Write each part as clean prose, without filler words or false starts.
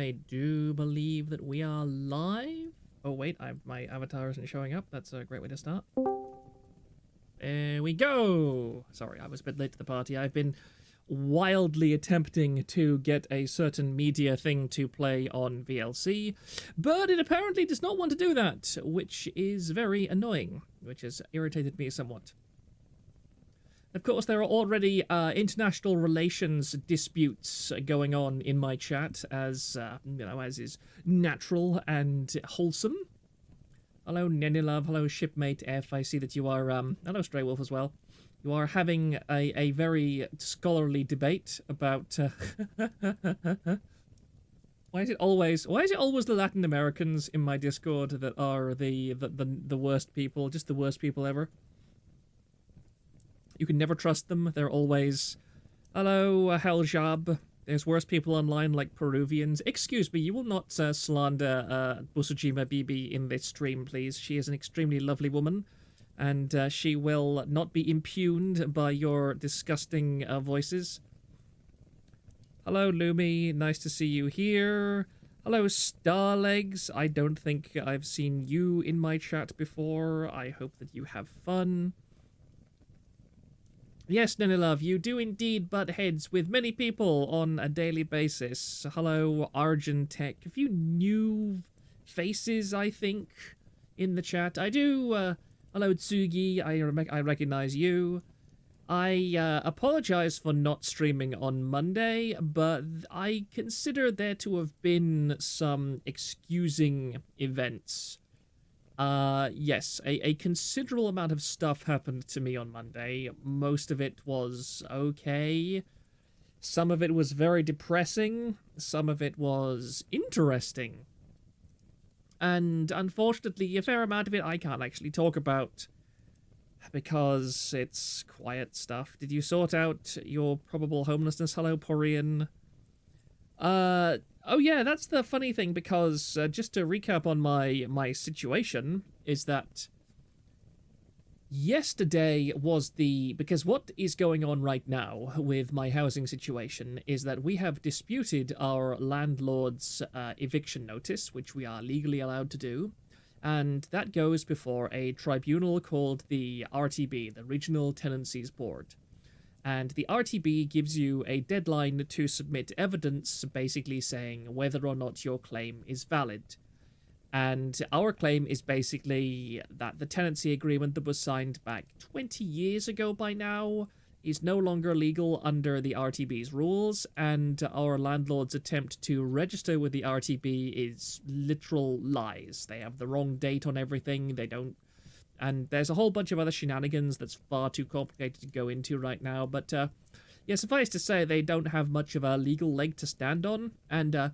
I do believe that we are live. Oh wait, my avatar isn't showing up. That's a great way to start. There we go. Sorry, I was a bit late to the party. I've been wildly attempting to get a certain media thing to play on VLC, but it apparently does not want to do that, which is very annoying, which has irritated me somewhat. Of course, there are already international relations disputes going on in my chat, as as is natural and wholesome. Hello, Nenilove. Hello, Shipmate F. I see that you are. Hello, Stray Wolf as well. You are having a very scholarly debate about. Why is it always the Latin Americans in my Discord that are the worst people, just the worst people ever? You can never trust them. They're always, hello, Helljab. There's worse people online like Peruvians. Excuse me, you will not slander Busujima Bibi in this stream, please. She is an extremely lovely woman, and she will not be impugned by your disgusting voices. Hello, Lumi. Nice to see you here. Hello, Starlegs. I don't think I've seen you in my chat before. I hope that you have fun. Yes, Nenilove, you do indeed butt heads with many people on a daily basis. Hello, Argentech. A few new faces, I think, in the chat. I do. Hello, Tsugi. I recognize you. I apologize for not streaming on Monday, but I consider there to have been some excusing events. Yes, a considerable amount of stuff happened to me on Monday. Most of it was okay. Some of it was very depressing. Some of it was interesting. And unfortunately, a fair amount of it I can't actually talk about because it's quiet stuff. Did you sort out your probable homelessness? Hello, Porian. Oh yeah, that's the funny thing, because just to recap on my situation, is that yesterday was because what is going on right now with my housing situation is that we have disputed our landlord's eviction notice, which we are legally allowed to do, and that goes before a tribunal called the RTB, the Regional Tenancies Board. And the RTB gives you a deadline to submit evidence basically saying whether or not your claim is valid. And our claim is basically that the tenancy agreement that was signed back 20 years ago by now is no longer legal under the RTB's rules, and our landlord's attempt to register with the RTB is literal lies. They have the wrong date on everything, they don't. And there's a whole bunch of other shenanigans that's far too complicated to go into right now. But, yeah, suffice to say, they don't have much of a legal leg to stand on. And,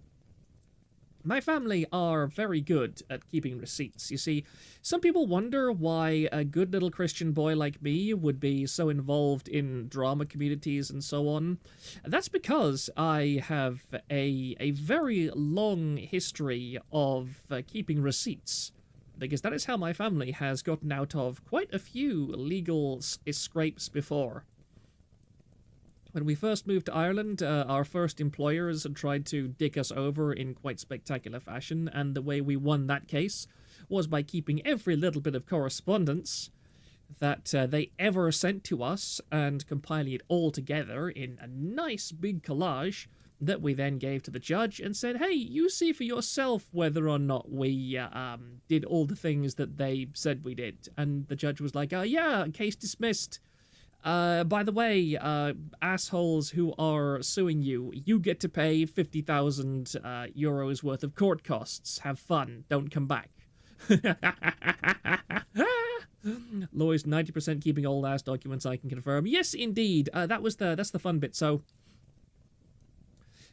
my family are very good at keeping receipts. You see, some people wonder why a good little Christian boy like me would be so involved in drama communities and so on. That's because I have a very long history of keeping receipts. Because that is how my family has gotten out of quite a few legal scrapes before. When we first moved to Ireland, our first employers tried to dick us over in quite spectacular fashion, and the way we won that case was by keeping every little bit of correspondence that they ever sent to us and compiling it all together in a nice big collage that we then gave to the judge and said, hey, you see for yourself whether or not we did all the things that they said we did. And the judge was like, yeah, case dismissed. By the way, assholes who are suing you, you get to pay 50,000 euros worth of court costs. Have fun. Don't come back. Lawyers 90% keeping old ass documents, I can confirm. Yes, indeed. That's the fun bit.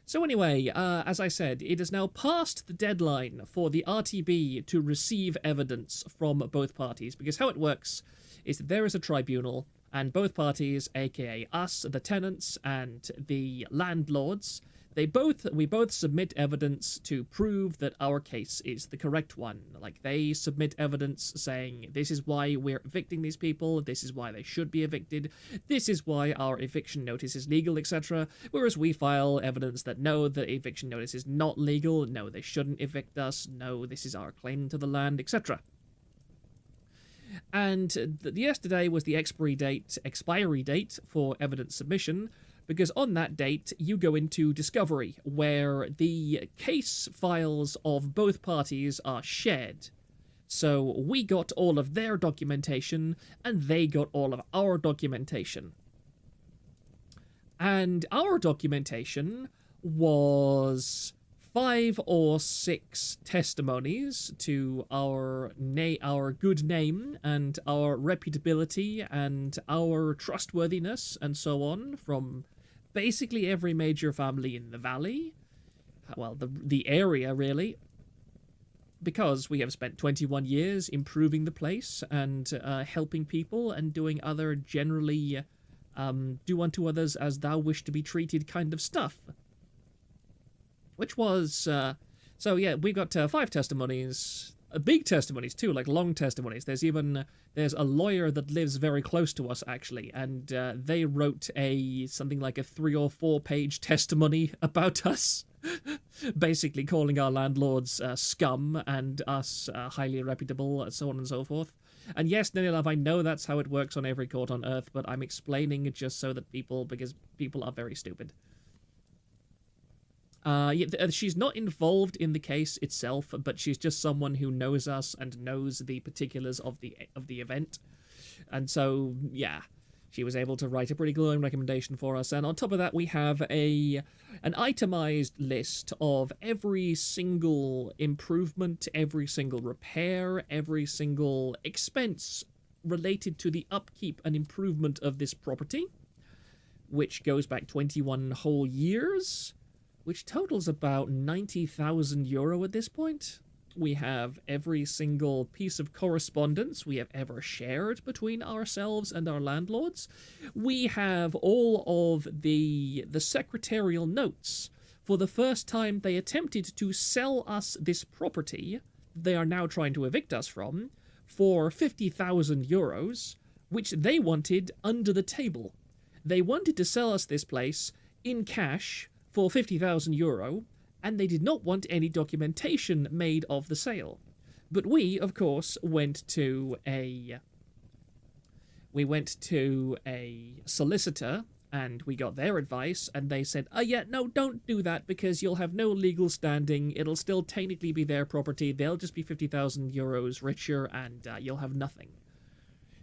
So anyway, as I said, it is now past the deadline for the RTB to receive evidence from both parties, because how it works is that there is a tribunal, and both parties, aka us, the tenants, and the landlords, we both submit evidence to prove that our case is the correct one. Like, they submit evidence saying, this is why we're evicting these people, this is why they should be evicted, this is why our eviction notice is legal, etc. Whereas we file evidence that no, the eviction notice is not legal, no, they shouldn't evict us, no, this is our claim to the land, etc. And yesterday was the expiry date for evidence submission, because on that date, you go into discovery, where the case files of both parties are shared. So we got all of their documentation, and they got all of our documentation. And our documentation was 5 or 6 testimonies to our good name and our reputability and our trustworthiness and so on from basically every major family in the valley. Well, the area, really. Because we have spent 21 years improving the place and helping people and doing other generally do unto others as thou wish to be treated kind of stuff. Which was, so yeah, we got 5 testimonies, big testimonies too, like long testimonies. There's a lawyer that lives very close to us, actually, and they wrote something like a 3 or 4 page testimony about us, basically calling our landlords scum and us highly reputable, so on and so forth. And yes, Nenilov, I know that's how it works on every court on Earth, but I'm explaining it just so that because people are very stupid. She's not involved in the case itself, but she's just someone who knows us and knows the particulars of the event. And so, yeah, she was able to write a pretty glowing recommendation for us. And on top of that, we have an itemized list of every single improvement, every single repair, every single expense related to the upkeep and improvement of this property, which goes back 21 whole years, which totals about 90,000 euro at this point. We have every single piece of correspondence we have ever shared between ourselves and our landlords. We have all of the secretarial notes. For the first time, they attempted to sell us this property they are now trying to evict us from for 50,000 euros, which they wanted under the table. They wanted to sell us this place in cash for 50,000 euro, and they did not want any documentation made of the sale. But we, of course, went to a solicitor, and we got their advice, and they said, oh yeah, no, don't do that, because you'll have no legal standing, it'll still technically be their property, they'll just be 50,000 euros richer, and you'll have nothing.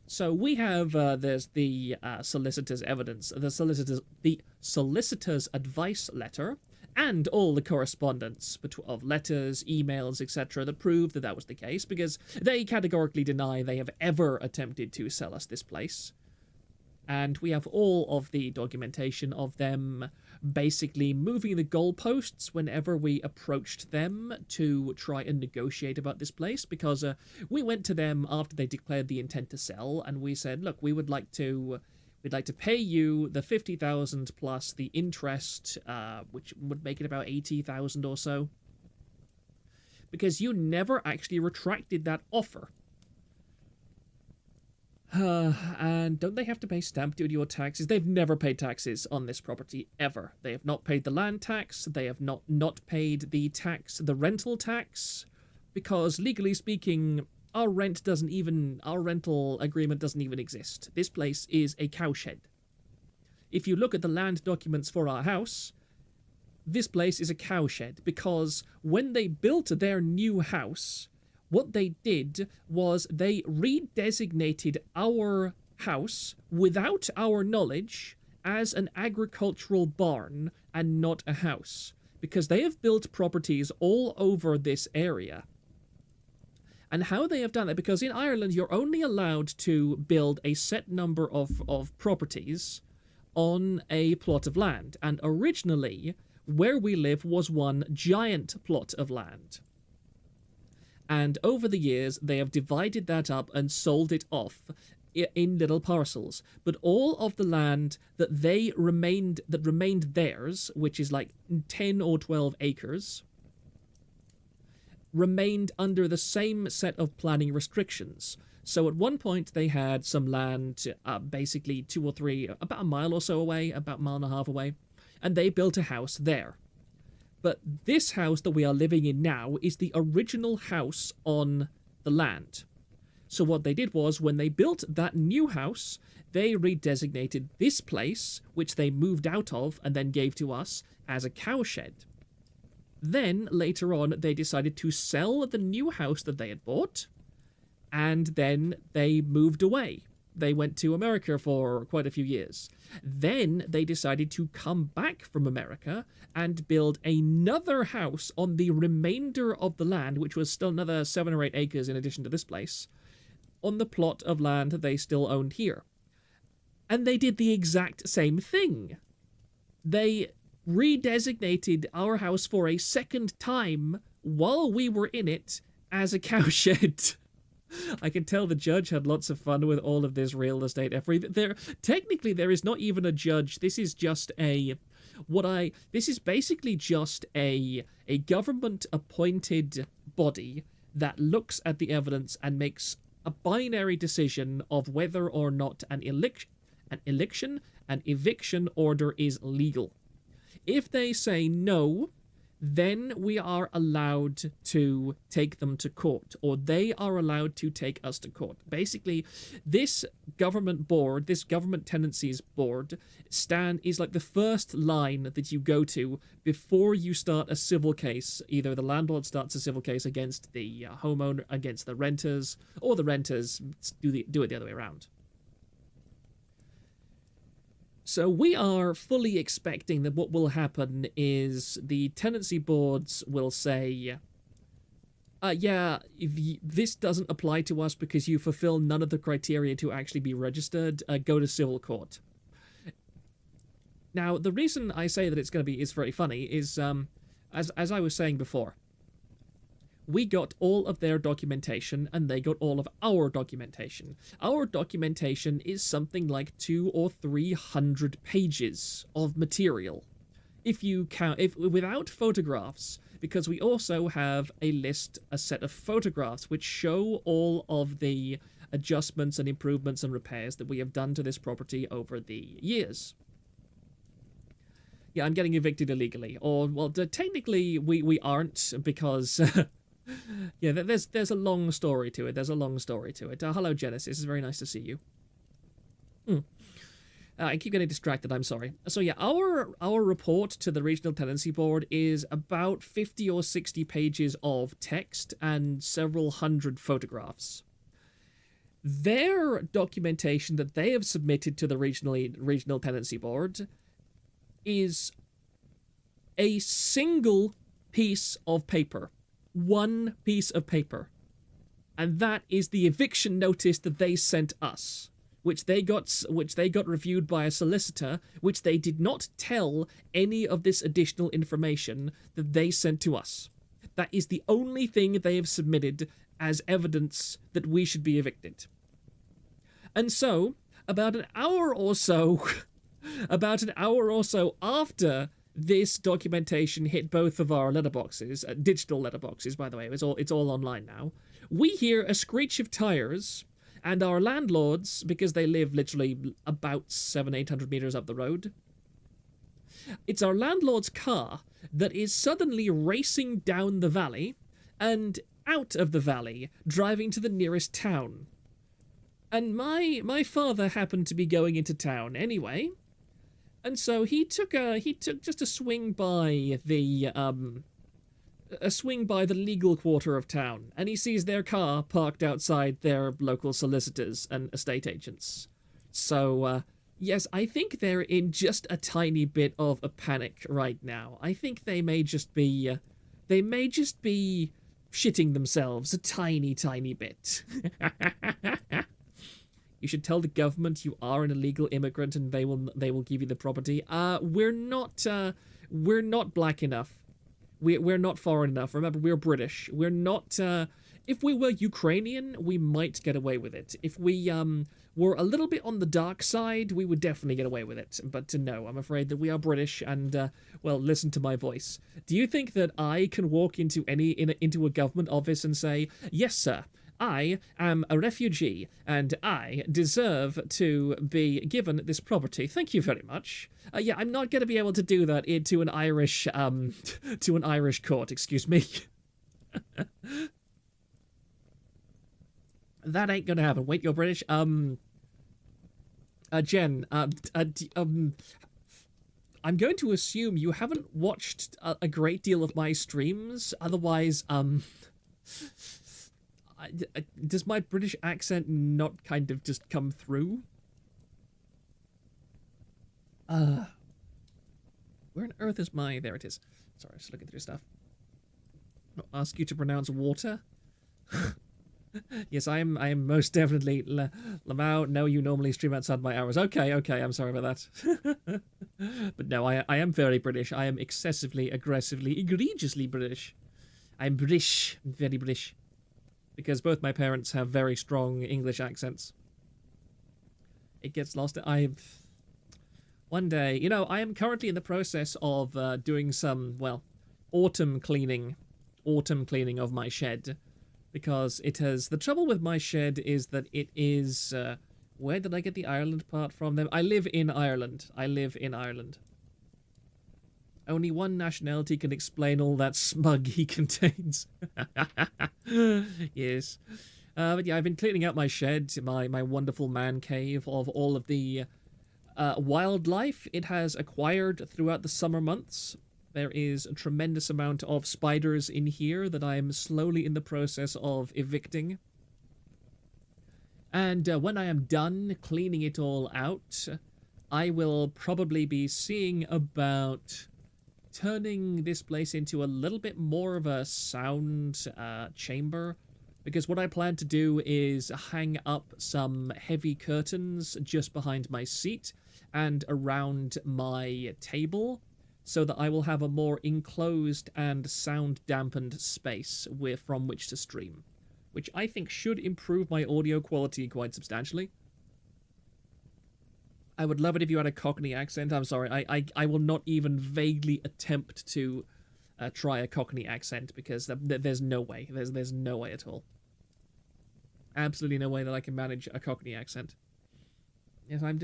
So we have, there's the solicitor's evidence, the solicitor's advice letter, and all the correspondence of letters, emails, etc. that prove that that was the case, because they categorically deny they have ever attempted to sell us this place. And we have all of the documentation of them basically moving the goalposts whenever we approached them to try and negotiate about this place, because we went to them after they declared the intent to sell, and we said, look, we'd like to pay you the 50,000 plus the interest, which would make it about 80,000 or so, because you never actually retracted that offer. And don't they have to pay stamp duty or taxes? They've never paid taxes on this property, ever. They have not paid the land tax, they have not paid the rental tax, because legally speaking, our rental agreement doesn't even exist. This place is a cowshed. If you look at the land documents for our house, this place is a cowshed, because when they built their new house, what they did was they redesignated our house without our knowledge as an agricultural barn and not a house, because they have built properties all over this area. And how they have done that, because in Ireland you're only allowed to build a set number of properties on a plot of land, and originally where we live was one giant plot of land. And over the years, they have divided that up and sold it off in little parcels, but all of the land that remained theirs, which is like 10 or 12 acres, remained under the same set of planning restrictions. So at one point they had some land basically 2 or 3, about a mile or so away, about a mile and a half away, and they built a house there. But this house that we are living in now is the original house on the land. So what they did was, when they built that new house, they redesignated this place, which they moved out of and then gave to us, as a cowshed. Then, later on, they decided to sell the new house that they had bought, and then they moved away. They went to America for quite a few years. Then they decided to come back from America and build another house on the remainder of the land, which was still another 7 or 8 acres in addition to this place, on the plot of land they still owned here. And they did the exact same thing. They redesignated our house for a second time while we were in it as a cowshed. I can tell the judge had lots of fun with all of this real estate effort. Technically, there is not even a judge. This is just this is basically just a government-appointed body that looks at the evidence and makes a binary decision of whether or not an eviction order is legal. If they say no, then we are allowed to take them to court, or they are allowed to take us to court. Basically, this government board, this government tenancies board, is like the first line that you go to before you start a civil case. Either the landlord starts a civil case against the homeowner, against the renters, or the renters do it the other way around. So we are fully expecting that what will happen is the tenancy boards will say, this doesn't apply to us because you fulfill none of the criteria to actually be registered, go to civil court. Now, the reason I say that it's going to be is very funny is, as I was saying before, we got all of their documentation, and they got all of our documentation. Our documentation is something like 200 or 300 pages of material. If without photographs, because we also have a set of photographs which show all of the adjustments and improvements and repairs that we have done to this property over the years. Yeah, I'm getting evicted illegally. Or, well, technically we aren't, because... yeah, there's a long story to it. Hello, Genesis. It's very nice to see you. I keep getting distracted. I'm sorry. So yeah, our report to the Regional Tenancy Board is about 50 or 60 pages of text and several hundred photographs. Their documentation that they have submitted to the Regional Tenancy Board is a single piece of paper. One piece of paper, and that is the eviction notice that they sent us, which they got reviewed by a solicitor, which they did not tell any of this additional information that they sent to us. That is the only thing they have submitted as evidence that we should be evicted. And so, about an hour or so after this documentation hit both of our letterboxes, digital letterboxes, by the way, it's all online now, we hear a screech of tires, and our landlords, because they live literally about 700-800 meters up the road, it's our landlord's car that is suddenly racing down the valley and out of the valley, driving to the nearest town. And my father happened to be going into town anyway. And so he took just a swing by the legal quarter of town, and he sees their car parked outside their local solicitors and estate agents. So yes, I think they're in just a tiny bit of a panic right now. I think they may just be shitting themselves a tiny bit. You should tell the government you are an illegal immigrant, and they will give you the property. We're not black enough. We're not foreign enough. Remember, we're British. We're not. If we were Ukrainian, we might get away with it. If we were a little bit on the dark side, we would definitely get away with it. But no, I'm afraid that we are British, and well, listen to my voice. Do you think that I can walk into into a government office and say, "Yes, sir, I am a refugee, and I deserve to be given this property. Thank you very much." Yeah, I'm not going to be able to do that to an Irish to an Irish court. Excuse me. That ain't gonna happen. Wait, you're British? Jen, I'm going to assume you haven't watched a great deal of my streams. Otherwise, does my British accent not kind of just come through? Where on earth is my... There it is. Sorry, just looking through stuff. I'll ask you to pronounce water. Yes, I am most definitely Lamau. No, you normally stream outside my hours. Okay, I'm sorry about that. But no, I am very British. I am excessively, aggressively, egregiously British. I'm British, very British. Because both my parents have very strong English accents. It gets lost. One day, you know, I am currently in the process of doing some, well, autumn cleaning of my shed. Because it has... The trouble with my shed is that it is... where did I get the Ireland part from them? I live in Ireland. Only one nationality can explain all that smug he contains. Yes. But yeah, I've been cleaning out my shed, my wonderful man cave, of all of the wildlife it has acquired throughout the summer months. There is a tremendous amount of spiders in here that I am slowly in the process of evicting. And when I am done cleaning it all out, I will probably be seeing about turning this place into a little bit more of a sound chamber. Because what I plan to do is hang up some heavy curtains just behind my seat and around my table, so that I will have a more enclosed and sound-dampened space from which to stream, which I think should improve my audio quality quite substantially. I would love it if you had a Cockney accent. I'm sorry, I will not even vaguely attempt to try a Cockney accent, because there's no way. There's no way at all. Absolutely no way that I can manage a Cockney accent. Yes, I am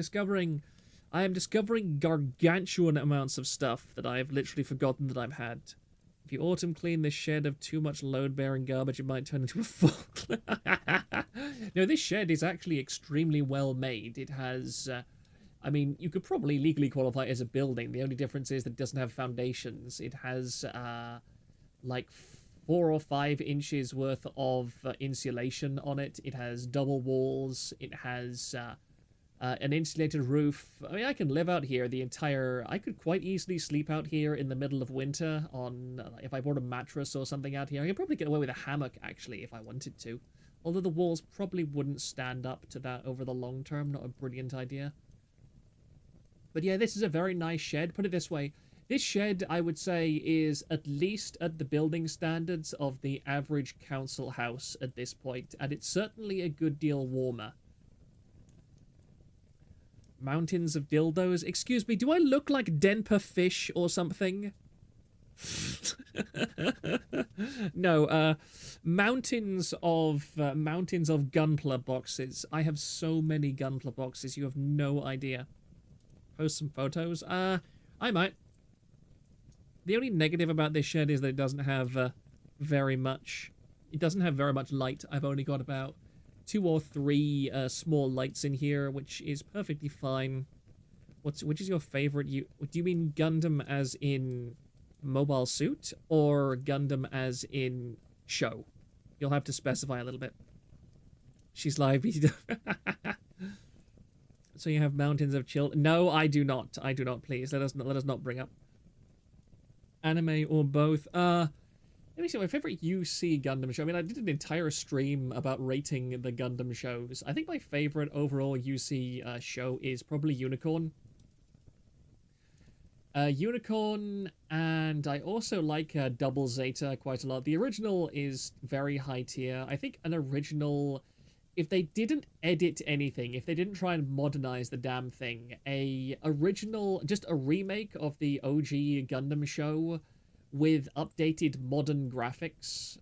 discovering gargantuan amounts of stuff that I've literally forgotten that I've had. If you autumn clean this shed of too much load-bearing garbage, it might turn into a fall. No, this shed is actually extremely well made. It has... I mean, you could probably legally qualify it as a building. The only difference is that it doesn't have foundations. It has, like 4 or 5 inches worth of insulation on it. It has double walls. It has an insulated roof. I mean, I can live out here I could quite easily sleep out here in the middle of winter on, if I brought a mattress or something out here. I could probably get away with a hammock, actually, if I wanted to. Although the walls probably wouldn't stand up to that over the long term. Not a brilliant idea. But yeah, this is a very nice shed. Put it this way. This shed, I would say, is at least at the building standards of the average council house at this point. And it's certainly a good deal warmer. Mountains of dildos. Excuse me, do I look like Denpa Fish or something? No, mountains of gunpla boxes. I have so many gunpla boxes, you have no idea. Post some photos? I might. The only negative about this shed is that it doesn't have very much... It doesn't have very much light. I've only got about 2 or 3 small lights in here, which is perfectly fine. Which is your favorite? Do you mean Gundam as in mobile suit, or Gundam as in show? You'll have to specify a little bit. She's live. So you have mountains of chill. No, I do not. I do not. Please let us not bring up anime or both. Let me see, my favorite UC Gundam show. I mean, I did an entire stream about rating the Gundam shows. I think my favorite overall UC show is probably Unicorn. Unicorn, and I also like Double Zeta quite a lot. The original is very high tier. I think an original if they didn't edit anything, if they didn't try and modernize the damn thing, just a remake of the OG Gundam show with updated modern graphics,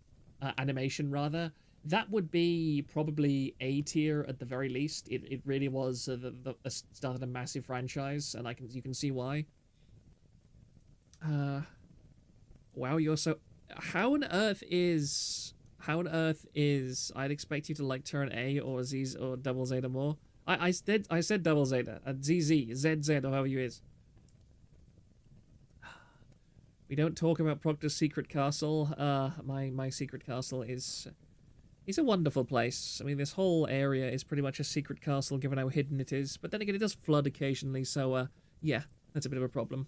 animation rather, that would be probably A tier at the very least. It really was started a massive franchise, and you can see why. Wow, you're so... How on earth is... I'd expect you to like turn A or Z or double Zeta more. I said double Zeta. ZZ, or however you is. We don't talk about Proctor's secret castle. My secret castle is a wonderful place. I mean, this whole area is pretty much a secret castle given how hidden it is. But then again, it does flood occasionally, so yeah, that's a bit of a problem.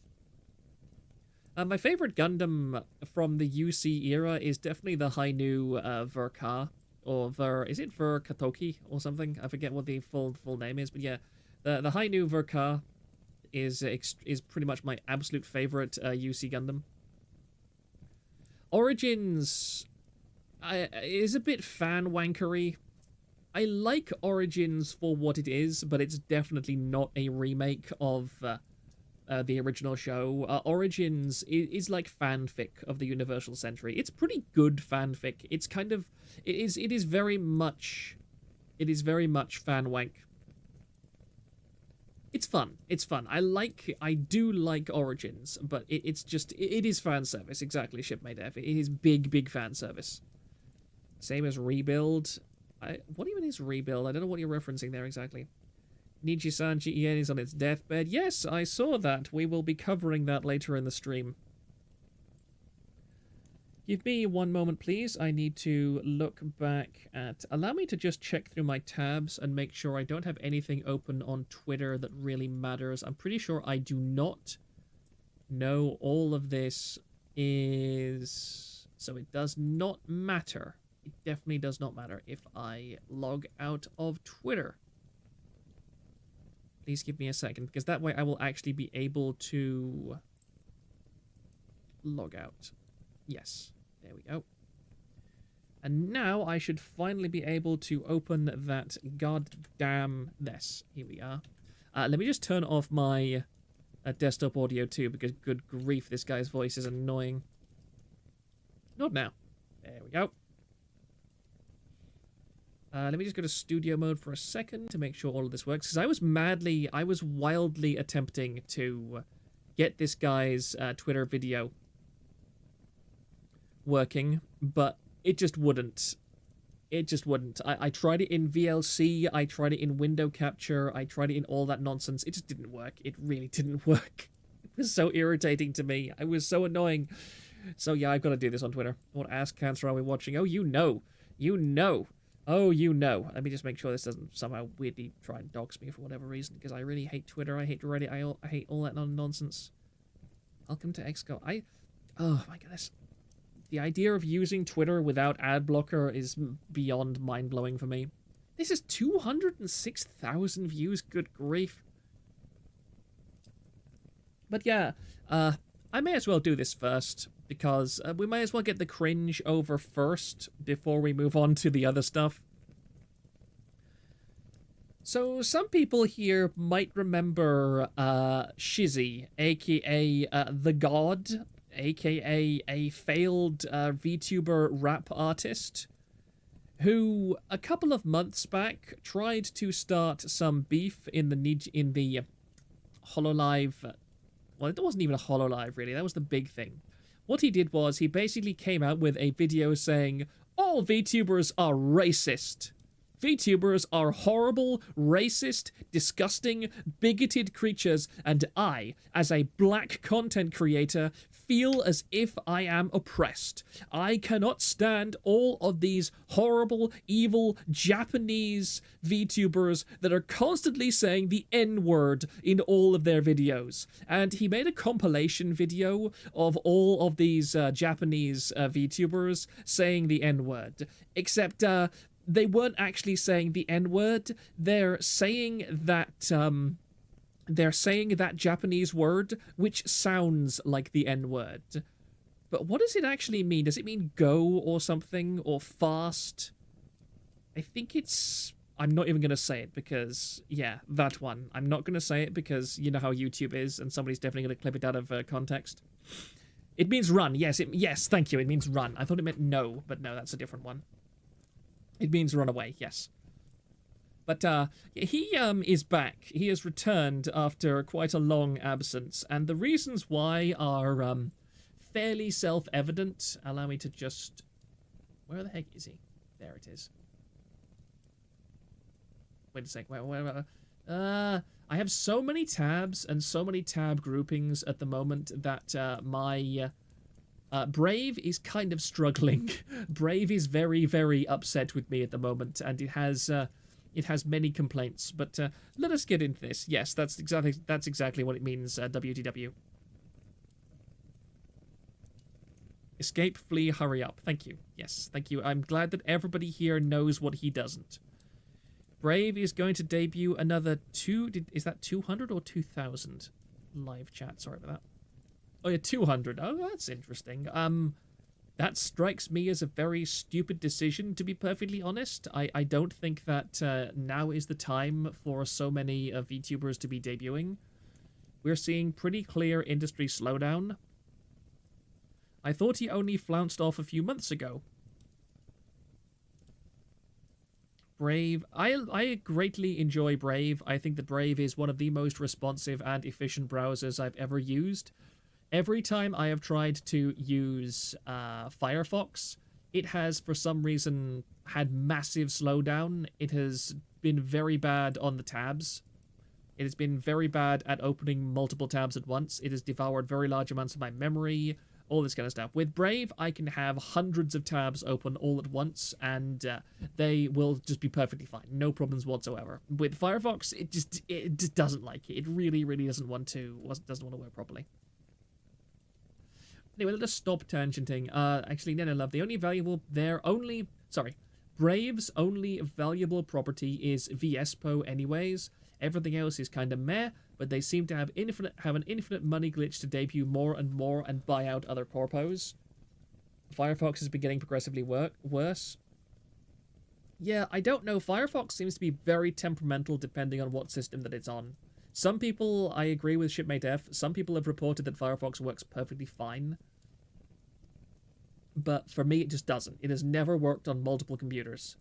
My favorite Gundam from the UC era is definitely the Hainu Verka, or is it Verkatoki or something? I forget what the full name is, but yeah, the Hainu Verka is pretty much my absolute favorite UC Gundam. Origins is a bit fan wankery. I like Origins for what it is, but it's definitely not a remake of the original show. Origins is like fanfic of the Universal Century. It's pretty good fanfic. It's kind of it is very much fan wank. It's fun. It's fun. I do like Origins, but it is fan service. Exactly, Shipmate F. It is big fan service. Same as Rebuild. What even is Rebuild? I don't know what you're referencing there exactly. Nichi-san GEN is on its deathbed. Yes, I saw that. We will be covering that later in the stream. Give me one moment, please. I need to look back at... Allow me to just check through my tabs and make sure I don't have anything open on Twitter that really matters. I'm pretty sure I do not. No, all of this is... So it does not matter. It definitely does not matter if I log out of Twitter. Please give me a second, because that way I will actually be able to log out. Yes, there we go. And now I should finally be able to open that goddamn... This. Here we are. Let me just turn off my desktop audio too, because good grief, this guy's voice is annoying. Not now. There we go. Let me just go to studio mode for a second to make sure all of this works, because I was wildly attempting to get this guy's Twitter video working, but it just wouldn't. It just wouldn't. I tried it in VLC, I tried it in window capture, I tried it in all that nonsense. It just didn't work. It really didn't work. It was so irritating to me. It was so annoying. So yeah, I've got to do this on Twitter. What ass cancer are we watching? Oh, you know. You know. Oh, you know. Let me just make sure this doesn't somehow weirdly try and dox me for whatever reason, because I really hate Twitter, I hate Reddit, I hate all that nonsense. Welcome to XCO. Oh my goodness. The idea of using Twitter without ad blocker is beyond mind-blowing for me. This is 206,000 views, good grief. But yeah, I may as well do this first, because we may as well get the cringe over first before we move on to the other stuff. So some people here might remember Shizzy, aka The God, aka a failed VTuber rap artist, who a couple of months back tried to start some beef in the HoloLive. Well, it wasn't even a HoloLive, really. That was the big thing. What he did was he basically came out with a video saying, all VTubers are racist. VTubers are horrible, racist, disgusting, bigoted creatures, and I, as a black content creator, feel as if I am oppressed. I cannot stand all of these horrible, evil, Japanese VTubers that are constantly saying the N-word in all of their videos. And he made a compilation video of all of these Japanese VTubers saying the N-word. Except, they weren't actually saying the N-word. They're saying that Japanese word, which sounds like the N-word. But what does it actually mean? Does it mean go or something? Or fast? I think it's I'm not even going to say it because, yeah, that one. I'm not going to say it because you know how YouTube is, and somebody's definitely going to clip it out of context. It means run. Yes, yes, thank you. It means run. I thought it meant no, but no, that's a different one. It means run away, yes. But he is back. He has returned after quite a long absence, and the reasons why are fairly self-evident. Allow me to just... Where the heck is he? There it is. Wait a sec. Wait. I have so many tabs and so many tab groupings at the moment that my Brave is kind of struggling. Brave is very, very upset with me at the moment, and it has many complaints. But let us get into this. Yes, that's exactly what it means. WTW. Escape, flee, hurry up. Thank you. Yes, thank you. I'm glad that everybody here knows what he doesn't. Brave is going to debut another is that 200 or 2,000? Live chat, sorry about that. Oh yeah, 200. Oh, that's interesting. That strikes me as a very stupid decision, to be perfectly honest. I don't think that now is the time for so many VTubers to be debuting. We're seeing pretty clear industry slowdown. I thought he only flounced off a few months ago. Brave. I greatly enjoy Brave. I think that Brave is one of the most responsive and efficient browsers I've ever used. Every time I have tried to use Firefox, it has, for some reason, had massive slowdown. It has been very bad on the tabs. It has been very bad at opening multiple tabs at once. It has devoured very large amounts of my memory, all this kind of stuff. With Brave, I can have hundreds of tabs open all at once, and they will just be perfectly fine. No problems whatsoever. With Firefox, it just doesn't like it. It really, really doesn't want to work properly. Anyway, let us stop tangenting. Actually, no, love. The only valuable Brave's only valuable property is VSPO anyways. Everything else is kind of meh, but they seem to have an infinite money glitch to debut more and more and buy out other corpos. Firefox has been getting progressively worse. Yeah, I don't know. Firefox seems to be very temperamental depending on what system that it's on. Some people, I agree with Shipmate F, some people have reported that Firefox works perfectly fine. But for me, it just doesn't. It has never worked on multiple computers.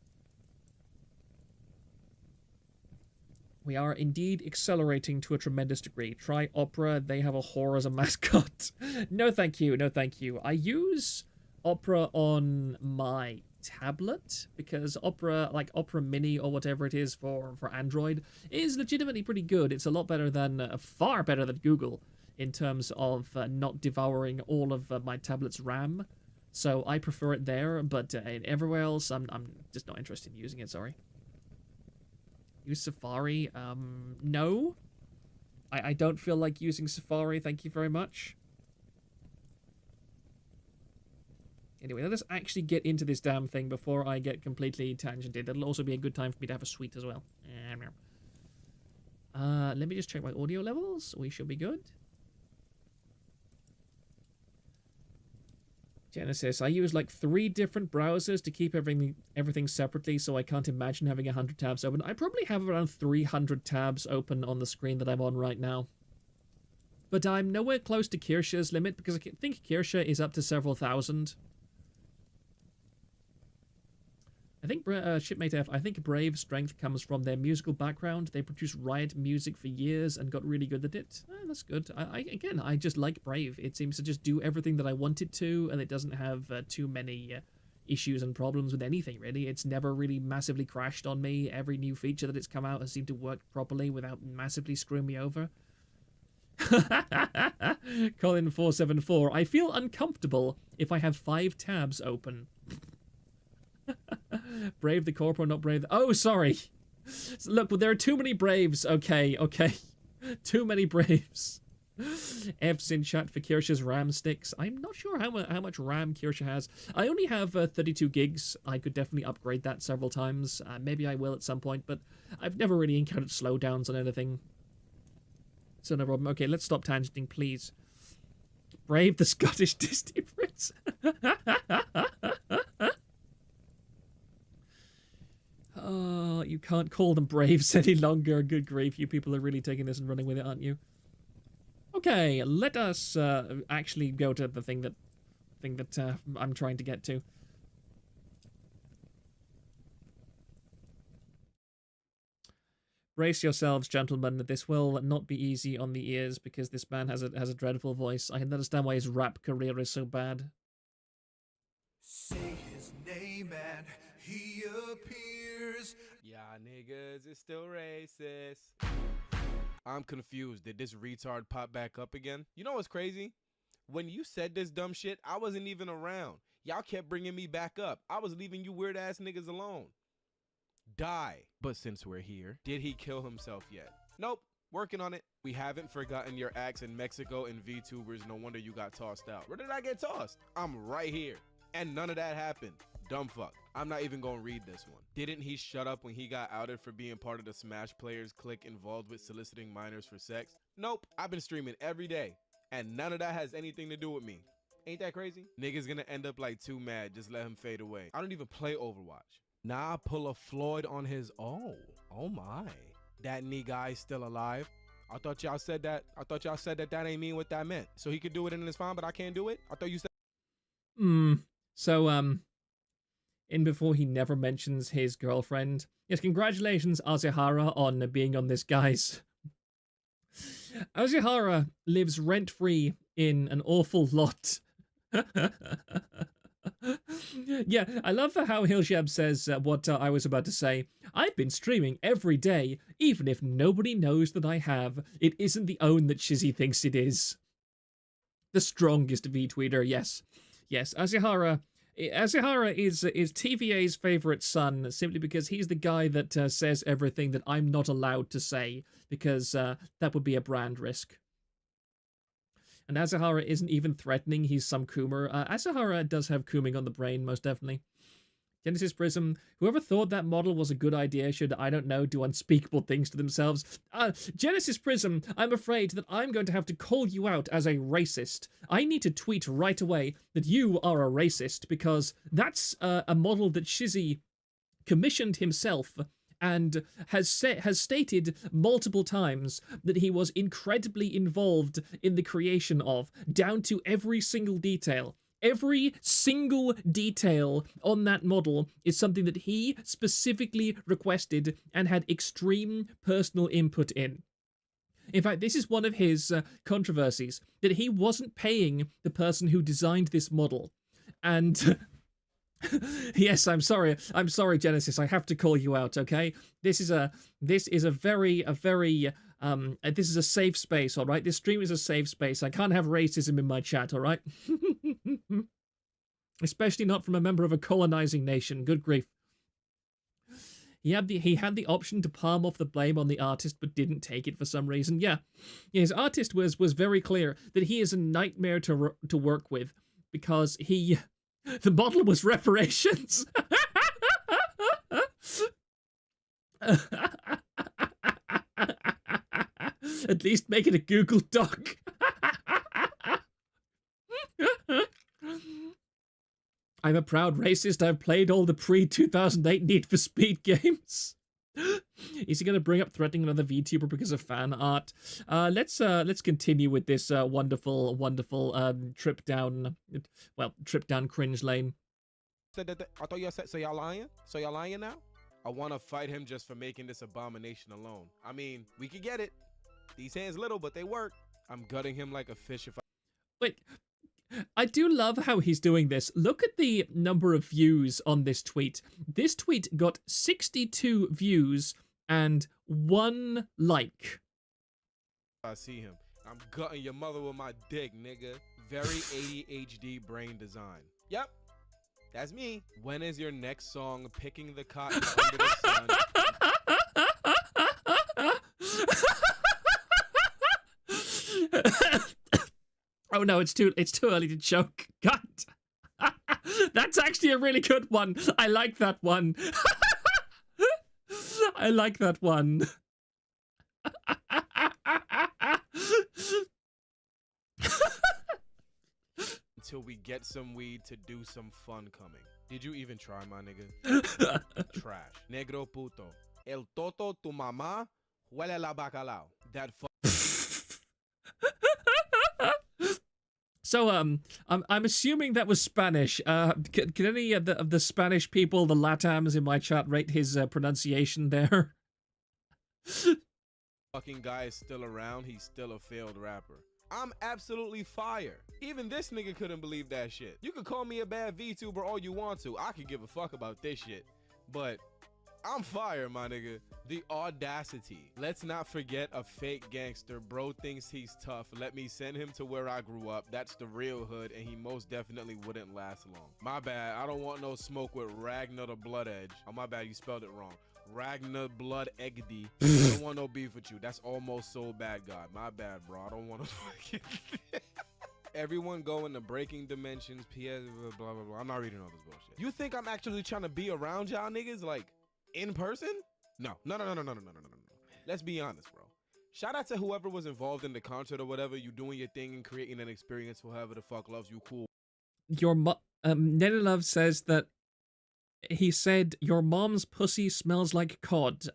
We are indeed accelerating to a tremendous degree. Try Opera. They have a whore as a mascot. No, thank you. No, thank you. I use Opera on my tablet because Opera, like Opera Mini or whatever it is for Android, is legitimately pretty good. It's a lot better than, far better than Google in terms of not devouring all of my tablet's RAM. So I prefer it there, but everywhere else, I'm just not interested in using it, sorry. Use Safari? No. I don't feel like using Safari, thank you very much. Anyway, let us actually get into this damn thing before I get completely tangented. That'll also be a good time for me to have a sweet as well. Let me just check my audio levels. We should be good. Genesis, I use like 3 different browsers to keep everything separately, so I can't imagine having 100 tabs open. I probably have around 300 tabs open on the screen that I'm on right now. But I'm nowhere close to Kirsha's limit, because I think Kirsha is up to several thousand. I think, Shipmate F, I think Brave's strength comes from their musical background. They produced Riot music for years and got really good at it. That's good. Again, I just like Brave. It seems to just do everything that I want it to, and it doesn't have too many issues and problems with anything, really. It's never really massively crashed on me. Every new feature that it's come out has seemed to work properly without massively screwing me over. Colin474, I feel uncomfortable if I have 5 tabs open. Brave the Corporal, not Brave the... Oh, sorry. Look, well, there are too many Braves. Okay. Too many Braves. F's in chat for Kirsha's RAM sticks. I'm not sure how much RAM Kirsha has. I only have 32 gigs. I could definitely upgrade that several times. Maybe I will at some point, but I've never really encountered slowdowns on anything. So no problem. Okay, let's stop tangenting, please. Brave the Scottish Disney Prince. You can't call them braves any longer. Good grief, you people are really taking this and running with it, aren't you? Okay, let us actually go to the thing that I'm trying to get to. Brace yourselves, gentlemen. This will not be easy on the ears because this man has a dreadful voice. I can understand why his rap career is so bad. Say his name and he appears. Yeah, niggas, it's still racist. I'm confused. Did this retard pop back up again? You know what's crazy? When you said this dumb shit, I wasn't even around. Y'all kept bringing me back up. I was leaving you weird ass niggas alone. Die. But since we're here, did he kill himself yet? Nope. Working on it. We haven't forgotten your acts in Mexico and VTubers. No wonder you got tossed out. Where did I get tossed? I'm right here. And none of that happened. Dumb fuck. I'm not even gonna read this one. Didn't he shut up when he got outed for being part of the Smash Players clique involved with soliciting minors for sex? Nope. I've been streaming every day. And none of that has anything to do with me. Ain't that crazy? Niggas gonna end up like too mad. Just let him fade away. I don't even play Overwatch. Nah, pull a Floyd on his oh my. That knee guy's still alive. I thought y'all said that. That ain't mean what that meant. So he could do it and it's fine, but I can't do it? I thought you said So in before he never mentions his girlfriend. Yes, congratulations, Azahara, on being on this, guys. Azahara lives rent-free in an awful lot. Yeah, I love how Hilshab says what I was about to say. I've been streaming every day, even if nobody knows that I have. It isn't the own that Shizzy thinks it is. The strongest V-tweeter, yes. Yes, Azahara is TVA's favorite son, simply because he's the guy that says everything that I'm not allowed to say, because that would be a brand risk. And Azahara isn't even threatening, he's some Coomer. Azahara does have Cooming on the brain, most definitely. Genesis Prism, whoever thought that model was a good idea should, I don't know, do unspeakable things to themselves. Genesis Prism, I'm afraid that I'm going to have to call you out as a racist. I need to tweet right away that you are a racist, because that's a model that Shizzy commissioned himself and has stated multiple times that he was incredibly involved in the creation of, down to every single detail. Every single detail on that model is something that he specifically requested and had extreme personal input in. In fact, this is one of his controversies, that he wasn't paying the person who designed this model. And yes, I'm sorry, Genesis, I have to call you out, okay? This is a safe space, all right? This stream is a safe space. I can't have racism in my chat, all right? Especially not from a member of a colonizing nation. Good grief. He had the option to palm off the blame on the artist, but didn't take it for some reason. Yeah, his artist was very clear that he is a nightmare to work with, because the model was reparations. At least make it a Google Doc. I'm a proud racist. I've played all the pre-2008 Need for Speed games. Is he going to bring up threatening another VTuber because of fan art? Let's continue with this wonderful trip down cringe lane. I thought y'all said, so y'all lying? So y'all lying now? I want to fight him just for making this abomination alone. I mean, we could get it. These hands little, but they work. I'm gutting him like a fish if I... Wait, I do love how he's doing this. Look at the number of views on this tweet. This tweet got 62 views and 1 like. I see him. I'm gutting your mother with my dick, nigga. Very ADHD brain design. Yep. That's me. When is your next song picking the cotton under the sun? Oh no, it's too early to choke. God. That's actually a really good one. I like that one. I like that one. Until we get some weed to do some fun coming. Did you even try, my nigga? Trash. Negro puto. El toto tu mamá huele la bacalao. That So I'm assuming that was Spanish. Can any of the Spanish people, the Latams in my chat, rate his pronunciation there? fucking guy is still around. He's still a failed rapper. I'm absolutely fire. Even this nigga couldn't believe that shit. You could call me a bad VTuber all you want to. I could give a fuck about this shit. But I'm fire, my nigga. The audacity. Let's not forget a fake gangster. Bro thinks he's tough. Let me send him to where I grew up. That's the real hood, and he most definitely wouldn't last long. My bad. I don't want no smoke with Ragnar the Blood Edge. Oh, my bad. You spelled it wrong. Ragnar Blood Egdy. I don't want no beef with you. That's almost so bad, God. My bad, bro. I don't want to fucking... Everyone go into breaking dimensions, PS, blah, blah, blah. I'm not reading all this bullshit. You think I'm actually trying to be around y'all niggas, like, in person? No. Let's be honest, bro. Shout out to whoever was involved in the concert or whatever. You doing your thing and creating an experience for whoever the fuck loves you, cool. Your Nenilove says that he said your mom's pussy smells like cod.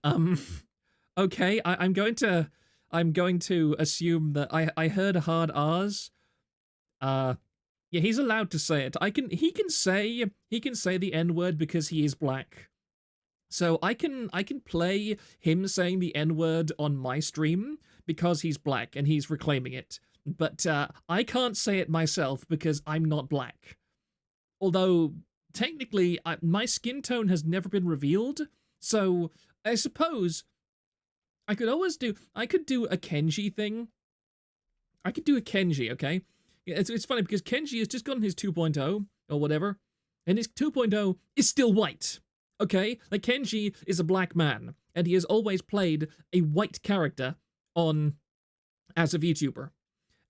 Okay, I'm going to assume that I heard hard R's. Yeah, he's allowed to say it. He can say the N-word because he is black. So I can play him saying the N-word on my stream because he's black and he's reclaiming it. But I can't say it myself because I'm not black. Although technically my skin tone has never been revealed, so I suppose I could do a Kenji thing. I could do a Kenji, okay? It's funny because Kenji has just gotten his 2.0 or whatever, and his 2.0 is still white. Okay, like Kenji is a black man, and he has always played a white character as a VTuber.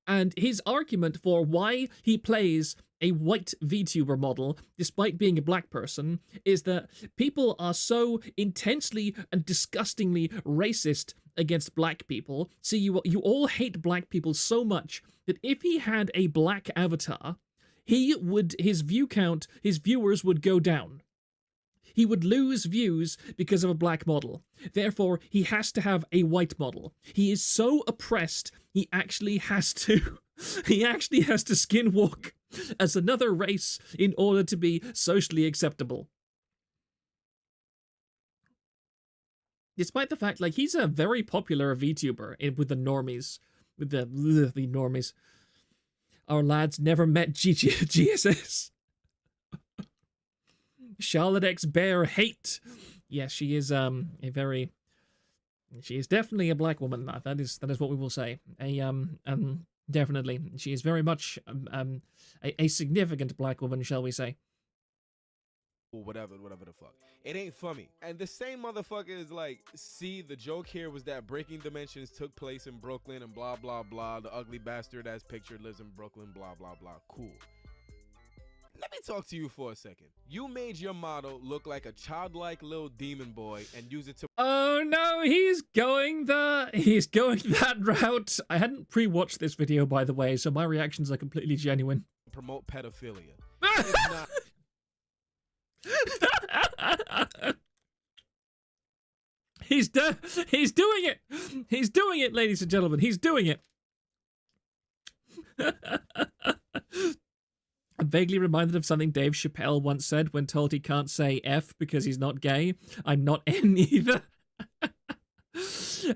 And his argument for why he plays a white VTuber model, despite being a black person, is that people are so intensely and disgustingly racist against black people. See, you all hate black people so much that if he had a black avatar, his view count, his viewers would go down. He would lose views because of a black model. Therefore, he has to have a white model. He is so oppressed, he actually has to skinwalk as another race in order to be socially acceptable. Despite the fact, like, he's a very popular VTuber with the normies. With the normies. Our lads never met GSS. Charlotte X Bear hate. Yes, she is she is definitely a black woman. That is what we will say. Definitely, she is very much a significant black woman, shall we say? Or whatever the fuck. It ain't funny. And the same motherfucker is like, see, the joke here was that Breaking Dimensions took place in Brooklyn and blah blah blah. The ugly bastard as pictured lives in Brooklyn, blah blah blah. Cool. Let me talk to you for a second. You made your model look like a childlike little demon boy and use it to... Oh no, he's going that route. I hadn't pre-watched this video, by the way, so my reactions are completely genuine. Promote pedophilia. It's not... He's doing it. He's doing it, ladies and gentlemen. He's doing it. I'm vaguely reminded of something Dave Chappelle once said when told he can't say F because he's not gay. I'm not N either.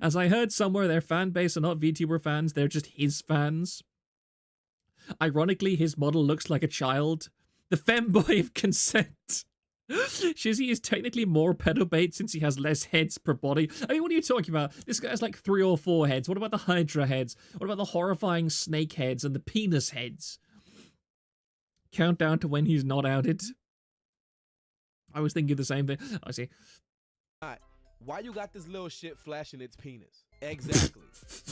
As I heard somewhere, their fan base are not VTuber fans, they're just his fans. Ironically, his model looks like a child. The femboy of consent. Shizzy is technically more pedobait since he has less heads per body. I mean, what are you talking about? This guy has like 3 or 4 heads. What about the Hydra heads? What about the horrifying snake heads and the penis heads? Countdown to when he's not outed. I was thinking the same thing. I see. Why you got this little shit flashing its penis? Exactly.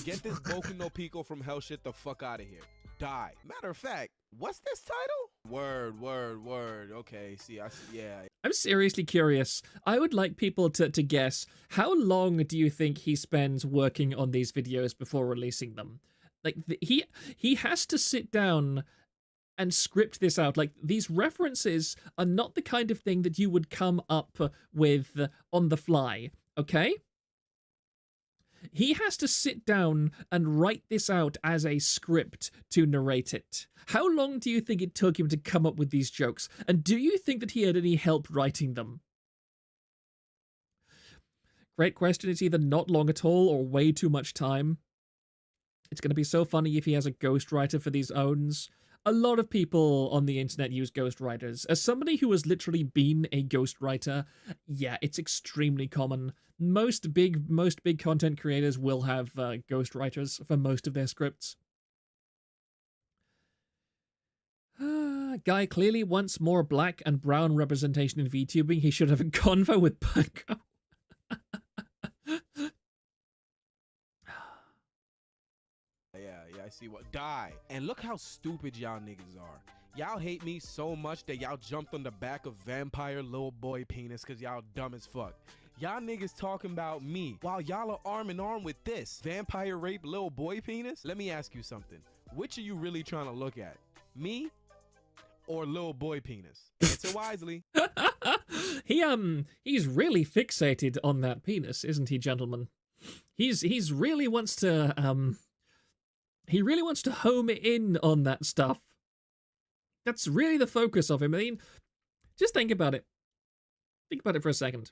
Get this Boku no Pico from hell shit the fuck out of here. Die. Matter of fact, what's this title? Word. Okay, yeah. I'm seriously curious. I would like people to guess, how long do you think he spends working on these videos before releasing them? Like, he has to sit down and script this out. Like, these references are not the kind of thing that you would come up with on the fly. Okay? He has to sit down and write this out as a script to narrate it. How long do you think it took him to come up with these jokes? And do you think that he had any help writing them? Great question. It's either not long at all or way too much time. It's going to be so funny if he has a ghostwriter for these owns. A lot of people on the internet use ghostwriters. As somebody who has literally been a ghostwriter, yeah, it's extremely common. Most big content creators will have ghostwriters for most of their scripts. Guy clearly wants more black and brown representation in VTubing. He should have a convo with Bunko. I see what die. And look how stupid y'all niggas are. Y'all hate me so much that y'all jumped on the back of vampire little boy penis because y'all dumb as fuck. Y'all niggas talking about me while y'all are arm in arm with this vampire rape little boy penis. Let me ask you something. Which are you really trying to look at? Me or little boy penis? Answer wisely. He's really fixated on that penis, isn't he, gentlemen? He's really wants to he really wants to home in on that stuff. That's really the focus of him. I mean, just think about it. Think about it for a second.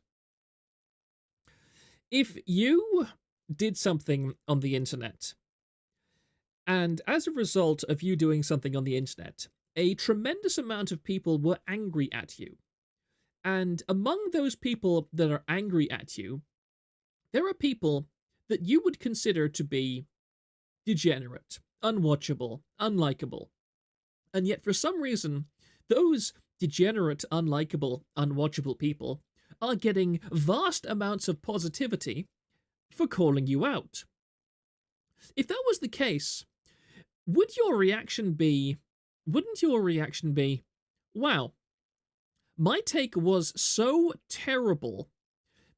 If you did something on the internet, and as a result of you doing something on the internet, a tremendous amount of people were angry at you, and among those people that are angry at you, there are people that you would consider to be degenerate, unwatchable, unlikable. And yet, for some reason, those degenerate, unlikable, unwatchable people are getting vast amounts of positivity for calling you out. If that was the case, wouldn't your reaction be, wow, my take was so terrible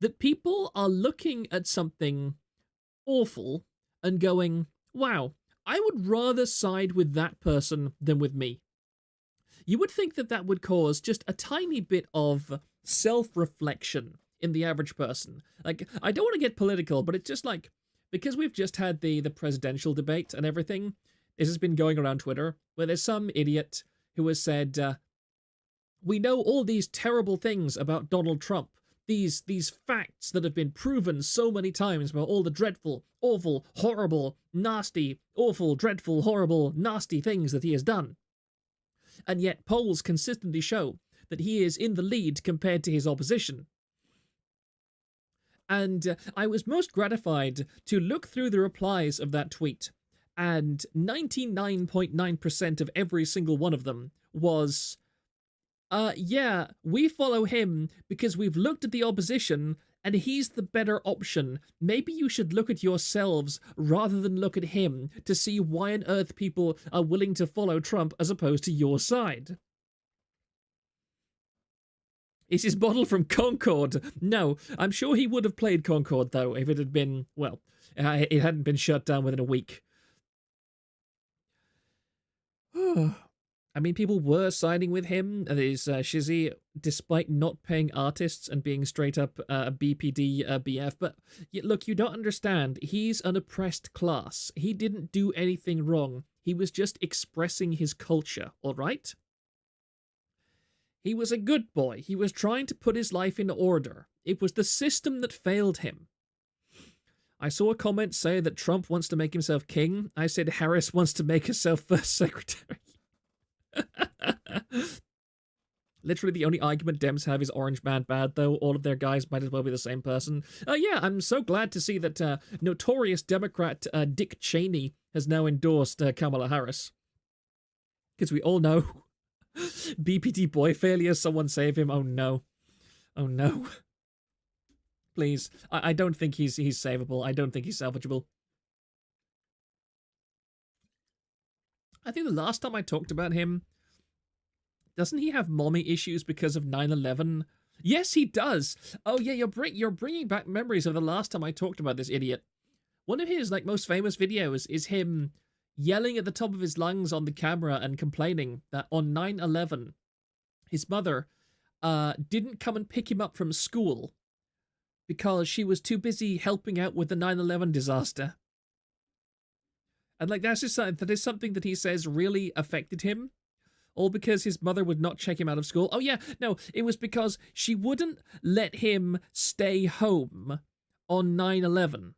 that people are looking at something awful and going, wow, I would rather side with that person than with me. You would think that that would cause just a tiny bit of self-reflection in the average person. Like, I don't want to get political, but it's just like, because we've just had the presidential debate and everything, this has been going around Twitter, where there's some idiot who has said, we know all these terrible things about Donald Trump, these facts that have been proven so many times about all the dreadful, awful, horrible, nasty, awful, dreadful, horrible, nasty things that he has done. And yet polls consistently show that he is in the lead compared to his opposition. And I was most gratified to look through the replies of that tweet, and 99.9% of every single one of them was, yeah, we follow him because we've looked at the opposition and he's the better option. Maybe you should look at yourselves rather than look at him to see why on earth people are willing to follow Trump as opposed to your side. Is his model from Concord? No, I'm sure he would have played Concord, though, if it had been, well, it hadn't been shut down within a week. I mean, people were siding with him, his Shizzy, despite not paying artists and being straight up BPD BF. But look, you don't understand. He's an oppressed class. He didn't do anything wrong. He was just expressing his culture, all right? He was a good boy. He was trying to put his life in order. It was the system that failed him. I saw a comment say that Trump wants to make himself king. I said Harris wants to make herself first secretary. Literally the only argument Dems have is Orange Man bad, though. All of their guys might as well be the same person. Yeah, I'm so glad to see that notorious Democrat Dick Cheney has now endorsed Kamala Harris. Because we all know BPD boy failure, someone save him. Oh no. Oh no. Please. I don't think he's savable. I don't think he's salvageable. I think the last time I talked about him, doesn't he have mommy issues because of 9/11? Yes, he does. Oh yeah, you're bringing back memories of the last time I talked about this idiot. One of his most famous videos is him yelling at the top of his lungs on the camera and complaining that on 9/11, his mother didn't come and pick him up from school because she was too busy helping out with the 9/11 disaster. And like that is something that he says really affected him. All because his mother would not check him out of school. Oh yeah, no, it was because she wouldn't let him stay home on 9/11.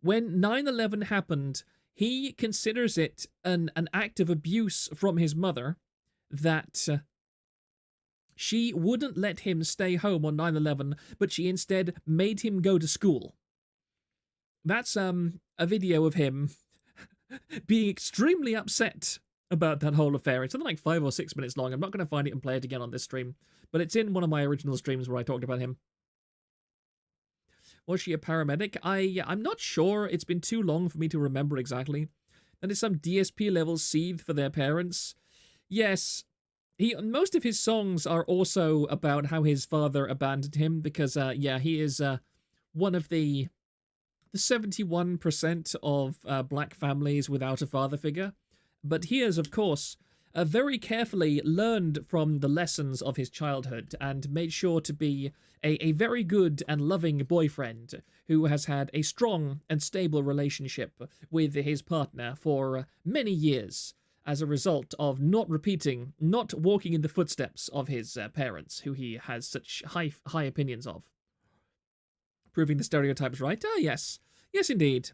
When 9/11 happened, he considers it an act of abuse from his mother that she wouldn't let him stay home on 9/11, but she instead made him go to school. That's a video of him being extremely upset about that whole affair. It's something like 5 or 6 minutes long. I'm not going to find it and play it again on this stream, but it's in one of my original streams where I talked about him. Was she a paramedic? I'm not sure. It's been too long for me to remember exactly. And is some DSP level seethe for their parents? Yes. Most of his songs are also about how his father abandoned him because, yeah, he is one of the 71% of black families without a father figure. But he has, of course, very carefully learned from the lessons of his childhood and made sure to be a very good and loving boyfriend who has had a strong and stable relationship with his partner for many years as a result of not walking in the footsteps of his parents, who he has such high opinions of. Proving the stereotypes right? Ah, yes. Yes, indeed.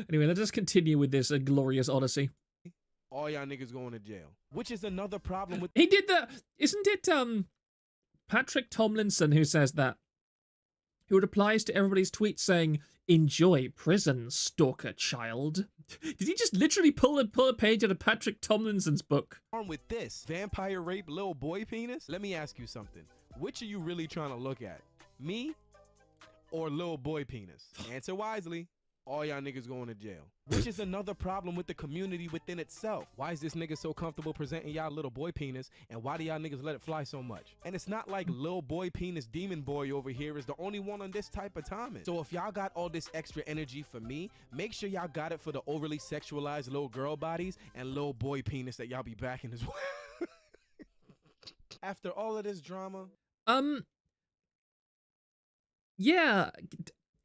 Anyway, let us continue with this glorious odyssey. All y'all niggas going to jail. Which is another problem with... He did that! Isn't it, Patrick Tomlinson who says that? Who replies to everybody's tweets saying, "Enjoy prison, stalker child." Did he just literally pull a page out of Patrick Tomlinson's book? With this vampire rape little boy penis? Let me ask you something. Which are you really trying to look at? Me or little boy penis? Answer wisely. All y'all niggas going to jail. Which is another problem with the community within itself. Why is this nigga so comfortable presenting y'all little boy penis, and why do y'all niggas let it fly so much? And it's not like little boy penis demon boy over here is the only one on this type of timing. So if y'all got all this extra energy for me, make sure y'all got it for the overly sexualized little girl bodies and little boy penis that y'all be backing as well. After all of this drama. Yeah.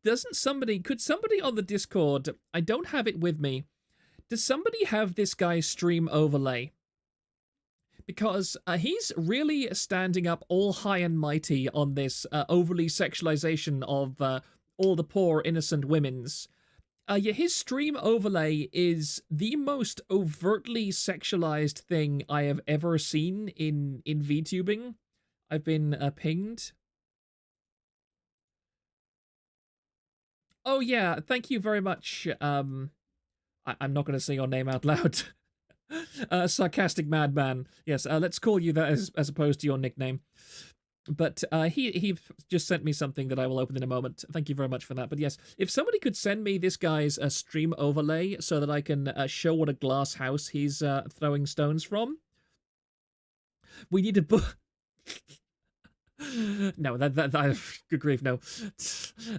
Could somebody on the Discord, I don't have it with me, does somebody have this guy's stream overlay? Because he's really standing up all high and mighty on this overly sexualization of all the poor innocent women's. Yeah, his stream overlay is the most overtly sexualized thing I have ever seen in VTubing. I've been pinged. Oh yeah, thank you very much. I'm not going to say your name out loud. Sarcastic madman. Yes, let's call you that as opposed to your nickname. But he just sent me something that I will open in a moment. Thank you very much for that. But yes, if somebody could send me this guy's stream overlay so that I can show what a glass house he's throwing stones from. We need to book. No, good grief, no.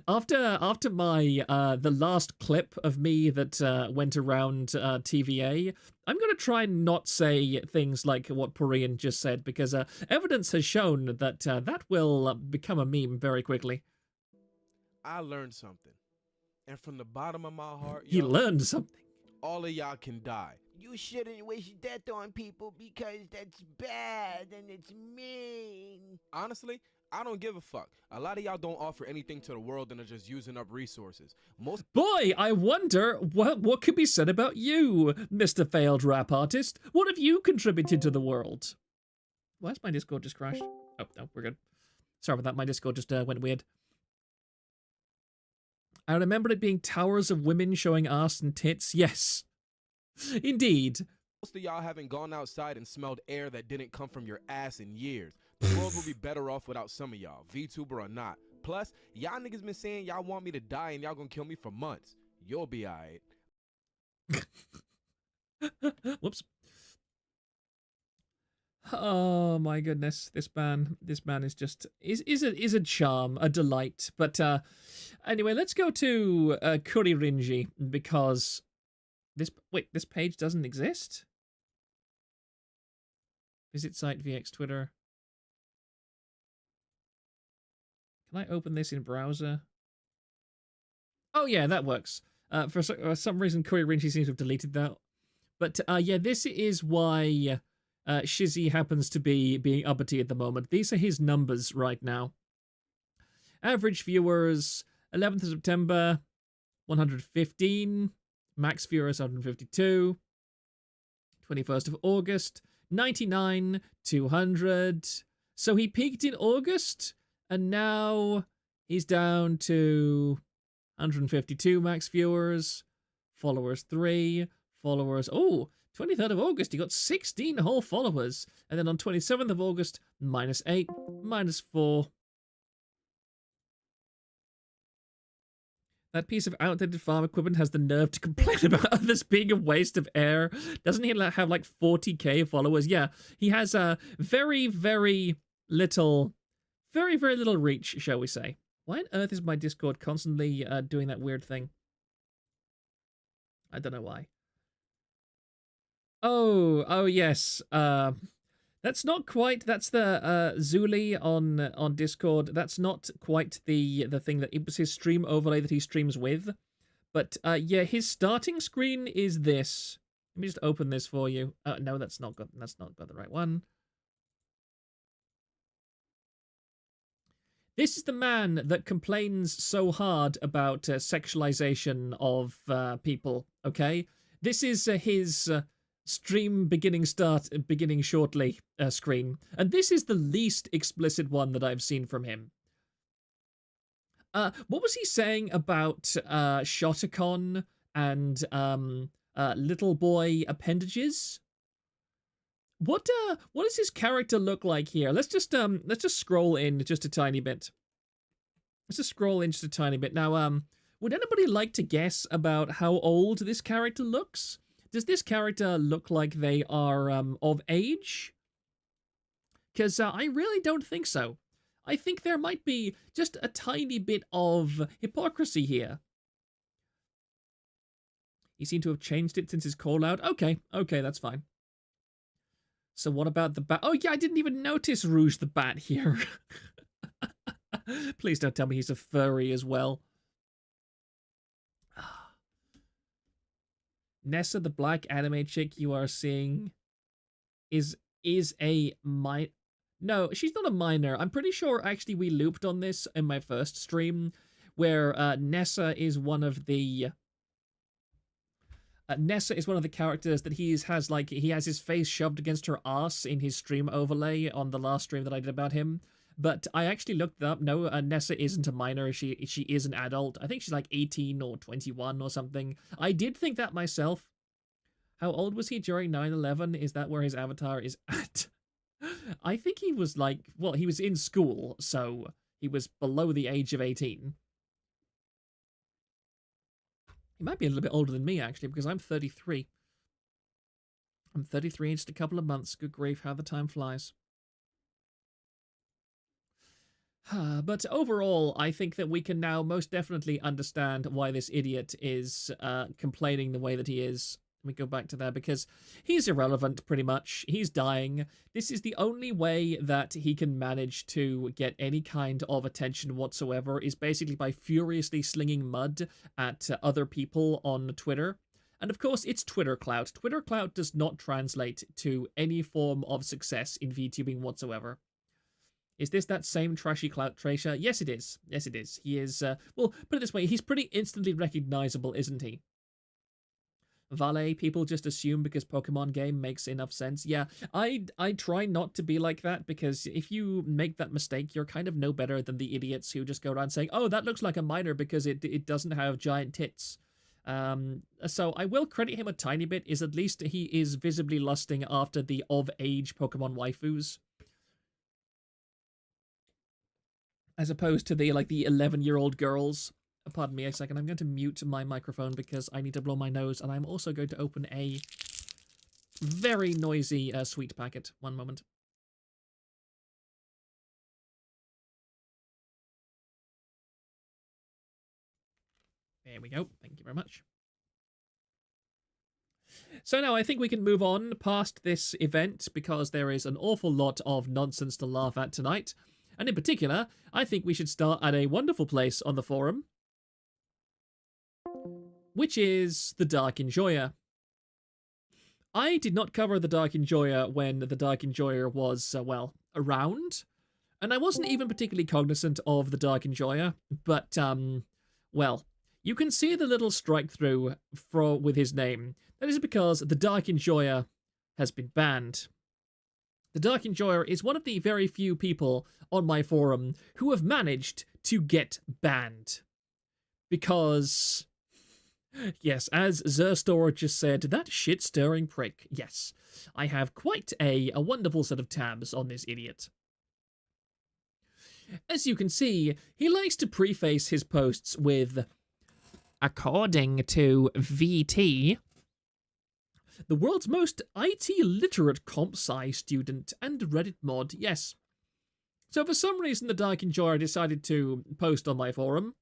After my the last clip of me that went around TVA, I'm gonna try and not say things like what Porian just said, because evidence has shown that that will become a meme very quickly. I learned something, and from the bottom of my heart, He learned something. All of y'all can die. You shouldn't wish death on people because that's bad and it's mean. Honestly, I don't give a fuck. A lot of y'all don't offer anything to the world and are just using up resources. Boy, I wonder what could be said about you, Mr. Failed Rap Artist. What have you contributed to the world? Why has my Discord just crashed? Oh, no, we're good. Sorry about that, my Discord just went weird. I remember it being towers of women showing ass and tits. Yes. Indeed. Most of y'all haven't gone outside and smelled air that didn't come from your ass in years. The world would be better off without some of y'all, VTuber or not. Plus, y'all niggas been saying y'all want me to die and y'all gonna kill me for months. You'll be alright. Whoops. Oh my goodness, this man is just is a charm, a delight. But anyway, let's go to Kuririnji, because this page doesn't exist. Visit site VX Twitter. Can I open this in browser? Oh, yeah, that works. For some reason, Corey Rinchy seems to have deleted that. But yeah, this is why Shizzy happens to be being uppity at the moment. These are his numbers right now. Average viewers, 11th of September, 115. Max viewers, 152. 21st of August, 99, 200. So he peaked in August, and now he's down to 152 max viewers, followers 3, followers, 23rd of August, he got 16 whole followers, and then on 27th of August, -8, -4. That piece of outdated farm equipment has the nerve to complain about others being a waste of air. Doesn't he have like 40k followers? Yeah, he has a very, very little reach, shall we say. Why on earth is my Discord constantly doing that weird thing? I don't know why. Oh yes. That's not quite. That's the Zuli on Discord. That's not quite the thing that it was his stream overlay that he streams with. But yeah, his starting screen is this. Let me just open this for you. No, that's not got the right one. This is the man that complains so hard about sexualization of people, okay? This is his stream beginning shortly screen. And this is the least explicit one that I've seen from him. What was he saying about Shotacon and little boy appendages? What does his character look like here? Let's just scroll in just a tiny bit. Let's just scroll in just a tiny bit. Now, would anybody like to guess about how old this character looks? Does this character look like they are of age? Because I really don't think so. I think there might be just a tiny bit of hypocrisy here. He seemed to have changed it since his call out. Okay, that's fine. So what about the bat? Oh yeah, I didn't even notice Rouge the Bat here. Please don't tell me he's a furry as well. Nessa, the black anime chick you are seeing, is a No, she's not a minor. I'm pretty sure actually we looped on this in my first stream, where Nessa is one of the characters that he has his face shoved against her ass in his stream overlay on the last stream that I did about him. But I actually looked it up. No, Nessa isn't a minor. She is an adult. I think she's like 18 or 21 or something. I did think that myself. How old was he during 9/11? Is that where his avatar is at? I think he was he was in school, so he was below the age of 18. He might be a little bit older than me, actually, because I'm 33. I'm 33 in just a couple of months. Good grief, how the time flies. But overall, I think that we can now most definitely understand why this idiot is complaining the way that he is. Let me go back to that, because he's irrelevant, pretty much. He's dying. This is the only way that he can manage to get any kind of attention whatsoever, is basically by furiously slinging mud at other people on Twitter. And of course, it's Twitter clout. Twitter clout does not translate to any form of success in VTubing whatsoever. Is this that same trashy clout tracer? Yes, it is. Yes, it is. He is, well, put it this way, he's pretty instantly recognizable, isn't he? Valet, people just assume because Pokemon game makes enough sense. Yeah, I try not to be like that, because if you make that mistake, you're kind of no better than the idiots who just go around saying, oh, that looks like a minor because it doesn't have giant tits. So I will credit him a tiny bit, is at least he is visibly lusting after the of-age Pokemon waifus. As opposed to the 11-year-old girls. Pardon me a second, I'm going to mute my microphone because I need to blow my nose, and I'm also going to open a very noisy sweet packet. One moment. There we go. Thank you very much. So now I think we can move on past this event, because there is an awful lot of nonsense to laugh at tonight. And in particular, I think we should start at a wonderful place on the forum, which is the Dark Enjoyer. I did not cover the Dark Enjoyer when the Dark Enjoyer was, around. And I wasn't even particularly cognizant of the Dark Enjoyer. But, you can see the little strike through with his name. That is because the Dark Enjoyer has been banned. The Dark Enjoyer is one of the very few people on my forum who have managed to get banned. Because... yes, as Zerstor just said, that shit-stirring prick. Yes, I have quite a wonderful set of tabs on this idiot. As you can see, he likes to preface his posts with, according to VT, the world's most IT-literate comp sci student and Reddit mod, yes. So for some reason, the Dark Enjoyer decided to post on my forum.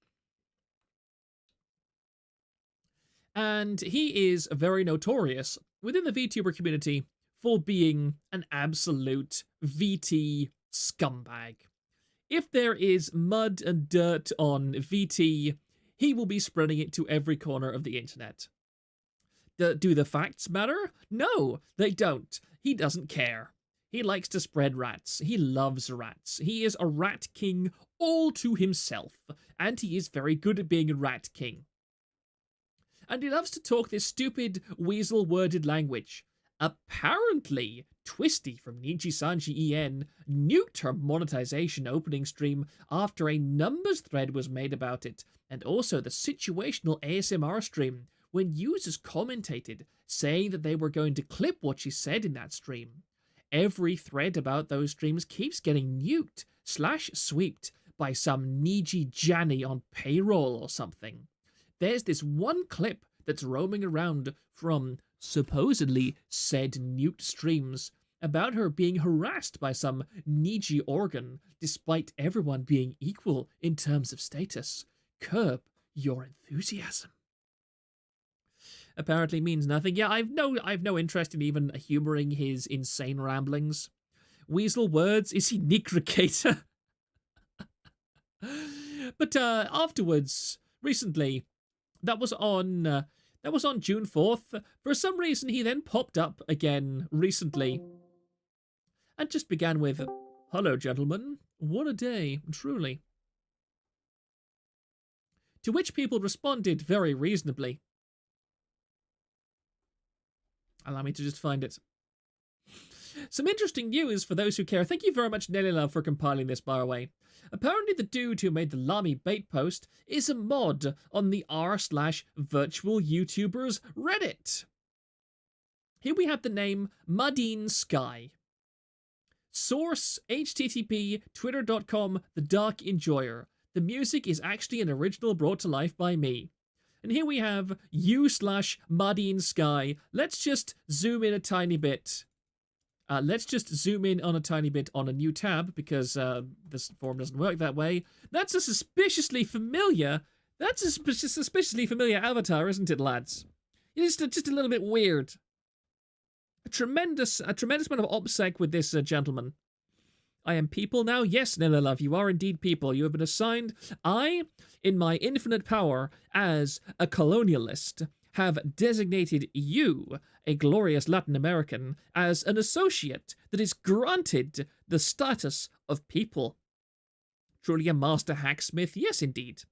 And he is very notorious within the VTuber community for being an absolute VT scumbag. If there is mud and dirt on VT, he will be spreading it to every corner of the internet. Do the facts matter? No, they don't. He doesn't care. He likes to spread rats. He loves rats. He is a rat king all to himself, and he is very good at being a rat king. And he loves to talk this stupid, weasel-worded language. Apparently, Twisty from Nichi-Sanji En nuked her monetization opening stream after a numbers thread was made about it, and also the situational ASMR stream, when users commentated, saying that they were going to clip what she said in that stream. Every thread about those streams keeps getting nuked, /sweeped, by some Niji Janny on payroll or something. There's this one clip that's roaming around from supposedly said nuked streams about her being harassed by some Niji organ despite everyone being equal in terms of status. Curb your enthusiasm. Apparently means nothing. Yeah, I've no interest in even humoring his insane ramblings. Weasel words, is he Nicricator? But afterwards, recently, that was on June 4th. For some reason, he then popped up again recently and just began with, "Hello, gentlemen. What a day, truly." To which people responded very reasonably. Allow me to just find it. Some interesting news for those who care. Thank you very much, Nelly Love, for compiling this, by the way. Apparently the dude who made the Lamy bait post is a mod on the r/virtual YouTubers Reddit. Here we have the name Mudine Sky. Source http twitter.com The Dark Enjoyer. The music is actually an original brought to life by me. And here we have u/Mudine Sky. Let's just zoom in a tiny bit. Let's just zoom in on a tiny bit on a new tab, because this forum doesn't work that way. That's a suspiciously familiar avatar, isn't it, lads? It's just a little bit weird. A tremendous amount of OPSEC with this gentleman. I am people now? Yes, Nilla Love, you are indeed people. You have been assigned. I, in my infinite power as a colonialist, have designated you, a glorious Latin American, as an associate that is granted the status of people. Truly a master hacksmith? Yes, indeed.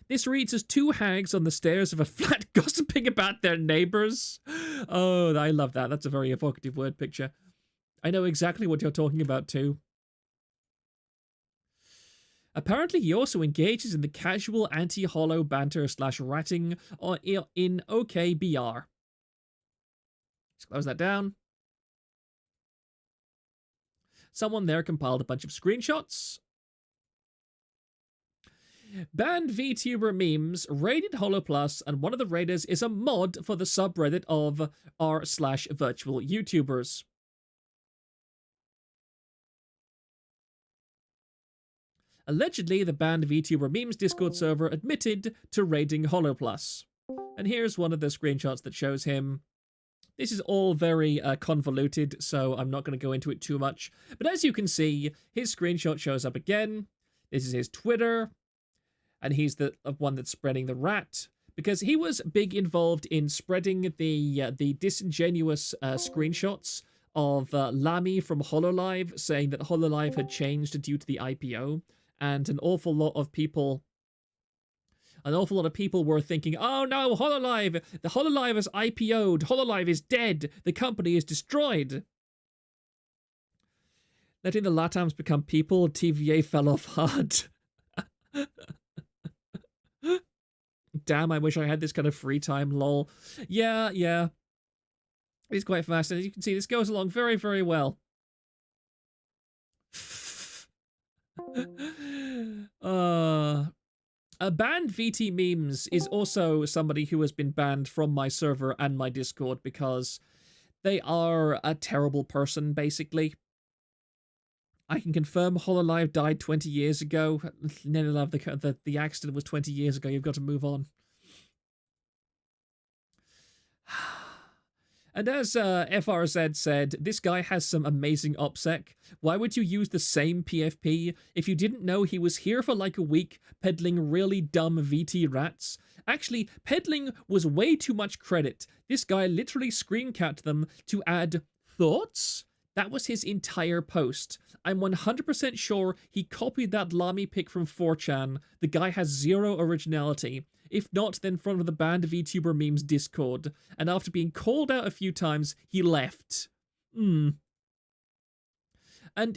This reads as two hags on the stairs of a flat gossiping about their neighbours. Oh, I love that. That's a very evocative word picture. I know exactly what you're talking about, too. Apparently, he also engages in the casual anti-hollow banter /ratting in OKBR. Let's close that down. Someone there compiled a bunch of screenshots. Banned VTuber memes, raided Holo Plus, and one of the raiders is a mod for the subreddit of r/virtual YouTubers. Allegedly, the banned VTuber memes Discord server admitted to raiding Holo Plus. And here's one of the screenshots that shows him This is all very convoluted, so I'm not going to go into it too much. But as you can see, his screenshot shows up again. This is his Twitter, and he's the one that's spreading the rat, because he was big involved in spreading the disingenuous screenshots of Lamy from HoloLive, saying that HoloLive had changed due to the IPO, and an awful lot of people were thinking, oh no, HoloLive! The HoloLive is IPO'd. HoloLive is dead. The company is destroyed. Letting the Latams become people, TVA fell off hard. Damn, I wish I had this kind of free time, lol. Yeah. It's quite fast, and as you can see, this goes along very, very well. Banned VT Memes is also somebody who has been banned from my server and my Discord because they are a terrible person, basically. I can confirm HoloLive died 20 years ago. No, the accident was 20 years ago. You've got to move on. And as FRZ said, this guy has some amazing OPSEC. Why would you use the same PFP if you didn't know he was here for like a week peddling really dumb VT rats? Actually, peddling was way too much credit. This guy literally screen capped them to add thoughts. That was his entire post. I'm 100% sure he copied that Lamy pic from 4chan. The guy has zero originality. If not, then from the banned VTuber Memes Discord. And after being called out a few times, he left. And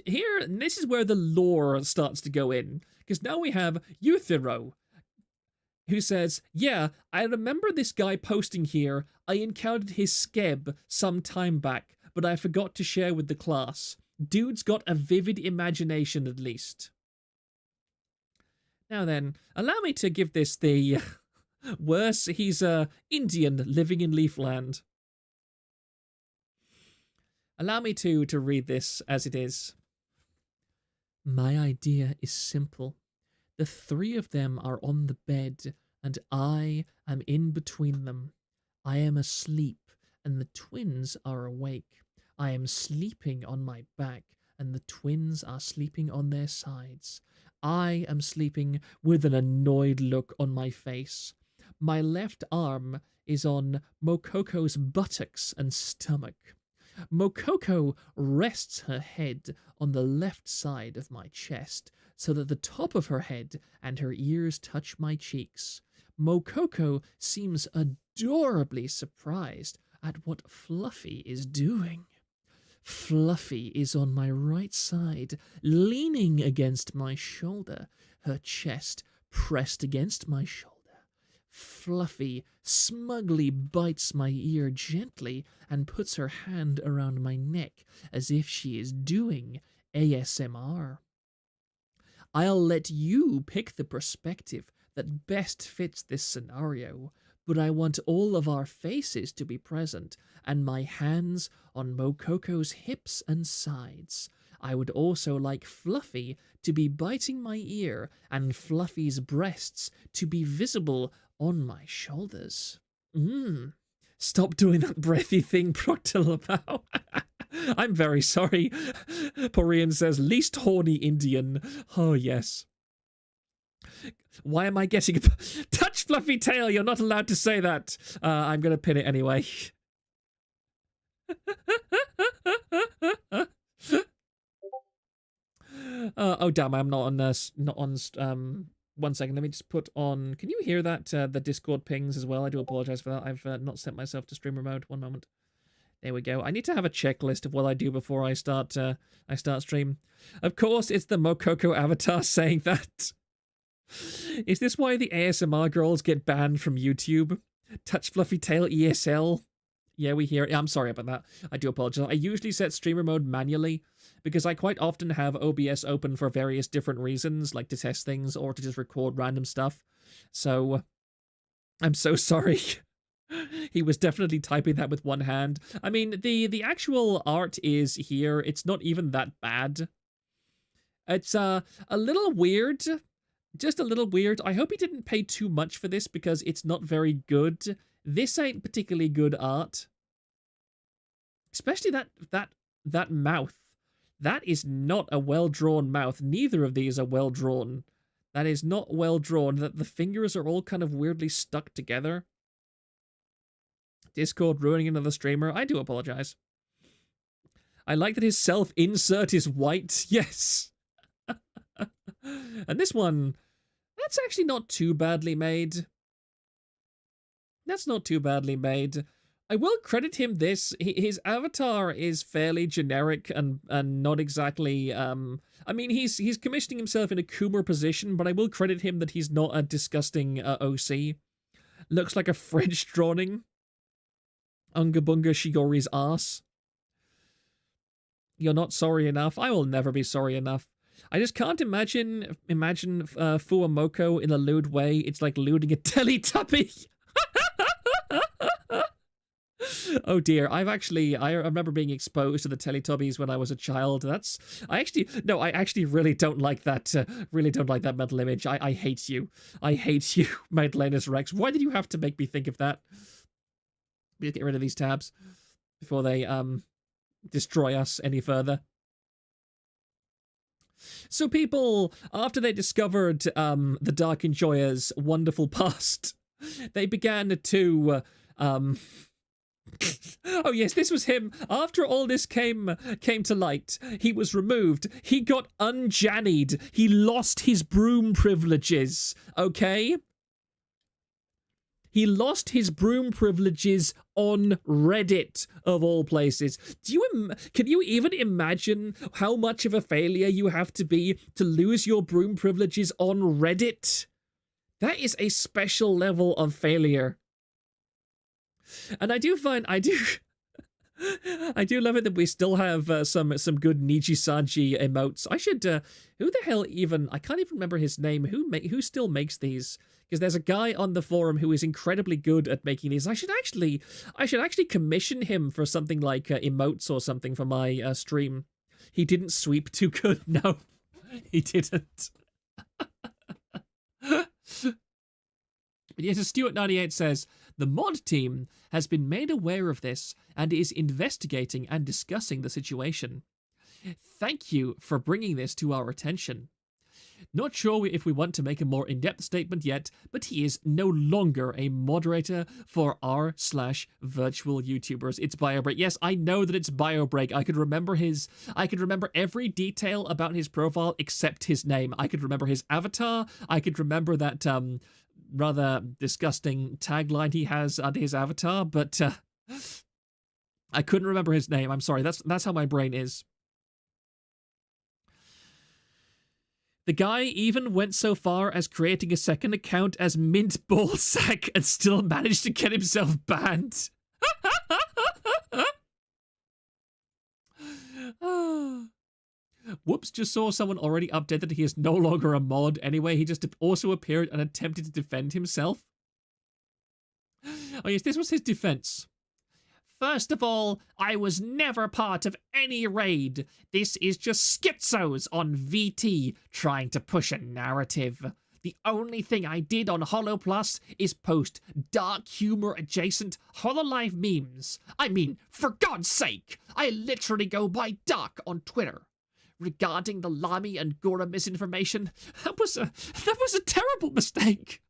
here, this is where the lore starts to go in. Because now we have Euthero, who says, yeah, I remember this guy posting here. I encountered his skeb some time back, but I forgot to share with the class. Dude's got a vivid imagination, at least. Now then, allow me to give this the... worse, he's Indian living in Leafland. Allow me to read this as it is. My idea is simple. The three of them are on the bed, and I am in between them. I am asleep, and the twins are awake. I am sleeping on my back, and the twins are sleeping on their sides. I am sleeping with an annoyed look on my face. My left arm is on Mokoko's buttocks and stomach. Mokoko rests her head on the left side of my chest, so that the top of her head and her ears touch my cheeks. Mokoko seems adorably surprised at what Fluffy is doing. Fluffy is on my right side, leaning against my shoulder, her chest pressed against my shoulder. Fluffy smugly bites my ear gently and puts her hand around my neck as if she is doing ASMR. I'll let you pick the perspective that best fits this scenario, but I want all of our faces to be present and my hands on Mokoko's hips and sides. I would also like Fluffy to be biting my ear and Fluffy's breasts to be visible on my shoulders. Stop doing that breathy thing, Proctolabao. I'm very sorry. Porian says, least horny Indian. Oh, yes. Why am I getting... Touch Fluffy Tail, you're not allowed to say that. I'm going to pin it anyway. Oh, damn, I'm not on... One second, let me just put on... Can you hear that? The Discord pings as well. I do apologize for that. I've not set myself to streamer mode. One moment. There we go. I need to have a checklist of what I do before I start stream. Of course, it's the Mokoko avatar saying that. Is this why the ASMR girls get banned from YouTube? Touch Fluffy Tail ESL? Yeah, we hear it. I'm sorry about that. I do apologize. I usually set streamer mode manually because I quite often have OBS open for various different reasons, like to test things or to just record random stuff. So, I'm so sorry. He was definitely typing that with one hand. I mean, the actual art is here. It's not even that bad. It's a little weird. Just a little weird. I hope he didn't pay too much for this because it's not very good. This ain't particularly good art. Especially that mouth. That is not a well-drawn mouth. Neither of these are well-drawn. That is not well-drawn. That the fingers are all kind of weirdly stuck together. Discord ruining another streamer. I do apologize. I like that his self-insert is white. Yes. And this one, that's actually not too badly made. That's not too badly made. I will credit him this. His avatar is fairly generic and not exactly... I mean, he's commissioning himself in a Coomer position, but I will credit him that he's not a disgusting OC. Looks like a French drawing. Unga Bunga Shigori's ass. You're not sorry enough. I will never be sorry enough. I just can't imagine Fuamoko in a lewd way. It's like lewding a Teletubby. Oh dear, I remember being exposed to the Teletubbies when I was a child. I actually really don't like that, mental image. I hate you. I hate you, Magdalenus Rex. Why did you have to make me think of that? Let's get rid of these tabs before they, destroy us any further. So people, after they discovered, the Dark Enjoyer's wonderful past, they began to, oh yes, this was him. After all this came to light, he was removed. He got unjannied. He lost his broom privileges, okay? He lost his broom privileges on Reddit, of all places. Can you even imagine how much of a failure you have to be to lose your broom privileges on Reddit? That is a special level of failure. And I do love it that we still have some good Nijisanji emotes. I should who the hell even, I can't even remember his name. Who still makes these? Because there's a guy on the forum who is incredibly good at making these. I should actually commission him for something like emotes or something for my stream. He didn't sweep too good. No, he didn't. But yes, Stuart98 says, the mod team has been made aware of this and is investigating and discussing the situation. Thank you for bringing this to our attention. Not sure if we want to make a more in-depth statement yet, but he is no longer a moderator for r/virtual YouTubers. It's BioBreak. Yes, I know that it's BioBreak. I could remember every detail about his profile except his name. I could remember his avatar. I could remember that rather disgusting tagline he has under his avatar, but I couldn't remember his name. I'm sorry. That's how my brain is. The guy even went so far as creating a second account as Mint Ballsack and still managed to get himself banned. Whoops, just saw someone already updated that he is no longer a mod. Anyway, he just also appeared and attempted to defend himself. Oh yes, this was his defense. First of all, I was never part of any raid. This is just schizos on VT trying to push a narrative. The only thing I did on Holo Plus is post dark humor adjacent Hololive memes. I mean, for God's sake, I literally go by dark on Twitter. Regarding the Lami and Gora misinformation, that was a terrible mistake.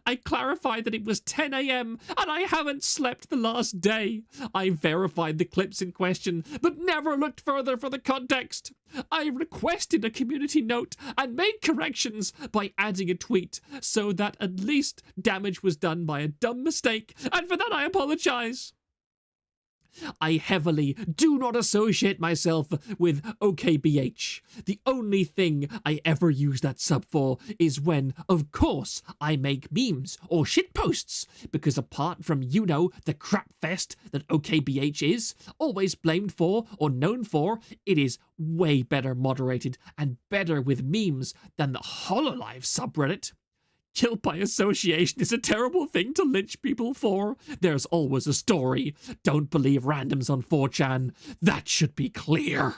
I clarified that it was 10 a.m. and I haven't slept the last day. I verified the clips in question, but never looked further for the context. I requested a community note and made corrections by adding a tweet so that at least damage was done by a dumb mistake, and for that I apologize. I heavily do not associate myself with OKBH. The only thing I ever use that sub for is when, of course, I make memes or shitposts, because apart from, the crap fest that OKBH is, always blamed for or known for, it is way better moderated and better with memes than the Hololive subreddit. Guilt by association is a terrible thing to lynch people for. There's always a story. Don't believe randoms on 4chan. That should be clear.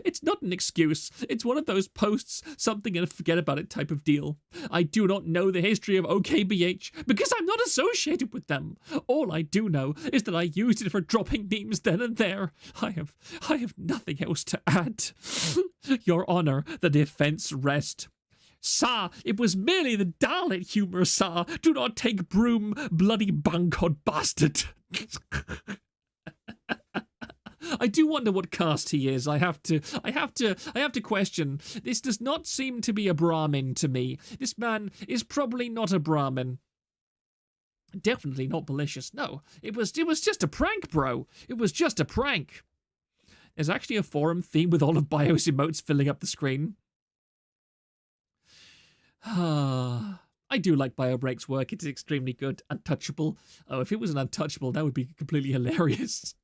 It's not an excuse. It's one of those posts, something and forget about it type of deal. I do not know the history of OKBH because I'm not associated with them. All I do know is that I used it for dropping memes then and there. I have nothing else to add. Your Honor, the defense rest. Sir, it was merely the Dalit humor, sir. Do not take broom, bloody bangcod bastard. I do wonder what caste he is. I have to question. This does not seem to be a Brahmin to me. This man is probably not a Brahmin. Definitely not malicious. No, it was just a prank, bro. It was just a prank. There's actually a forum theme with all of Bio's emotes filling up the screen. I do like BioBreak's work. It's extremely good. Untouchable. Oh, if it was an Untouchable, that would be completely hilarious.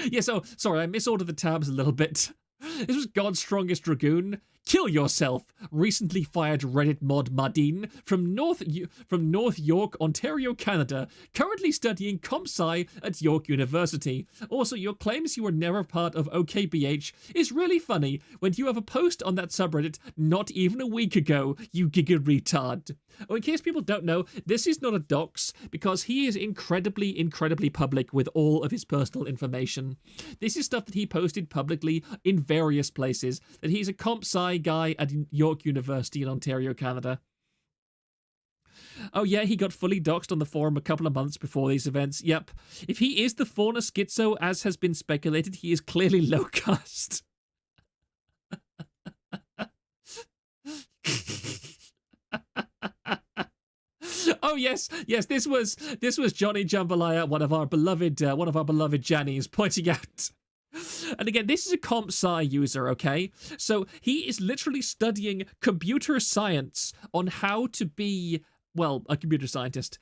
Yeah, so, sorry, I misordered the tabs a little bit. This was God's Strongest Dragoon. Kill Yourself. Recently fired Reddit mod Madine from North York, Ontario, Canada. Currently studying comp sci at York University. Also, your claims you were never part of OKBH is really funny when you have a post on that subreddit not even a week ago, you giga retard. Oh, in case people don't know, this is not a dox because he is incredibly public with all of his personal information. This is stuff that he posted publicly in various places, that he's a comp sci guy at York University in Ontario, Canada. Oh yeah, he got fully doxed on the forum a couple of months before these events. Yep. If he is the fauna schizo, as has been speculated, he is clearly low caste. Oh yes, this was Johnny Jambalaya, one of our beloved Jannies, pointing out. And again, this is a comp sci user, okay? So he is literally studying computer science on how to be, well, a computer scientist.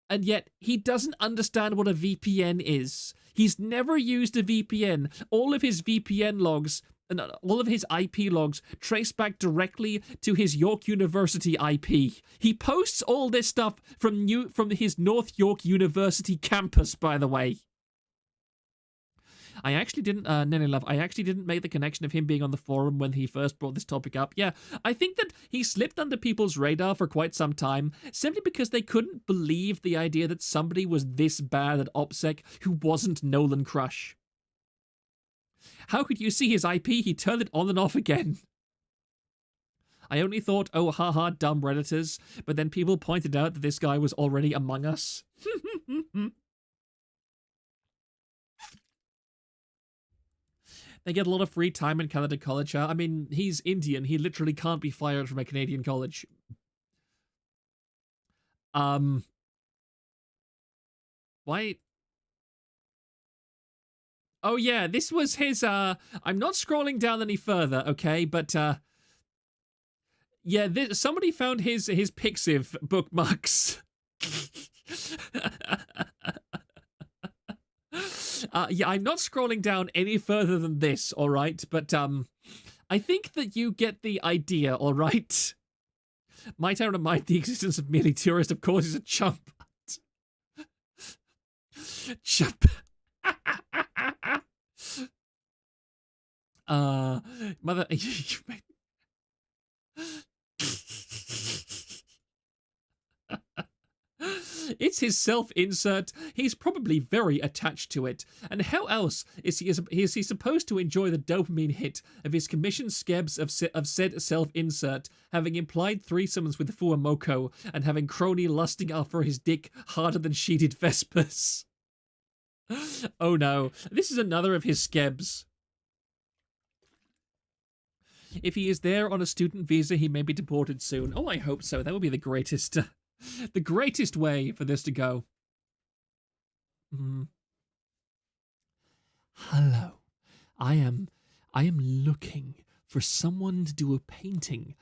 And yet he doesn't understand what a VPN is. He's never used a VPN. All of his VPN logs and all of his IP logs trace back directly to his York University IP. He posts all this stuff from his North York University campus, by the way. I actually didn't, Nelly Love, I actually didn't make the connection of him being on the forum when he first brought this topic up. Yeah, I think that he slipped under people's radar for quite some time, simply because they couldn't believe the idea that somebody was this bad at OPSEC who wasn't Nolan Crush. How could you see his IP? He turned it on and off again. I only thought, oh, haha, dumb Redditors, but then people pointed out that this guy was already among us. They get a lot of free time in Canada College. I mean, he's Indian. He literally can't be fired from a Canadian college. Why? Oh yeah, this was his, I'm not scrolling down any further, okay, but, yeah, somebody found his Pixiv bookmarks. Yeah, I'm not scrolling down any further than this, alright, but, I think that you get the idea, alright? Might I remind the existence of merely tourist, of course, is a chump. Chump. Mother, it's his self-insert. He's probably very attached to it. And how else is he supposed to enjoy the dopamine hit of his commissioned skebs of said self-insert, having implied threesomes with Fuamoko, and having Crony lusting after his dick harder than she did Vespers? Oh no, this is another of his skebs. If he is there on a student visa, he may be deported soon. Oh, I hope so. That would be the greatest way for this to go. Hello. I am looking for someone to do a painting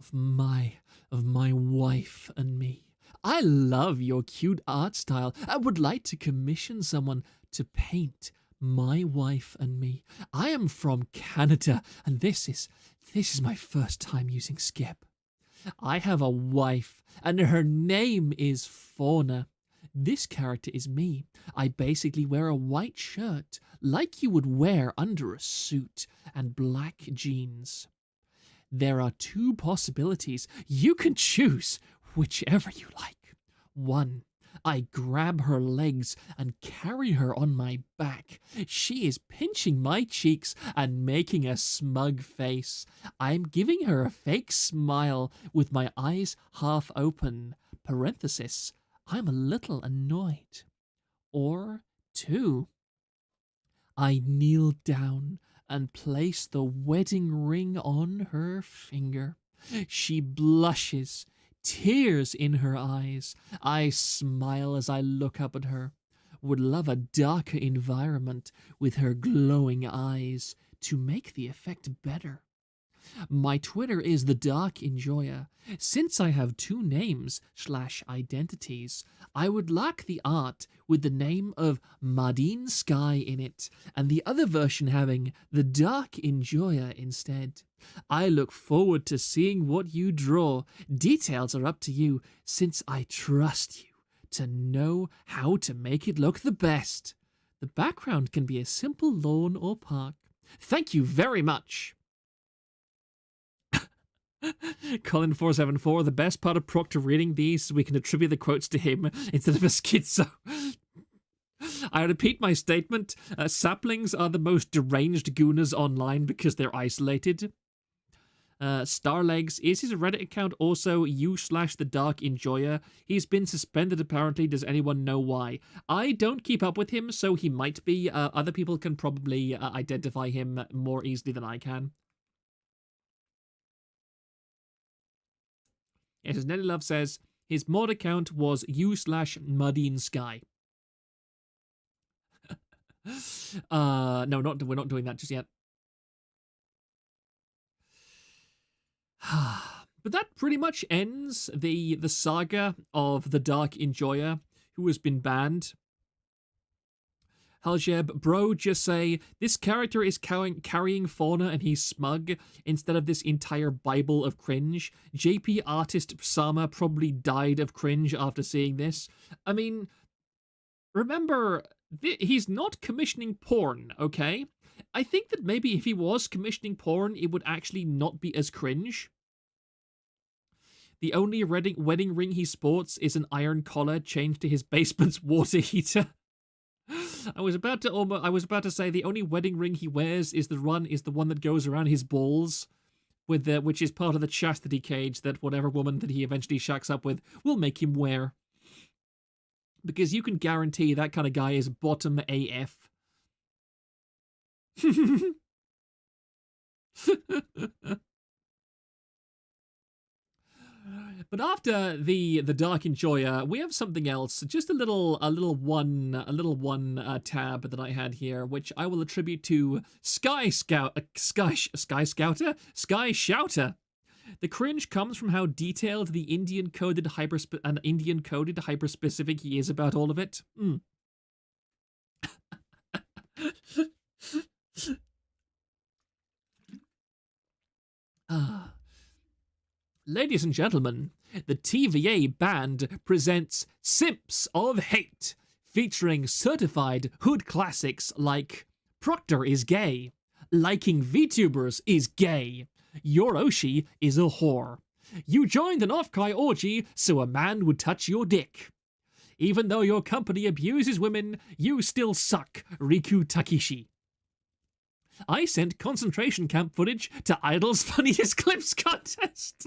of my wife and me. I love your cute art style. I would like to commission someone to paint my wife and me. I am from Canada, and this is my first time using Skep. I have a wife, and her name is Fauna. This character is me. I basically wear a white shirt, like you would wear under a suit, and black jeans. There are two possibilities. You can choose whichever you like. 1. I grab her legs and carry her on my back. She is pinching my cheeks and making a smug face. I'm giving her a fake smile with my eyes half open. Parenthesis, I'm a little annoyed. Or 2. I kneel down and place the wedding ring on her finger. She blushes, tears in her eyes. I smile as I look up at her. Would love a darker environment with her glowing eyes to make the effect better. My Twitter is The Dark Enjoyer. Since I have 2 names / identities, I would like the art with the name of Madine Sky in it, and the other version having The Dark Enjoyer instead. I look forward to seeing what you draw. Details are up to you, since I trust you to know how to make it look the best. The background can be a simple lawn or park. Thank you very much. Colin474, the best part of Proctor reading these is we can attribute the quotes to him instead of a schizo. I repeat my statement, saplings are the most deranged gooners online because they're isolated. Starlegs, is his Reddit account also you/the Dark Enjoyer? He's been suspended apparently, does anyone know why? I don't keep up with him, so he might be. Other people can probably identify him more easily than I can. Yes, as Nelly Love says, his mod account was you/Muddy'n Sky. No, we're not doing that just yet. But that pretty much ends the saga of the Dark Enjoyer, who has been banned. Haljeb, bro, just say, this character is carrying fauna and he's smug, instead of this entire Bible of cringe. JP artist Sama probably died of cringe after seeing this. I mean, remember, he's not commissioning porn, okay? I think that maybe if he was commissioning porn, it would actually not be as cringe. The only wedding ring he sports is an iron collar chained to his basement's water heater. I was about to say the only wedding ring he wears is the one that goes around his balls, which is part of the chastity cage that whatever woman that he eventually shacks up with will make him wear. Because you can guarantee that kind of guy is bottom AF. But after the Dark Enjoyer, we have something else. Just a little one tab that I had here, which I will attribute to Sky Shouter. The cringe comes from how detailed the Indian coded hyperspecific he is about all of it. Ladies and gentlemen, the TVA band presents Simps of Hate, featuring certified hood classics like Proctor is gay, liking VTubers is gay, your Oshi is a whore, you joined an off-kai orgy so a man would touch your dick. Even though your company abuses women, you still suck, Riku Takishi. I sent concentration camp footage to Idol's Funniest Clips contest.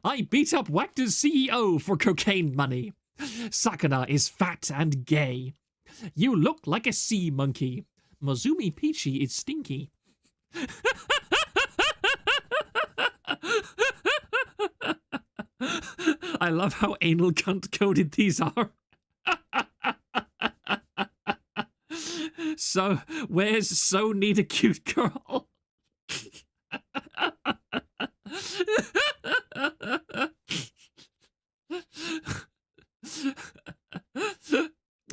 I beat up Wactor's CEO for cocaine money. Sakana is fat and gay. You look like a sea monkey. Mazumi Peachy is stinky. I love how anal cunt coded these are. So, where's So Need a Cute Girl?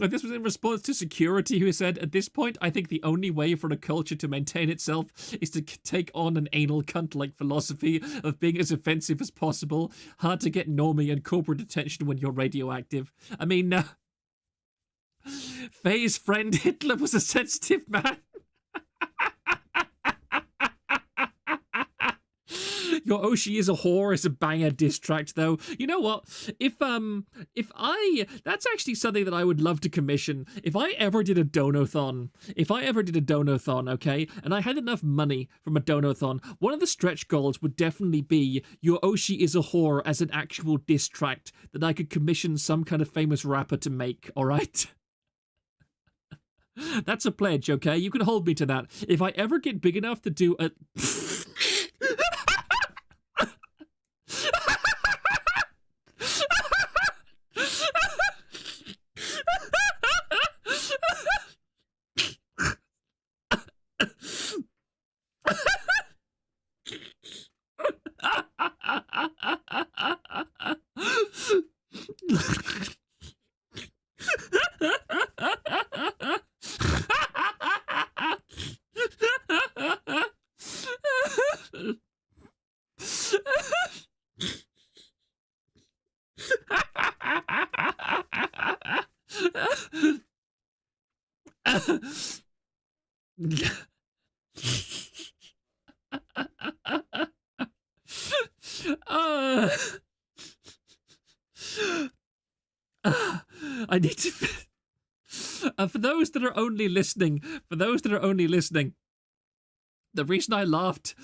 but this was in response to Security, who said, at this point, I think the only way for a culture to maintain itself is to take on an anal cunt-like philosophy of being as offensive as possible. Hard to get normie and corporate attention when you're radioactive. I mean, Faye's friend Hitler was a sensitive man. Your Oshi is a whore is a banger diss track, though. You know what? That's actually something that I would love to commission. If I ever did a donathon, okay, and I had enough money from a donathon, one of the stretch goals would definitely be Your Oshi is a whore as an actual diss track that I could commission some kind of famous rapper to make, alright? That's a pledge, okay? You can hold me to that. If I ever get big enough to do a... I need to... for those that are only listening, the reason I laughed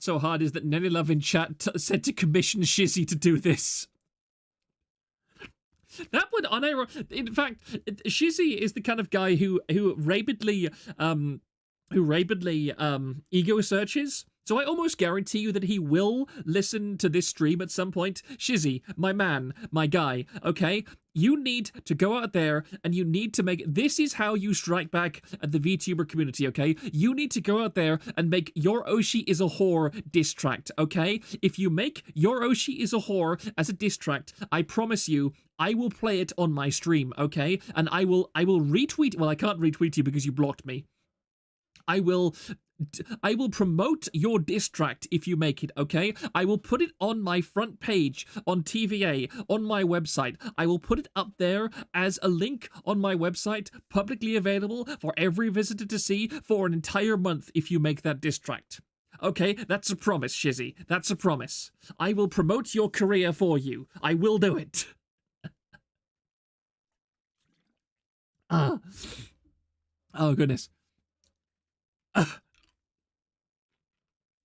so hard is that Nelly Love in chat said to commission Shizzy to do this. That would in fact, Shizzy is the kind of guy who rabidly ego searches. So I almost guarantee you that he will listen to this stream at some point. Shizzy, my man, my guy, okay? You need to go out there and you need to make... This is how you strike back at the VTuber community, okay? You need to go out there and make Your Oshi is a whore diss track, okay? If you make Your Oshi is a whore as a diss track, I promise you, I will play it on my stream, okay? And I will retweet... Well, I can't retweet you because you blocked me. I will promote your diss track if you make it, okay? I will put it on my front page on TVA, on my website. I will put it up there as a link on my website, publicly available for every visitor to see for an entire month if you make that diss track. Okay, that's a promise, Shizzy. That's a promise. I will promote your career for you. I will do it. Oh, goodness.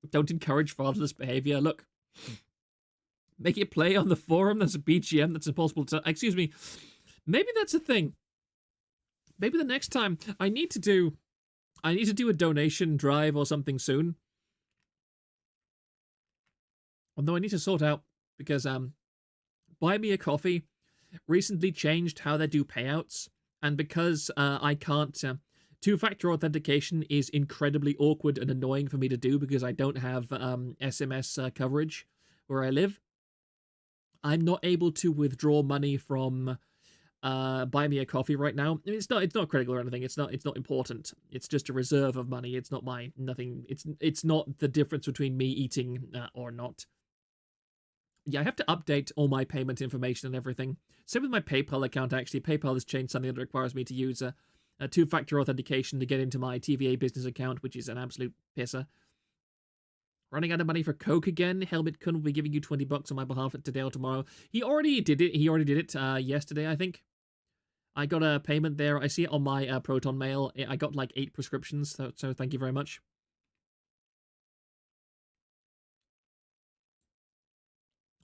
Don't encourage fatherless behavior. Look, make it play on the forum. That's a BGM. That's impossible to... Excuse me. Maybe that's a thing. Maybe the next time I need to do a donation drive or something soon. Although I need to sort out because Buy Me a Coffee recently changed how they do payouts, and because I can't... Two-factor authentication is incredibly awkward and annoying for me to do because I don't have SMS coverage where I live. I'm not able to withdraw money from Buy Me a Coffee right now. I mean, it's not critical or anything. It's not important. It's just a reserve of money. It's not nothing. It's not the difference between me eating or not. Yeah, I have to update all my payment information and everything. Same with my PayPal account, actually. PayPal has changed something that requires me to use a two-factor authentication to get into my TVA business account, which is an absolute pisser. Running out of money for Coke again. Helmet Kun will be giving you $20 on my behalf today or tomorrow. He already did it. Yesterday, I think. I got a payment there. I see it on my Proton Mail. I got like 8 prescriptions, so thank you very much.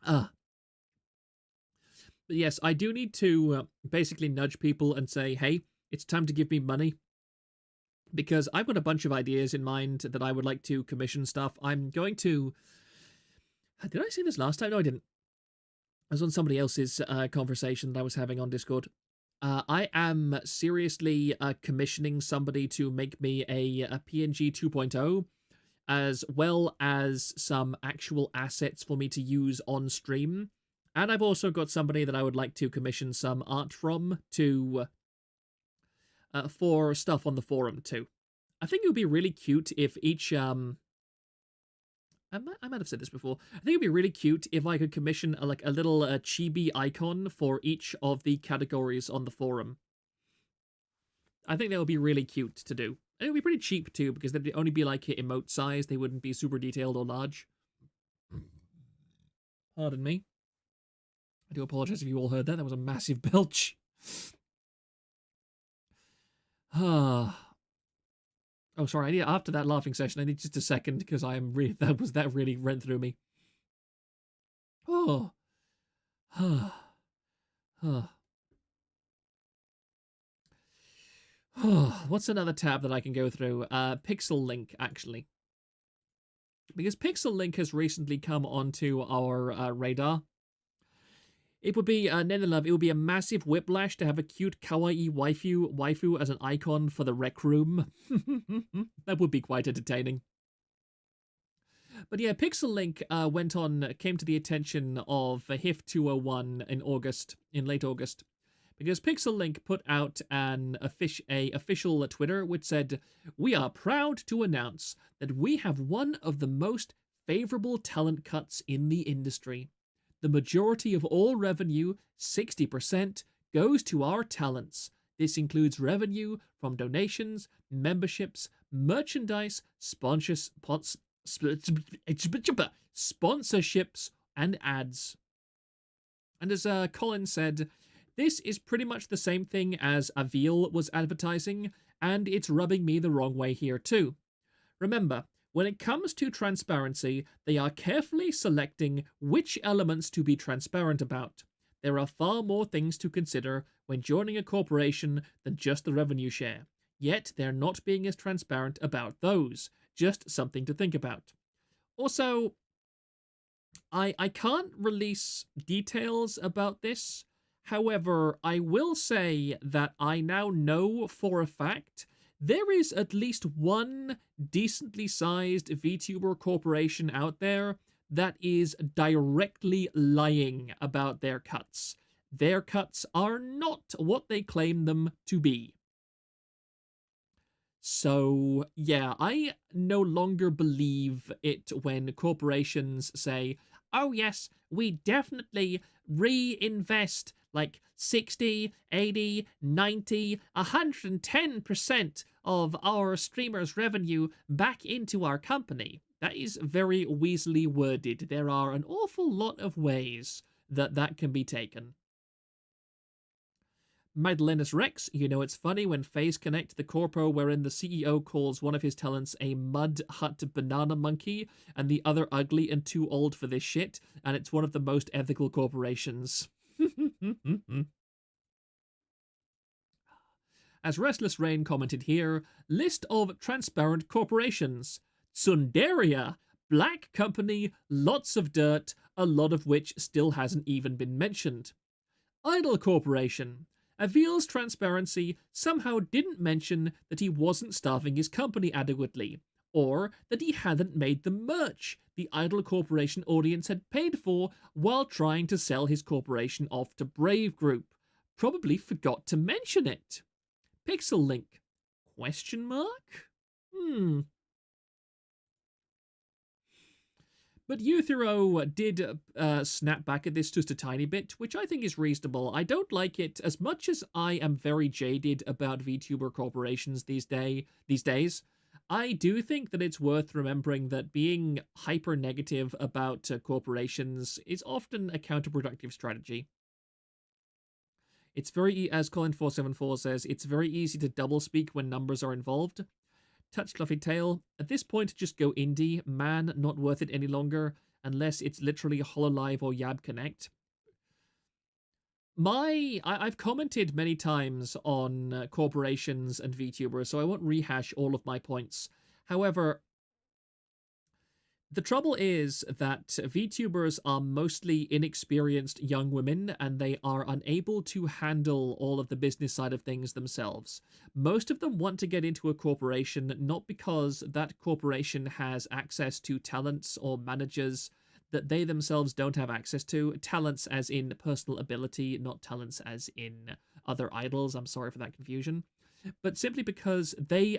But yes, I do need to basically nudge people and say, hey, it's time to give me money. Because I've got a bunch of ideas in mind that I would like to commission stuff. I'm going to... Did I say this last time? No, I didn't. I was on somebody else's conversation that I was having on Discord. I am seriously commissioning somebody to make me a PNG 2.0, as well as some actual assets for me to use on stream. And I've also got somebody that I would like to commission some art from to for stuff on the forum too. I think it would be really cute if each I might have said this before. I think it'd be really cute if I could commission a little chibi icon for each of the categories on the forum. I think that would be really cute to do. And it would be pretty cheap too, because they'd only be like emote size. They wouldn't be super detailed or large. Pardon me. I do apologize if you all heard that. That was a massive belch. Oh, sorry. After that laughing session, I need just a second because I am really that really went through me. Oh. What's another tab that I can go through? Pixel Link, actually. Because Pixel Link has recently come onto our radar. It would be, Netherlove, it would be a massive whiplash to have a cute kawaii waifu as an icon for the rec room. That would be quite entertaining. But yeah, Pixel Link came to the attention of HIF 201 in late August. Because Pixel Link put out a official Twitter which said, "We are proud to announce that we have one of the most favorable talent cuts in the industry. The majority of all revenue, 60%, goes to our talents. This includes revenue from donations, memberships, merchandise, sponsorships, and ads." And as Colin said, this is pretty much the same thing as Avil was advertising, and it's rubbing me the wrong way here too. Remember, when it comes to transparency, they are carefully selecting which elements to be transparent about. There are far more things to consider when joining a corporation than just the revenue share. Yet, they're not being as transparent about those. Just something to think about. Also, I can't release details about this. However, I will say that I now know for a fact there is at least one decently sized VTuber corporation out there that is directly lying about their cuts. Their cuts are not what they claim them to be. So, yeah, I no longer believe it when corporations say, "Oh yes, we definitely reinvest like 60, 80, 90, 110% of our streamers' revenue back into our company." That is very weaselly worded. There are an awful lot of ways that can be taken. Magdalenus Rex, you know it's funny when FaZe Connect the corpo wherein the CEO calls one of his talents a mud hut banana monkey and the other ugly and too old for this shit, and it's one of the most ethical corporations. As Restless Rain commented here, list of transparent corporations. Tsunderia, black company, lots of dirt, a lot of which still hasn't even been mentioned. Idol Corporation. Avil's transparency somehow didn't mention that he wasn't staffing his company adequately, or that he hadn't made the merch the Idol Corporation audience had paid for while trying to sell his corporation off to Brave Group. Probably forgot to mention it. Pixel Link? Question mark? But Euthero did snap back at this just a tiny bit, which I think is reasonable. I don't like it as much as I am very jaded about VTuber corporations these days. I do think that it's worth remembering that being hyper negative about corporations is often a counterproductive strategy. It's very, as Colin474 says, it's very easy to doublespeak when numbers are involved. Touch Fluffy Tail. At this point, just go indie. Man, not worth it any longer, unless it's literally HoloLive or Yab Connect. I've commented many times on corporations and VTubers, so I won't rehash all of my points. However, the trouble is that VTubers are mostly inexperienced young women, and they are unable to handle all of the business side of things themselves. Most of them want to get into a corporation not because that corporation has access to talents or managers that they themselves don't have access to. Talents as in personal ability, not talents as in other idols. I'm sorry for that confusion. but simply because they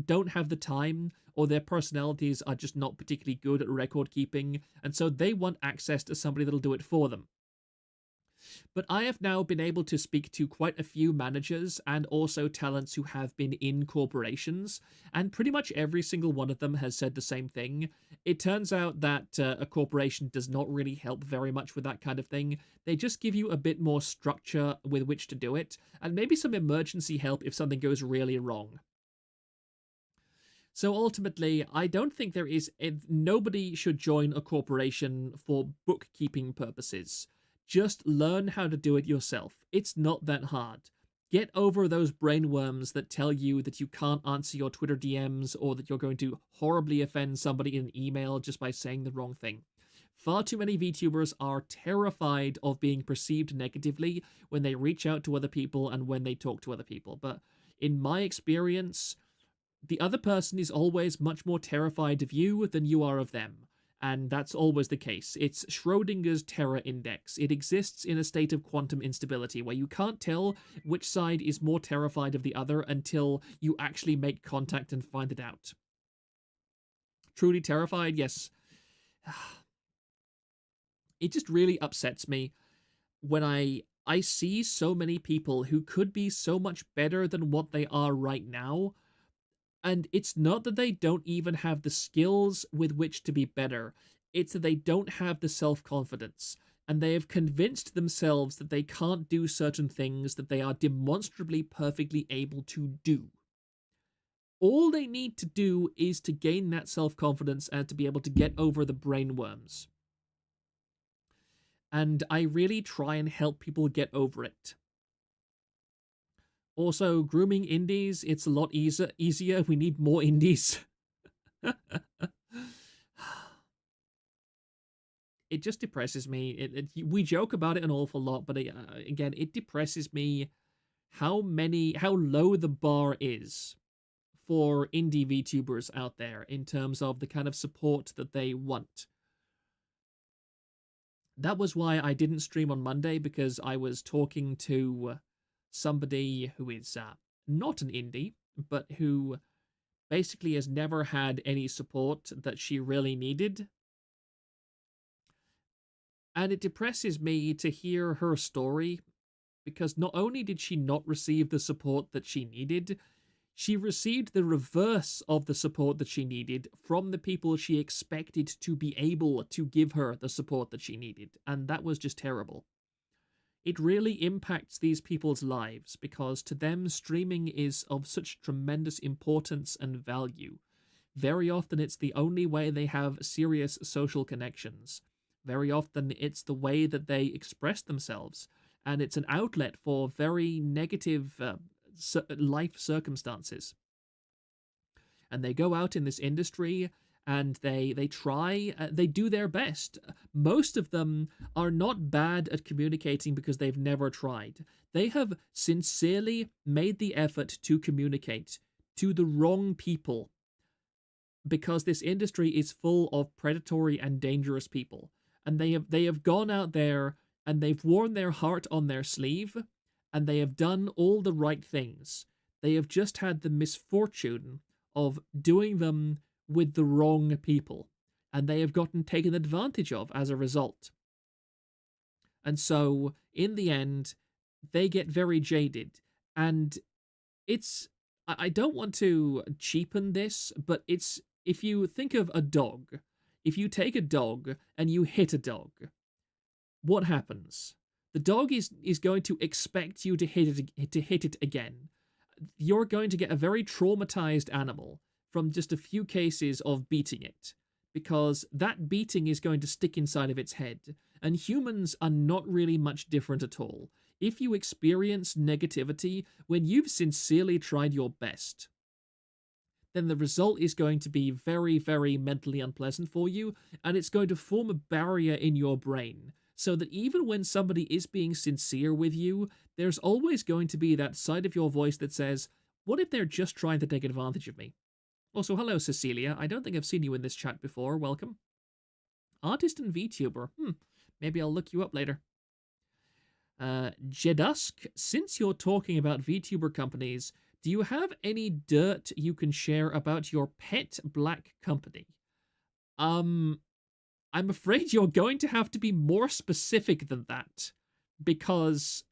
don't have the time, or their personalities are just not particularly good at record keeping, and so they want access to somebody that'll do it for them. But I have now been able to speak to quite a few managers and also talents who have been in corporations, and pretty much every single one of them has said the same thing. It turns out that a corporation does not really help very much with that kind of thing. They just give you a bit more structure with which to do it, and maybe some emergency help if something goes really wrong. So ultimately, I don't think nobody should join a corporation for bookkeeping purposes. Just learn how to do it yourself. It's not that hard. Get over those brainworms that tell you that you can't answer your Twitter DMs or that you're going to horribly offend somebody in an email just by saying the wrong thing. Far too many VTubers are terrified of being perceived negatively when they reach out to other people and when they talk to other people. But in my experience, the other person is always much more terrified of you than you are of them. And that's always the case. It's Schrodinger's terror index. It exists in a state of quantum instability where you can't tell which side is more terrified of the other until you actually make contact and find it out. Truly terrified? Yes. It just really upsets me when I see so many people who could be so much better than what they are right now. And it's not that they don't even have the skills with which to be better. It's that they don't have the self-confidence. And they have convinced themselves that they can't do certain things that they are demonstrably perfectly able to do. All they need to do is to gain that self-confidence and to be able to get over the brainworms. And I really try and help people get over it. Also, grooming indies, it's a lot easier. We need more indies. It just depresses me. We joke about it an awful lot, but again, it depresses me how low the bar is for indie VTubers out there in terms of the kind of support that they want. That was why I didn't stream on Monday, because I was talking to somebody who is not an indie, but who basically has never had any support that she really needed. And it depresses me to hear her story, because not only did she not receive the support that she needed, she received the reverse of the support that she needed from the people she expected to be able to give her the support that she needed. And that was just terrible. It really impacts these people's lives, because to them, streaming is of such tremendous importance and value. Very often it's the only way they have serious social connections. Very often it's the way that they express themselves, and it's an outlet for very negative life circumstances. And they go out in this industry and they try, they do their best. Most of them are not bad at communicating because they've never tried. They have sincerely made the effort to communicate to the wrong people, because this industry is full of predatory and dangerous people. And they have gone out there and they've worn their heart on their sleeve, and they have done all the right things. They have just had the misfortune of doing them with the wrong people, and they have gotten taken advantage of as a result. And so, in the end, they get very jaded. And I don't want to cheapen this, but if you think of a dog, if you take a dog and you hit a dog, what happens? The dog is going to expect you to hit it again. You're going to get a very traumatized animal from just a few cases of beating it, because that beating is going to stick inside of its head. And humans are not really much different at all. If you experience negativity when you've sincerely tried your best, then the result is going to be very, very mentally unpleasant for you, and it's going to form a barrier in your brain, so that even when somebody is being sincere with you, there's always going to be that side of your voice that says, what if they're just trying to take advantage of me? Also, hello, Cecilia. I don't think I've seen you in this chat before. Welcome. Artist and VTuber. Maybe I'll look you up later. Jedusk, since you're talking about VTuber companies, Do you have any dirt you can share about your pet black company? I'm afraid you're going to have to be more specific than that, because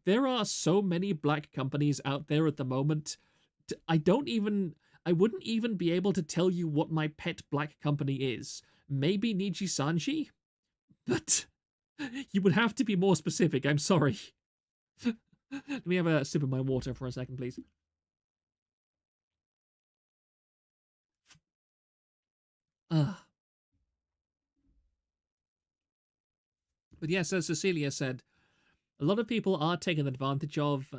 there are so many black companies out there at the moment. I wouldn't even be able to tell you what my pet black company is. Maybe Niji Sanji? But you would have to be more specific, I'm sorry. Let me have a sip of my water for a second, please. But yes, as Cecilia said, a lot of people are taking advantage of,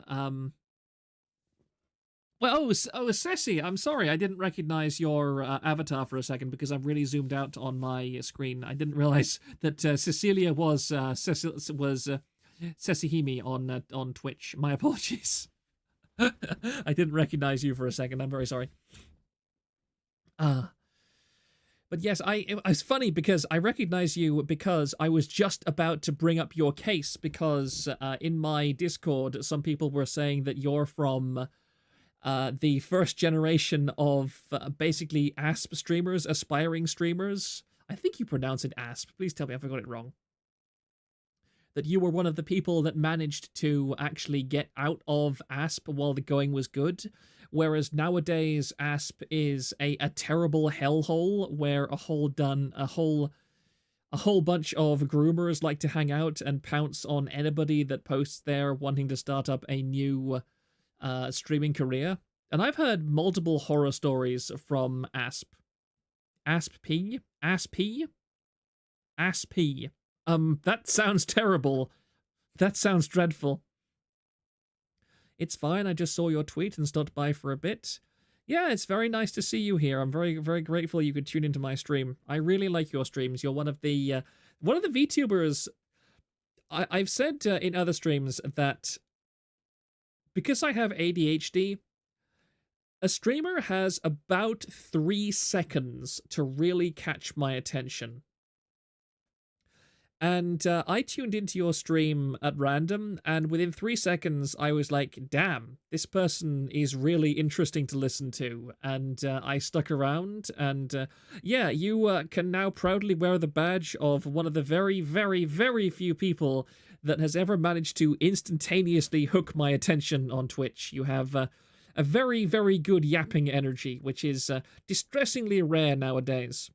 well, Ceci, I'm sorry, I didn't recognize your avatar for a second because I've really zoomed out on my screen. I didn't realize that Cecilia was Sesihime on Twitch. My apologies. I didn't recognize you for a second. I'm very sorry. But yes, it's funny because I recognize you because I was just about to bring up your case because in my Discord, some people were saying that you're from the first generation of basically ASP streamers, aspiring streamers. I think you pronounce it ASP. Please tell me if I got it wrong. That you were one of the people that managed to actually get out of ASP while the going was good. Whereas nowadays, ASP is a terrible hellhole where a whole bunch of groomers like to hang out and pounce on anybody that posts there wanting to start up a new streaming career. And I've heard multiple horror stories from ASP. ASP-P? ASP-P? ASP-P. That sounds terrible. That sounds dreadful. It's fine, I just saw your tweet and stopped by for a bit. Yeah, it's very nice to see you here. I'm very, very grateful you could tune into my stream. I really like your streams. You're one of the VTubers. I've said in other streams that because I have ADHD, a streamer has about 3 seconds to really catch my attention. And I tuned into your stream at random, and within 3 seconds, I was like, damn, this person is really interesting to listen to. And I stuck around, and yeah, you can now proudly wear the badge of one of the very, very, very few people that has ever managed to instantaneously hook my attention on Twitch. You have a very, very good yapping energy, which is distressingly rare nowadays.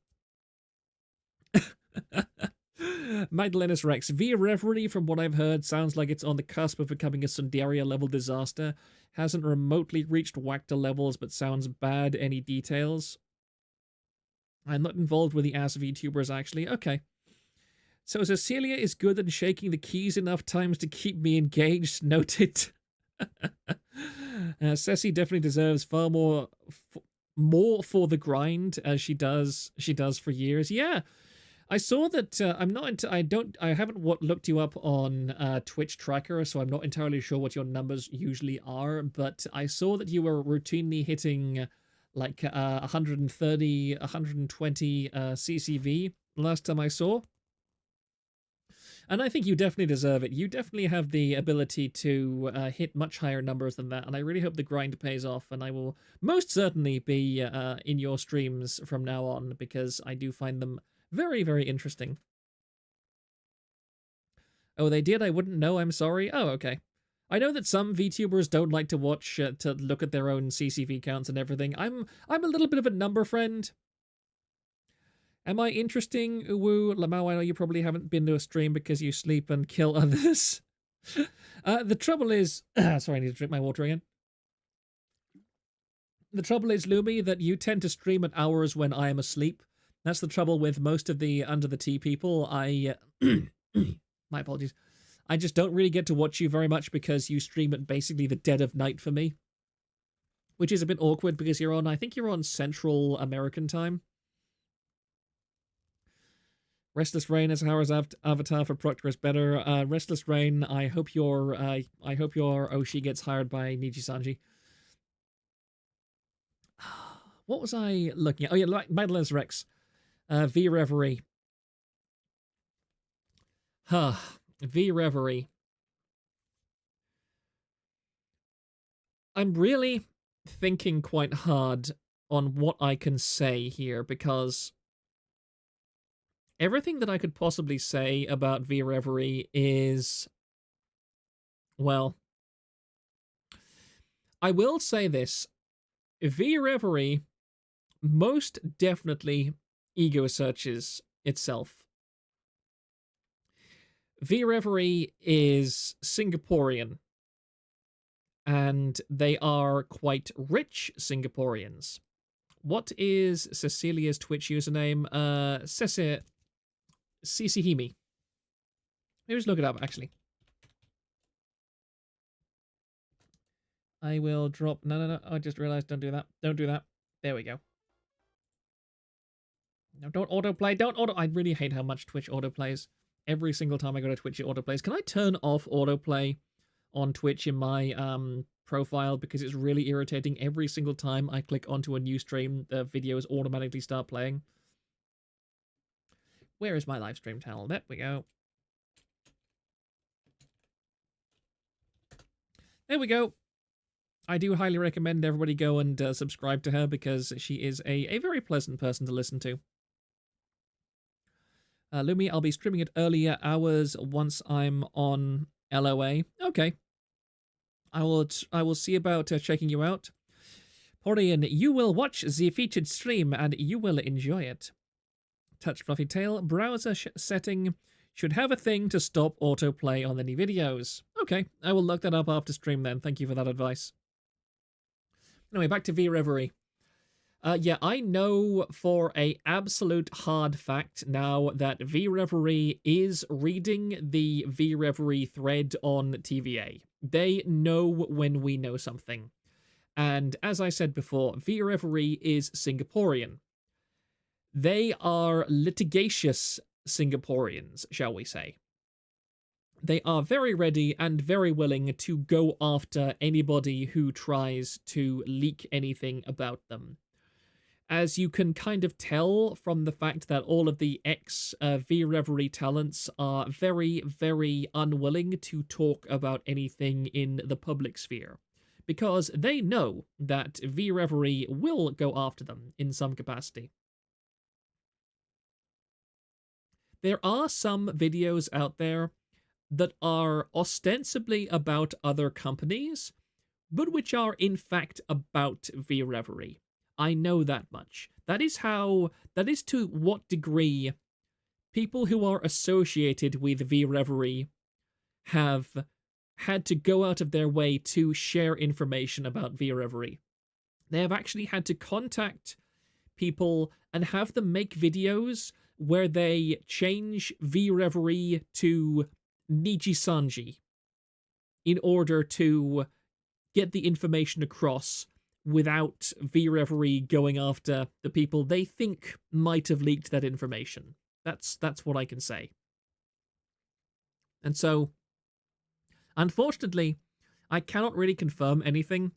Magdalenus Rex. V Reverie, from what I've heard, sounds like it's on the cusp of becoming a Sundaria-level disaster. Hasn't remotely reached Wacta levels, but sounds bad. Any details? I'm not involved with the ass VTubers, actually. Okay. So Cecilia is good at shaking the keys enough times to keep me engaged. Noted. Ceci definitely deserves far more for the grind, as she does for years. Yeah. I saw that I haven't looked you up on Twitch Tracker, so I'm not entirely sure what your numbers usually are, but I saw that you were routinely hitting like 130, 120 CCV last time I saw. And I think you definitely deserve it. You definitely have the ability to hit much higher numbers than that, and I really hope the grind pays off, and I will most certainly be in your streams from now on, because I do find them very, very interesting. Oh, they did? I wouldn't know, I'm sorry. Oh, okay. I know that some VTubers don't like to watch, to look at their own CCV counts and everything. I'm a little bit of a number friend. Am I interesting, Uwu? Lamau, I know you probably haven't been to a stream because you sleep and kill others. The trouble is... sorry, I need to drink my water again. The trouble is, Lumi, that you tend to stream at hours when I am asleep. That's the trouble with most of the Under the Tea people. My apologies. I just don't really get to watch you very much because you stream at basically the dead of night for me. Which is a bit awkward because I think you're on Central American time. Restless Rain as Hara's avatar for Proctor is better. Restless Rain, I hope your Oshi gets hired by Niji Sanji. What was I looking at? Oh yeah, Magdalen's Rex. V Reverie. V Reverie. I'm really thinking quite hard on what I can say here, because everything that I could possibly say about V Reverie is, well, I will say this. V Reverie most definitely ego searches itself. V Reverie is Singaporean, and they are quite rich Singaporeans. What is Cecilia's Twitch username? Sisihimi. Maybe just look it up, actually. I will drop... No. I just realized, don't do that. Don't do that. There we go. No, don't autoplay. Don't auto... I really hate how much Twitch autoplays. Every single time I go to Twitch, it autoplays. Can I turn off autoplay on Twitch in my profile? Because it's really irritating. Every single time I click onto a new stream, the videos automatically start playing. Where is my live stream channel? There we go. There we go. I do highly recommend everybody go and subscribe to her, because she is a very pleasant person to listen to. Lumi, I'll be streaming at earlier hours once I'm on LOA. Okay. I will see about checking you out. Porian, you will watch the featured stream and you will enjoy it. Touch Fluffy Tail, browser setting should have a thing to stop autoplay on any videos. Okay, I will look that up after stream then. Thank you for that advice. Anyway, back to V Reverie. Yeah, I know for a absolute hard fact now that V Reverie is reading the V Reverie thread on TVA. They know when we know something. And as I said before, V Reverie is Singaporean. They are litigious Singaporeans, shall we say. They are very ready and very willing to go after anybody who tries to leak anything about them. As you can kind of tell from the fact that all of the ex-V Reverie talents are very, very unwilling to talk about anything in the public sphere, because they know that V Reverie will go after them in some capacity. There are some videos out there that are ostensibly about other companies, but which are in fact about V Reverie. I know that much. That is to what degree people who are associated with V Reverie have had to go out of their way to share information about V Reverie. They have actually had to contact people and have them make videos where they change V Reverie to Niji Sanji in order to get the information across without V Reverie going after the people they think might have leaked that information. That's what I can say. And so, unfortunately, I cannot really confirm anything.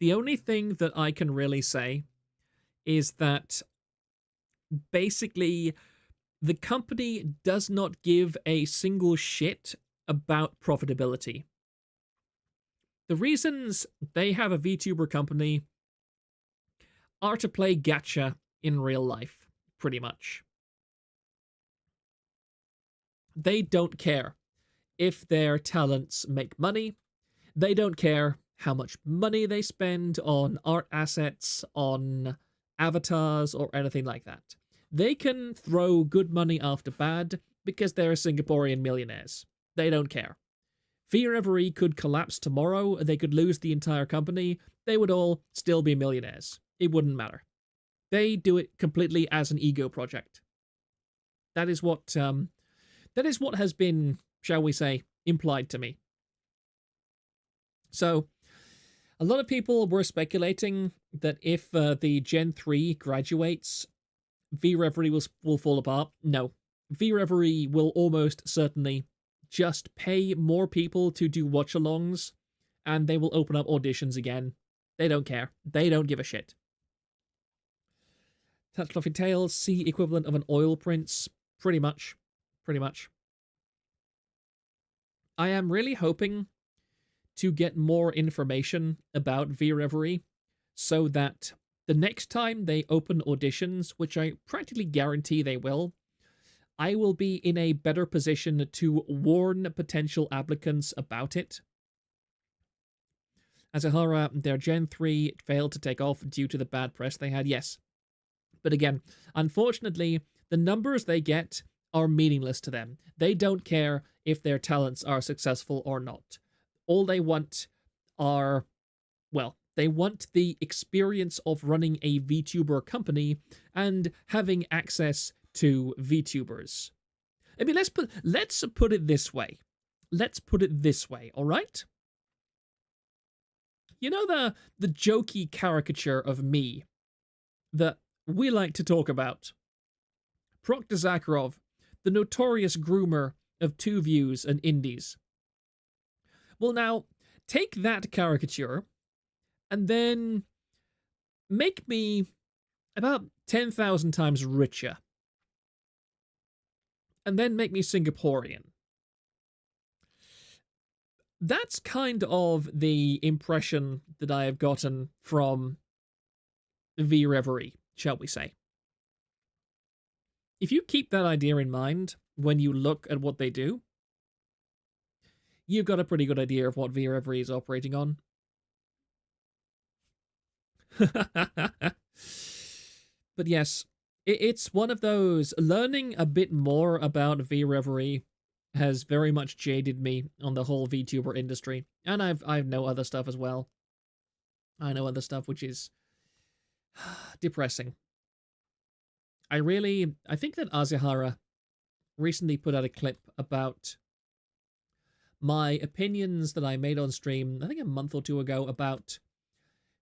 The only thing that I can really say is that basically the company does not give a single shit about profitability. The reasons they have a VTuber company are to play gacha in real life, pretty much. They don't care if their talents make money. They don't care how much money they spend on art assets, on avatars, or anything like that. They can throw good money after bad because they're Singaporean millionaires. They don't care. V Reverie could collapse tomorrow, they could lose the entire company, they would all still be millionaires. It wouldn't matter. They do it completely as an ego project. That is what has been, shall we say, implied to me. So, a lot of people were speculating that if the Gen 3 graduates, V Reverie will fall apart. No. V Reverie will almost certainly just pay more people to do watch-alongs, and they will open up auditions again. They don't care. They don't give a shit. Touch Fluffy Tails, C equivalent of an oil prince. Pretty much. Pretty much. I am really hoping to get more information about V-Reverie so that the next time they open auditions, which I practically guarantee they will, I will be in a better position to warn potential applicants about it. Azahara, their Gen 3 failed to take off due to the bad press they had, yes. But again, unfortunately, the numbers they get are meaningless to them. They don't care if their talents are successful or not. All they want are, well, they want the experience of running a VTuber company and having access to VTubers. I mean, let's put it this way. All right? You know the jokey caricature of me that we like to talk about? Proctor Zakharov, the notorious groomer of Two Views and Indies. Well, now, take that caricature and then make me about 10,000 times richer. And then make me Singaporean. That's kind of the impression that I have gotten from V-Reverie, shall we say. If you keep that idea in mind when you look at what they do, you've got a pretty good idea of what V-Reverie is operating on. But yes, it's one of those, learning a bit more about V-Reverie has very much jaded me on the whole VTuber industry. And I know other stuff as well. I know other stuff which is depressing. I think that Azahara recently put out a clip about my opinions that I made on stream, I think a month or two ago, about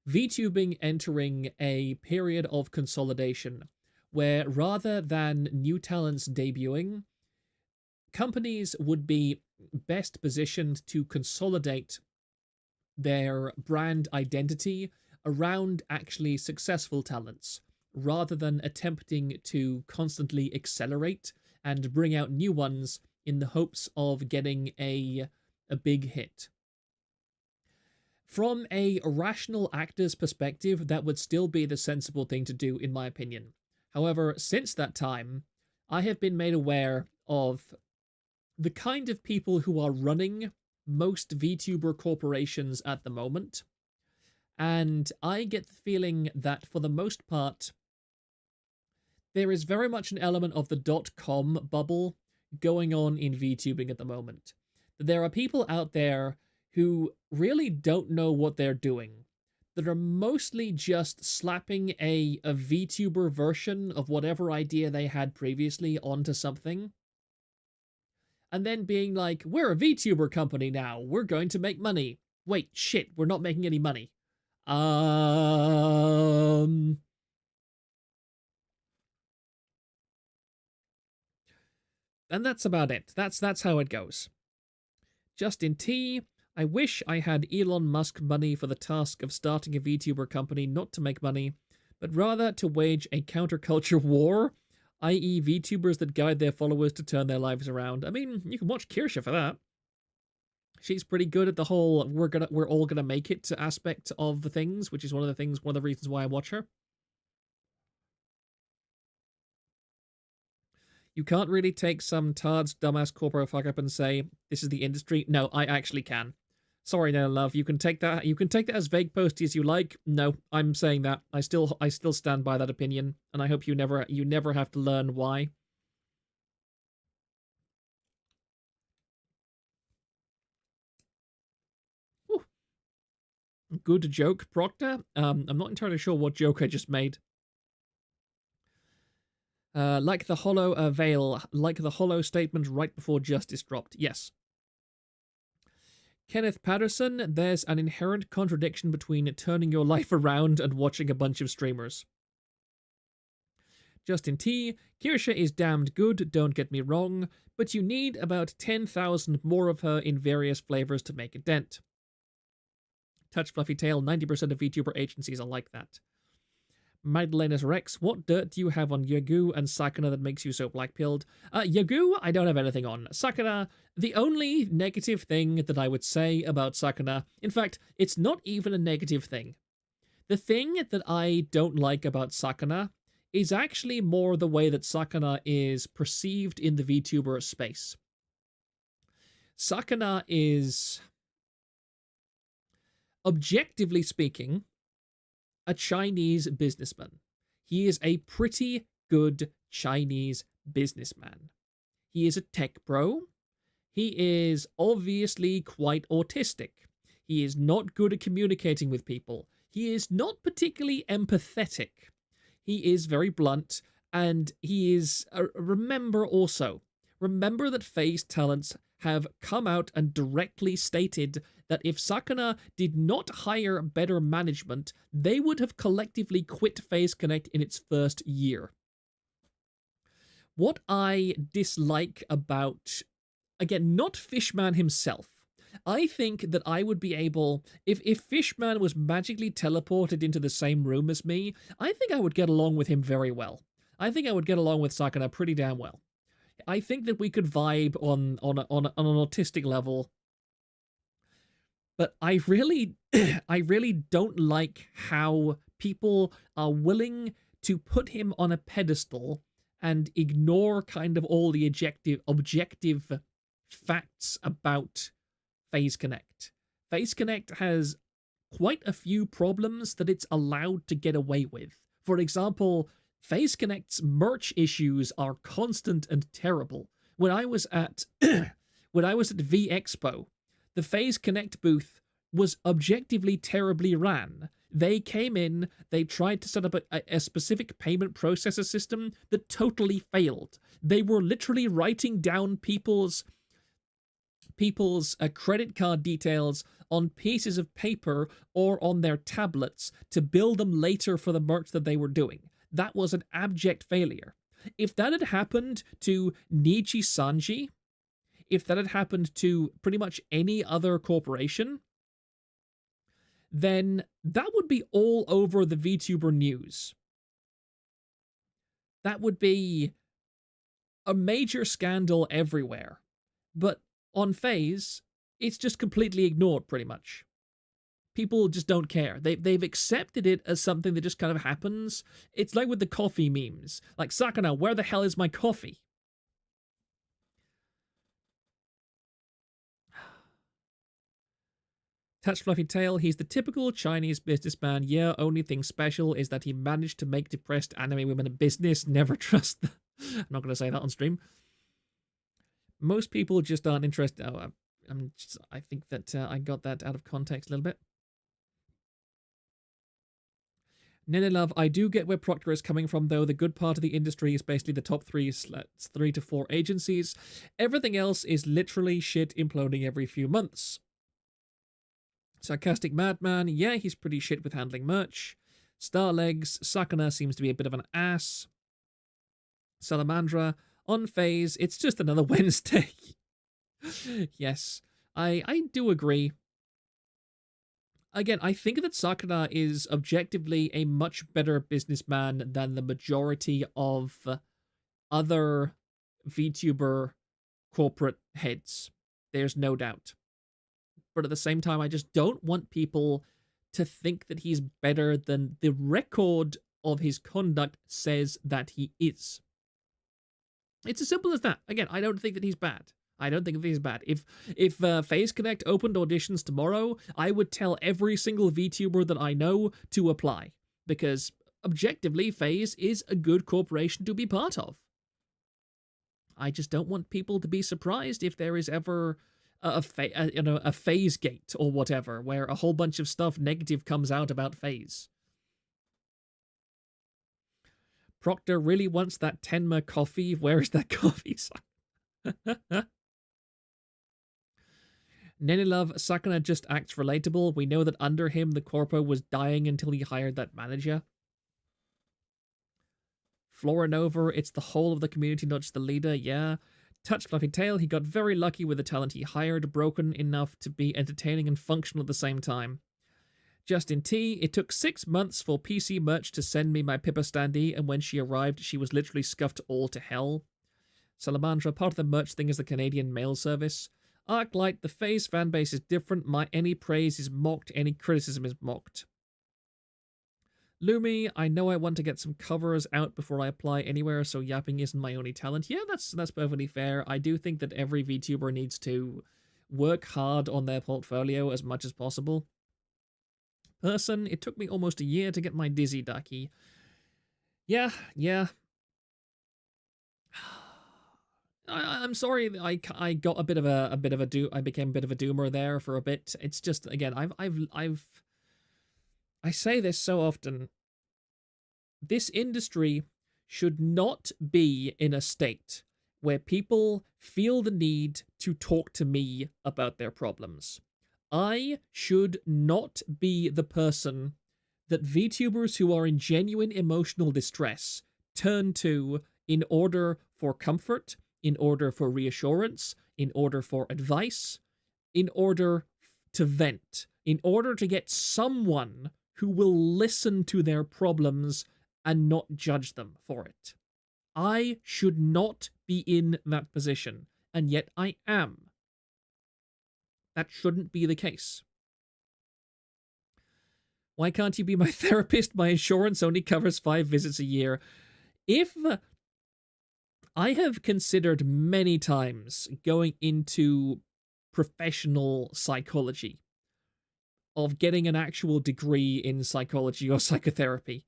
VTubing entering a period of consolidation, where rather than new talents debuting, companies would be best positioned to consolidate their brand identity around actually successful talents, rather than attempting to constantly accelerate and bring out new ones in the hopes of getting a big hit. From a rational actor's perspective, that would still be the sensible thing to do, in my opinion. However, since that time, I have been made aware of the kind of people who are running most VTuber corporations at the moment, and I get the feeling that for the most part, there is very much an element of the .com bubble going on in VTubing at the moment. There are people out there who really don't know what they're doing, that are mostly just slapping a VTuber version of whatever idea they had previously onto something, and then being like, we're a VTuber company now, we're going to make money. Wait, shit, we're not making any money. And that's about it. That's how it goes. Justin T, I wish I had Elon Musk money for the task of starting a VTuber company, not to make money, but rather to wage a counterculture war, i.e. VTubers that guide their followers to turn their lives around. I mean, you can watch Kirsha for that. She's pretty good at the whole we're all gonna make it aspect of the things, which is one of the reasons why I watch her. You can't really take some tard's dumbass corpo fuck up and say, this is the industry. No, I actually can. Sorry, no love. You can take that as vague posty as you like. No, I'm saying that. I still stand by that opinion, and I hope you never have to learn why. Whew. Good joke, Proctor. I'm not entirely sure what joke I just made. Like the hollow veil, like the hollow statement right before Justice dropped. Yes. Kenneth Patterson, there's an inherent contradiction between turning your life around and watching a bunch of streamers. Justin T, Kirsha is damned good, don't get me wrong, but you need about 10,000 more of her in various flavors to make a dent. Touch Fluffy Tail, 90% of VTuber agencies are like that. Magdalena's Rex, what dirt do you have on Yagu and Sakana that makes you so black-pilled? Yagu, I don't have anything on. Sakana, the only negative thing that I would say about Sakana, in fact, it's not even a negative thing. The thing that I don't like about Sakana is actually more the way that Sakana is perceived in the VTuber space. Sakana is, objectively speaking, a Chinese businessman. He is a pretty good Chinese businessman. He is a tech bro. He is obviously quite autistic. He is not good at communicating with people. He is not particularly empathetic. He is very blunt, and he is... remember that FaZe talents have come out and directly stated that if Sakana did not hire better management, they would have collectively quit FaZe Connect in its first year. What I dislike about, again, not Fishman himself, I think that I would be able, if Fishman was magically teleported into the same room as me, I think I would get along with him very well. I think I would get along with Sakana pretty damn well. I think that we could vibe on an autistic level. But I really don't like how people are willing to put him on a pedestal and ignore kind of all the objective facts about FaZe Connect. FaZe Connect has quite a few problems that it's allowed to get away with. For example, FaZe Connect's merch issues are constant and terrible. When I was at V Expo, the FaZe Connect booth was objectively terribly ran. They came in, they tried to set up a specific payment processor system that totally failed. They were literally writing down people's credit card details on pieces of paper or on their tablets to bill them later for the merch that they were doing. That was an abject failure. If that had happened to Nichi Sanji, if that had happened to pretty much any other corporation, then that would be all over the VTuber news. That would be a major scandal everywhere. But on FaZe, it's just completely ignored, pretty much. People just don't care. They've accepted it as something that just kind of happens. It's like with the coffee memes. Like, Sakana, where the hell is my coffee? Touch Fluffy Tail, he's the typical Chinese businessman. Yeah, only thing special is that he managed to make depressed anime women a business. Never trust them. I'm not going to say that on stream. Most people just aren't interested. Oh, I think that I got that out of context a little bit. Nene Love, I do get where Procter is coming from, though. The good part of the industry is basically the top 3 to 4 agencies. Everything else is literally shit imploding every few months. Sarcastic Madman, yeah, he's pretty shit with handling merch. Starlegs, Sakana seems to be a bit of an ass. Salamandra, on FaZe, it's just another Wednesday. Yes, I do agree. Again, I think that Sakana is objectively a much better businessman than the majority of other VTuber corporate heads. There's no doubt. But at the same time, I just don't want people to think that he's better than the record of his conduct says that he is. It's as simple as that. Again, I don't think that he's bad. I don't think that he's bad. If FaZe Connect opened auditions tomorrow, I would tell every single VTuber that I know to apply. Because, objectively, FaZe is a good corporation to be part of. I just don't want people to be surprised if there is ever a FaZe gate or whatever, where a whole bunch of stuff negative comes out about FaZe. Proctor really wants that Tenma coffee. Where is that coffee? Nenilove, Sakana just acts relatable. We know that under him, the corpo was dying until he hired that manager. Florinova, it's the whole of the community, not just the leader, yeah. Touch Fluffy Tail, he got very lucky with the talent he hired, broken enough to be entertaining and functional at the same time. Justin T, it took 6 months for PC Merch to send me my Pippa standee, and when she arrived, she was literally scuffed all to hell. Salamandra, part of the merch thing is the Canadian mail service. Arclight, the FaZe fanbase is different. Any praise is mocked, any criticism is mocked. Lumi, I know I want to get some covers out before I apply anywhere, so yapping isn't my only talent. Yeah, that's perfectly fair. I do think that every VTuber needs to work hard on their portfolio as much as possible. Person, it took me almost a year to get my Dizzy Ducky. Yeah. I'm sorry. I got I became a bit of a doomer there for a bit. It's just, again, I say this so often. This industry should not be in a state where people feel the need to talk to me about their problems. I should not be the person that VTubers who are in genuine emotional distress turn to in order for comfort, in order for reassurance, in order for advice, in order to vent, in order to get someone who will listen to their problems and not judge them for it. I should not be in that position, and yet I am. That shouldn't be the case. Why can't you be my therapist? My insurance only covers 5 visits a year. If I have considered many times going into professional psychology, of getting an actual degree in psychology or psychotherapy.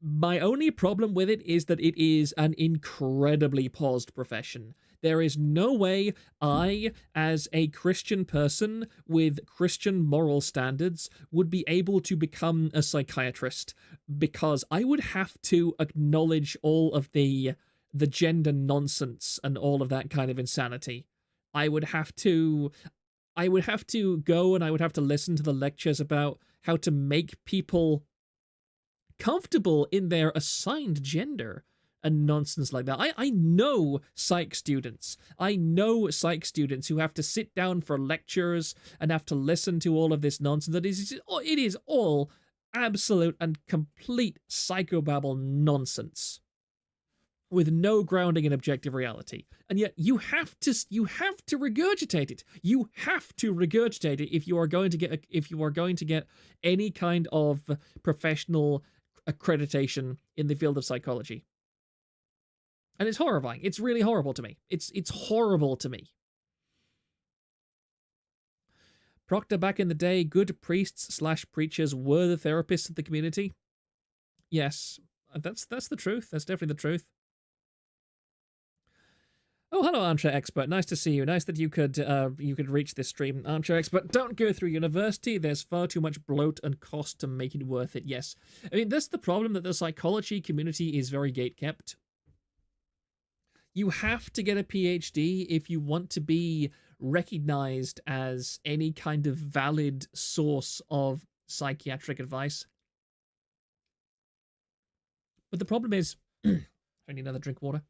My only problem with it is that it is an incredibly paused profession. There is no way I, as a Christian person with Christian moral standards, would be able to become a psychiatrist, because I would have to acknowledge all of the gender nonsense and all of that kind of insanity. I would have to go and I would have to listen to the lectures about how to make people comfortable in their assigned gender and nonsense like that. I know psych students. I know psych students who have to sit down for lectures and have to listen to all of this nonsense. It is all absolute and complete psychobabble nonsense with no grounding in objective reality. And yet you have to regurgitate it. You have to regurgitate it if you are going to get any kind of professional accreditation in the field of psychology. And it's horrifying. It's really horrible to me. It's horrible to me. Proctor, back in the day, good priests/preachers were the therapists of the community. Yes, that's the truth. That's definitely the truth. Oh, hello, Armchair Expert. Nice to see you. Nice that you could reach this stream. Armchair Expert, don't go through university. There's far too much bloat and cost to make it worth it. Yes. I mean, that's the problem, that the psychology community is very gatekept. You have to get a PhD if you want to be recognized as any kind of valid source of psychiatric advice. But the problem is, I need another drink of water.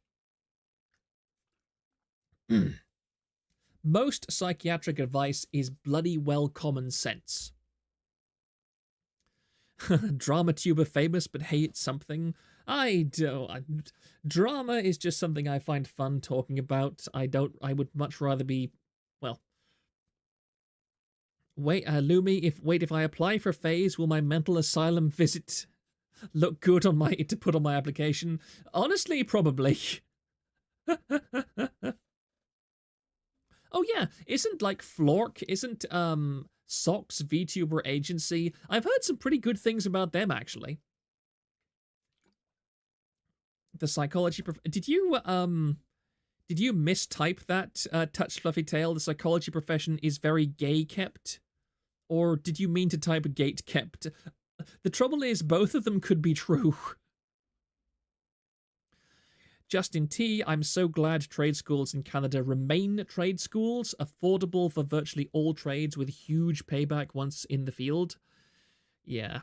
Most psychiatric advice is bloody well common sense. DramaTuber famous, but hey, it's something. Drama is just something I find fun talking about. I would much rather be, well. Wait, Lumi, if I apply for FaZe, will my mental asylum visit look good to put on my application? Honestly, probably. Oh yeah, isn't Flork, isn't Sock's VTuber agency? I've heard some pretty good things about them, actually. The psychology did you mistype that, Touch Fluffy Tail? The psychology profession is very gay kept? Or did you mean to type gate kept? The trouble is, both of them could be true. Justin T, I'm so glad trade schools in Canada remain trade schools, affordable for virtually all trades with huge payback once in the field. Yeah.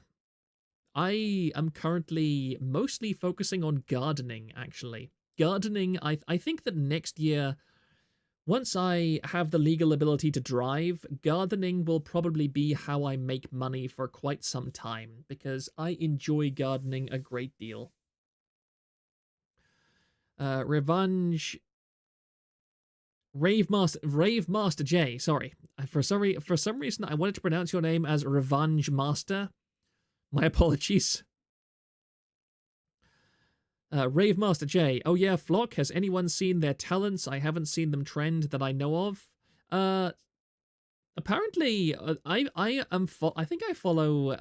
I am currently mostly focusing on gardening, actually. Gardening, I think that next year, Once I have the legal ability to drive, gardening will probably be how I make money for quite some time, because I enjoy gardening a great deal. Revenge... Rave Master J, sorry. For some reason, I wanted to pronounce your name as Revenge Master. My apologies. Rave Master J. Oh yeah, Flock, has anyone seen their talents? I haven't seen them trend that I know of. Apparently, I think I follow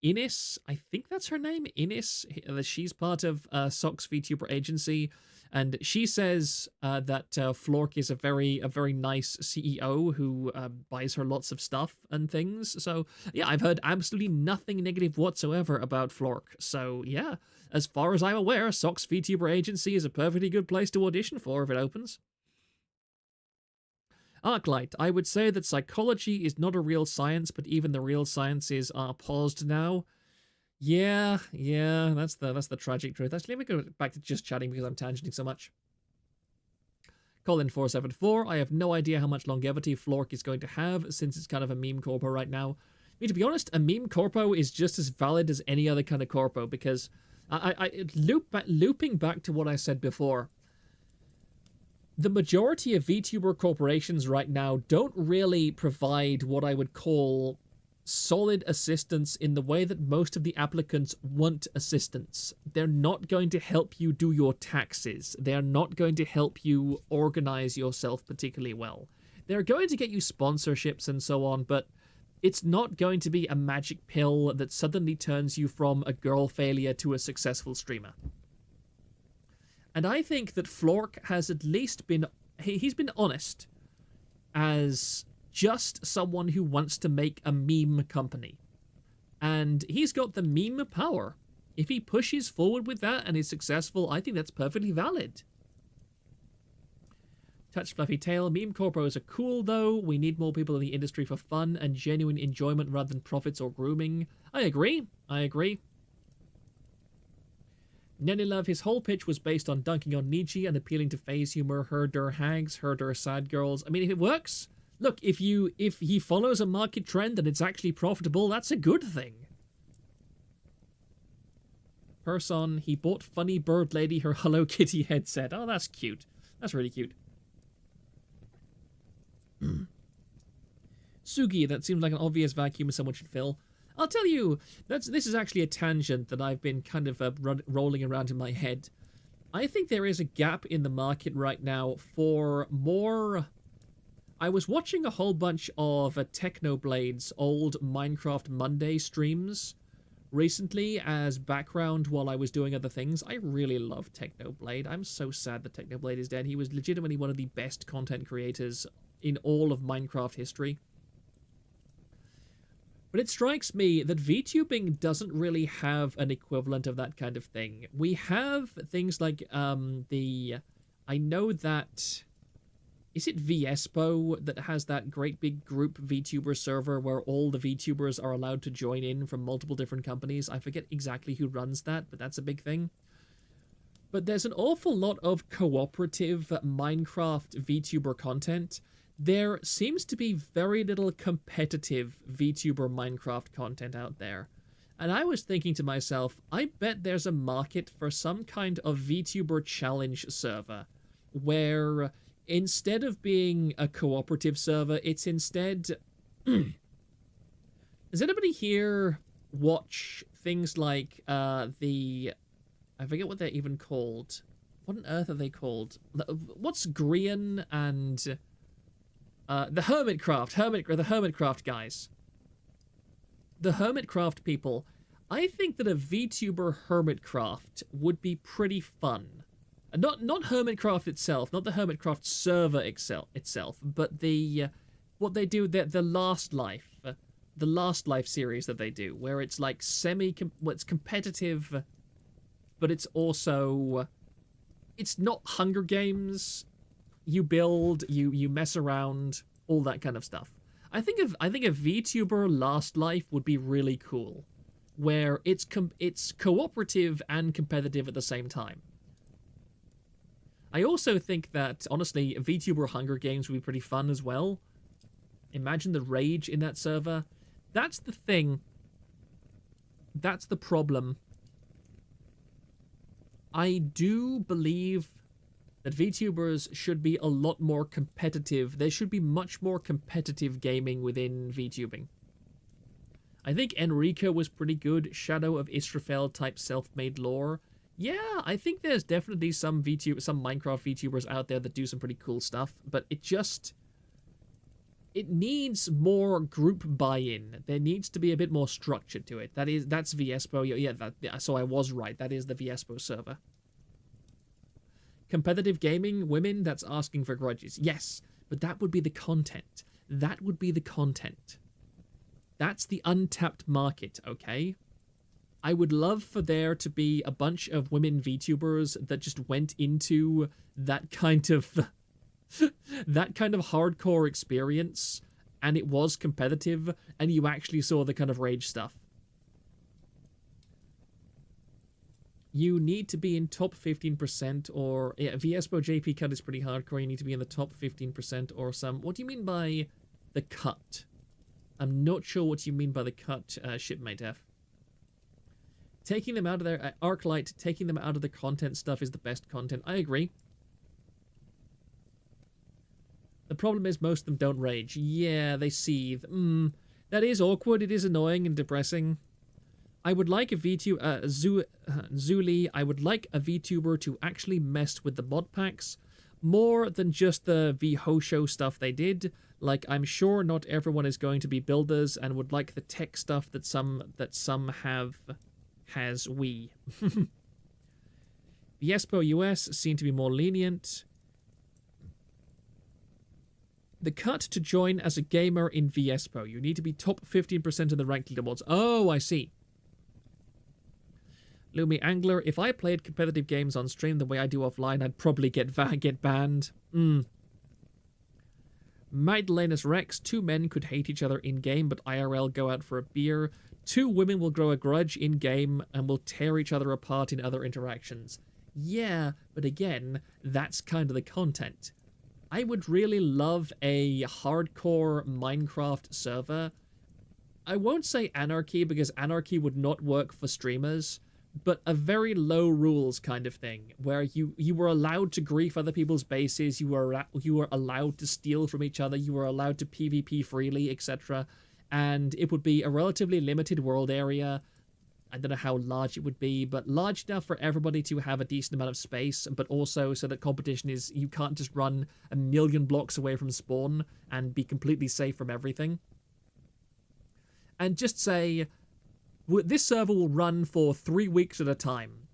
Ines. I think that's her name, Ines. She's part of Sock's VTuber agency, and she says that Flork is a very nice CEO who buys her lots of stuff and things. So yeah, I've heard absolutely nothing negative whatsoever about Flork. So yeah, as far as I'm aware, Sock's VTuber agency is a perfectly good place to audition for if it opens. Arclight, I would say that psychology is not a real science, but even the real sciences are paused now. Yeah, that's the tragic truth. Actually, let me go back to just chatting because I'm tangenting so much. Colin474, I have no idea how much longevity Flork is going to have, since it's kind of a meme corpo right now. I mean, to be honest, a meme corpo is just as valid as any other kind of corpo, because looping back to what I said before, the majority of VTuber corporations right now don't really provide what I would call solid assistance in the way that most of the applicants want assistance. They're not going to help you do your taxes. They're not going to help you organize yourself particularly well. They're going to get you sponsorships and so on, but it's not going to be a magic pill that suddenly turns you from a girl failure to a successful streamer. And I think that Flork has at least been... He's been honest as just someone who wants to make a meme company. And he's got the meme power. If he pushes forward with that and is successful, I think that's perfectly valid. Touch Fluffy Tail. Meme corpos are cool, though. We need more people in the industry for fun and genuine enjoyment rather than profits or grooming. I agree. Nenilove, his whole pitch was based on dunking on Nietzsche and appealing to phase humor, herder hags, herder sad girls. I mean, if it works, look, if he follows a market trend and it's actually profitable, that's a good thing. Person, he bought Funny Bird Lady her Hello Kitty headset. Oh, that's cute. That's really cute. Sugi, that seems like an obvious vacuum someone should fill. I'll tell you, this is actually a tangent that I've been kind of rolling around in my head. I think there is a gap in the market right now for more... I was watching a whole bunch of Technoblade's old Minecraft Monday streams recently as background while I was doing other things. I really love Technoblade. I'm so sad that Technoblade is dead. He was legitimately one of the best content creators in all of Minecraft history. But it strikes me that VTubing doesn't really have an equivalent of that kind of thing. We have things like I know that... Is it VSPO that has that great big group VTuber server where all the VTubers are allowed to join in from multiple different companies? I forget exactly who runs that, but that's a big thing. But there's an awful lot of cooperative Minecraft VTuber content. There seems to be very little competitive VTuber Minecraft content out there. And I was thinking to myself, I bet there's a market for some kind of VTuber challenge server where instead of being a cooperative server, it's instead... Does anybody here watch things like I forget what they're even called. What on earth are they called? What's Grian and... the Hermitcraft guys. The Hermitcraft people. I think that a VTuber Hermitcraft would be pretty fun. Not Hermitcraft itself, not the Hermitcraft server itself, but the what they do, the Last Life series that they do, where it's like it's competitive, but it's also, it's not Hunger Games. You build, you mess around, all that kind of stuff. I think a VTuber Last Life would be really cool, where it's cooperative and competitive at the same time. I also think that, honestly, VTuber Hunger Games would be pretty fun as well. Imagine the rage in that server. That's the thing. That's the problem. I do believe that VTubers should be a lot more competitive. There should be much more competitive gaming within VTubing. I think Enrico was pretty good. Shadow of Israfel type self-made lore. Yeah, I think there's definitely some Minecraft VTubers out there that do some pretty cool stuff, but it needs more group buy-in. There needs to be a bit more structure to it. That's Viespo. Yeah, so I was right. That is the Viespo server. Competitive gaming, women, that's asking for grudges. Yes, but that would be the content. That would be the content. That's the untapped market, okay? I would love for there to be a bunch of women VTubers that just went into that kind of that kind of hardcore experience, and it was competitive, and you actually saw the kind of rage stuff. You need to be in top 15% or... Yeah, Viespo JP cut is pretty hardcore. You need to be in the top 15% or some... What do you mean by the cut? I'm not sure what you mean by the cut, Shipmate F. Taking them out of their... Arclight, taking them out of the content stuff is the best content. I agree. The problem is most of them don't rage. Yeah, they seethe. That is awkward. It is annoying and depressing. I would like a Zuli, I would like a VTuber to actually mess with the mod packs more than just the VHosho stuff they did. Like, I'm sure not everyone is going to be builders and would like the tech stuff that some has we. Viespo US seem to be more lenient. The cut to join as a gamer in Viespo. You need to be top 15% of the ranked leaderboards. Oh, I see. Lumi Angler, if I played competitive games on stream the way I do offline, I'd probably get banned. Magdalenus Rex, 2 men could hate each other in-game, but IRL go out for a beer. 2 women will grow a grudge in-game and will tear each other apart in other interactions. Yeah, but again, that's kind of the content. I would really love a hardcore Minecraft server. I won't say anarchy, because anarchy would not work for streamers, but a very low rules kind of thing, where you were allowed to grief other people's bases, you were allowed to steal from each other, you were allowed to PvP freely, etc. And it would be a relatively limited world area. I don't know how large it would be, but large enough for everybody to have a decent amount of space, but also so that competition is, you can't just run a million blocks away from spawn and be completely safe from everything. And just say, this server will run for 3 weeks at a time.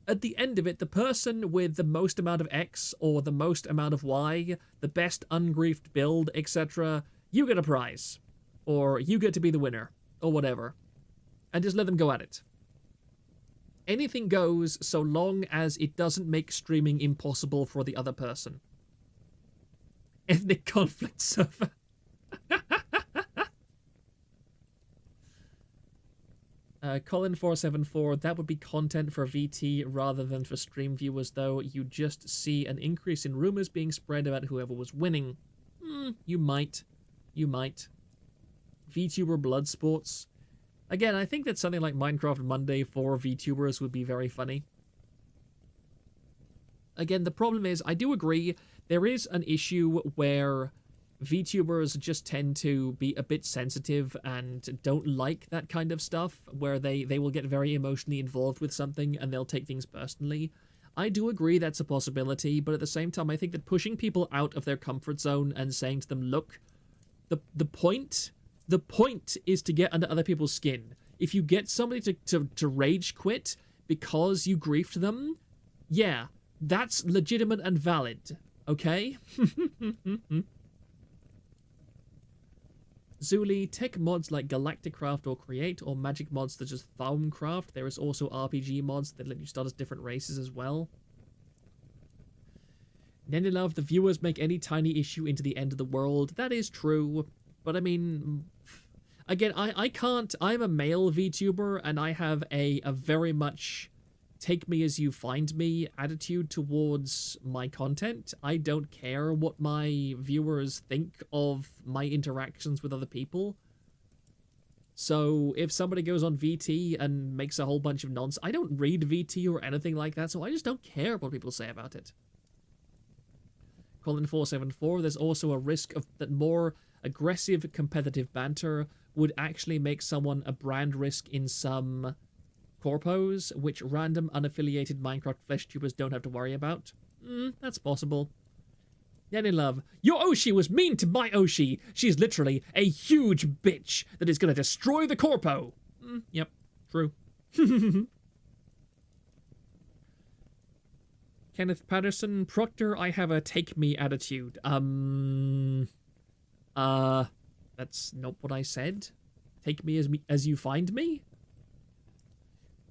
At the end of it, the person with the most amount of X or the most amount of Y, the best ungriefed build, etc., you get a prize. Or you get to be the winner, or whatever. And just let them go at it. Anything goes so long as it doesn't make streaming impossible for the other person. Ethnic conflict server. Colin474, that would be content for VT rather than for stream viewers, though. You just see an increase in rumors being spread about whoever was winning. You might. You might. VTuber blood sports. Again, I think that something like Minecraft Monday for VTubers would be very funny. Again, the problem is, I do agree, there is an issue where VTubers just tend to be a bit sensitive and don't like that kind of stuff, where they will get very emotionally involved with something and they'll take things personally. I do agree that's a possibility, but at the same time, I think that pushing people out of their comfort zone and saying to them, look, the point is to get under other people's skin. If you get somebody to rage quit because you griefed them, yeah, that's legitimate and valid, okay? Zuli, tech mods like Galacticraft or Create, or magic mods such as Thaumcraft. There is also RPG mods that let you start as different races as well. Nenilove, the viewers make any tiny issue into the end of the world. That is true, but I mean... Again, I can't... I'm a male VTuber, and I have a very much take me as you find me attitude towards my content. I don't care what my viewers think of my interactions with other people. So if somebody goes on VT and makes a whole bunch of nonsense, I don't read VT or anything like that, so I just don't care what people say about it. Colin474, there's also a risk of that more aggressive competitive banter would actually make someone a brand risk in some corpos, which random unaffiliated Minecraft flesh tubers don't have to worry about. That's possible. Yanni Love, your Oshi was mean to my Oshi. She's literally a huge bitch that is going to destroy the corpo. Yep, true. Kenneth Patterson, Proctor, I have a take me attitude. That's not what I said. Take me as you find me?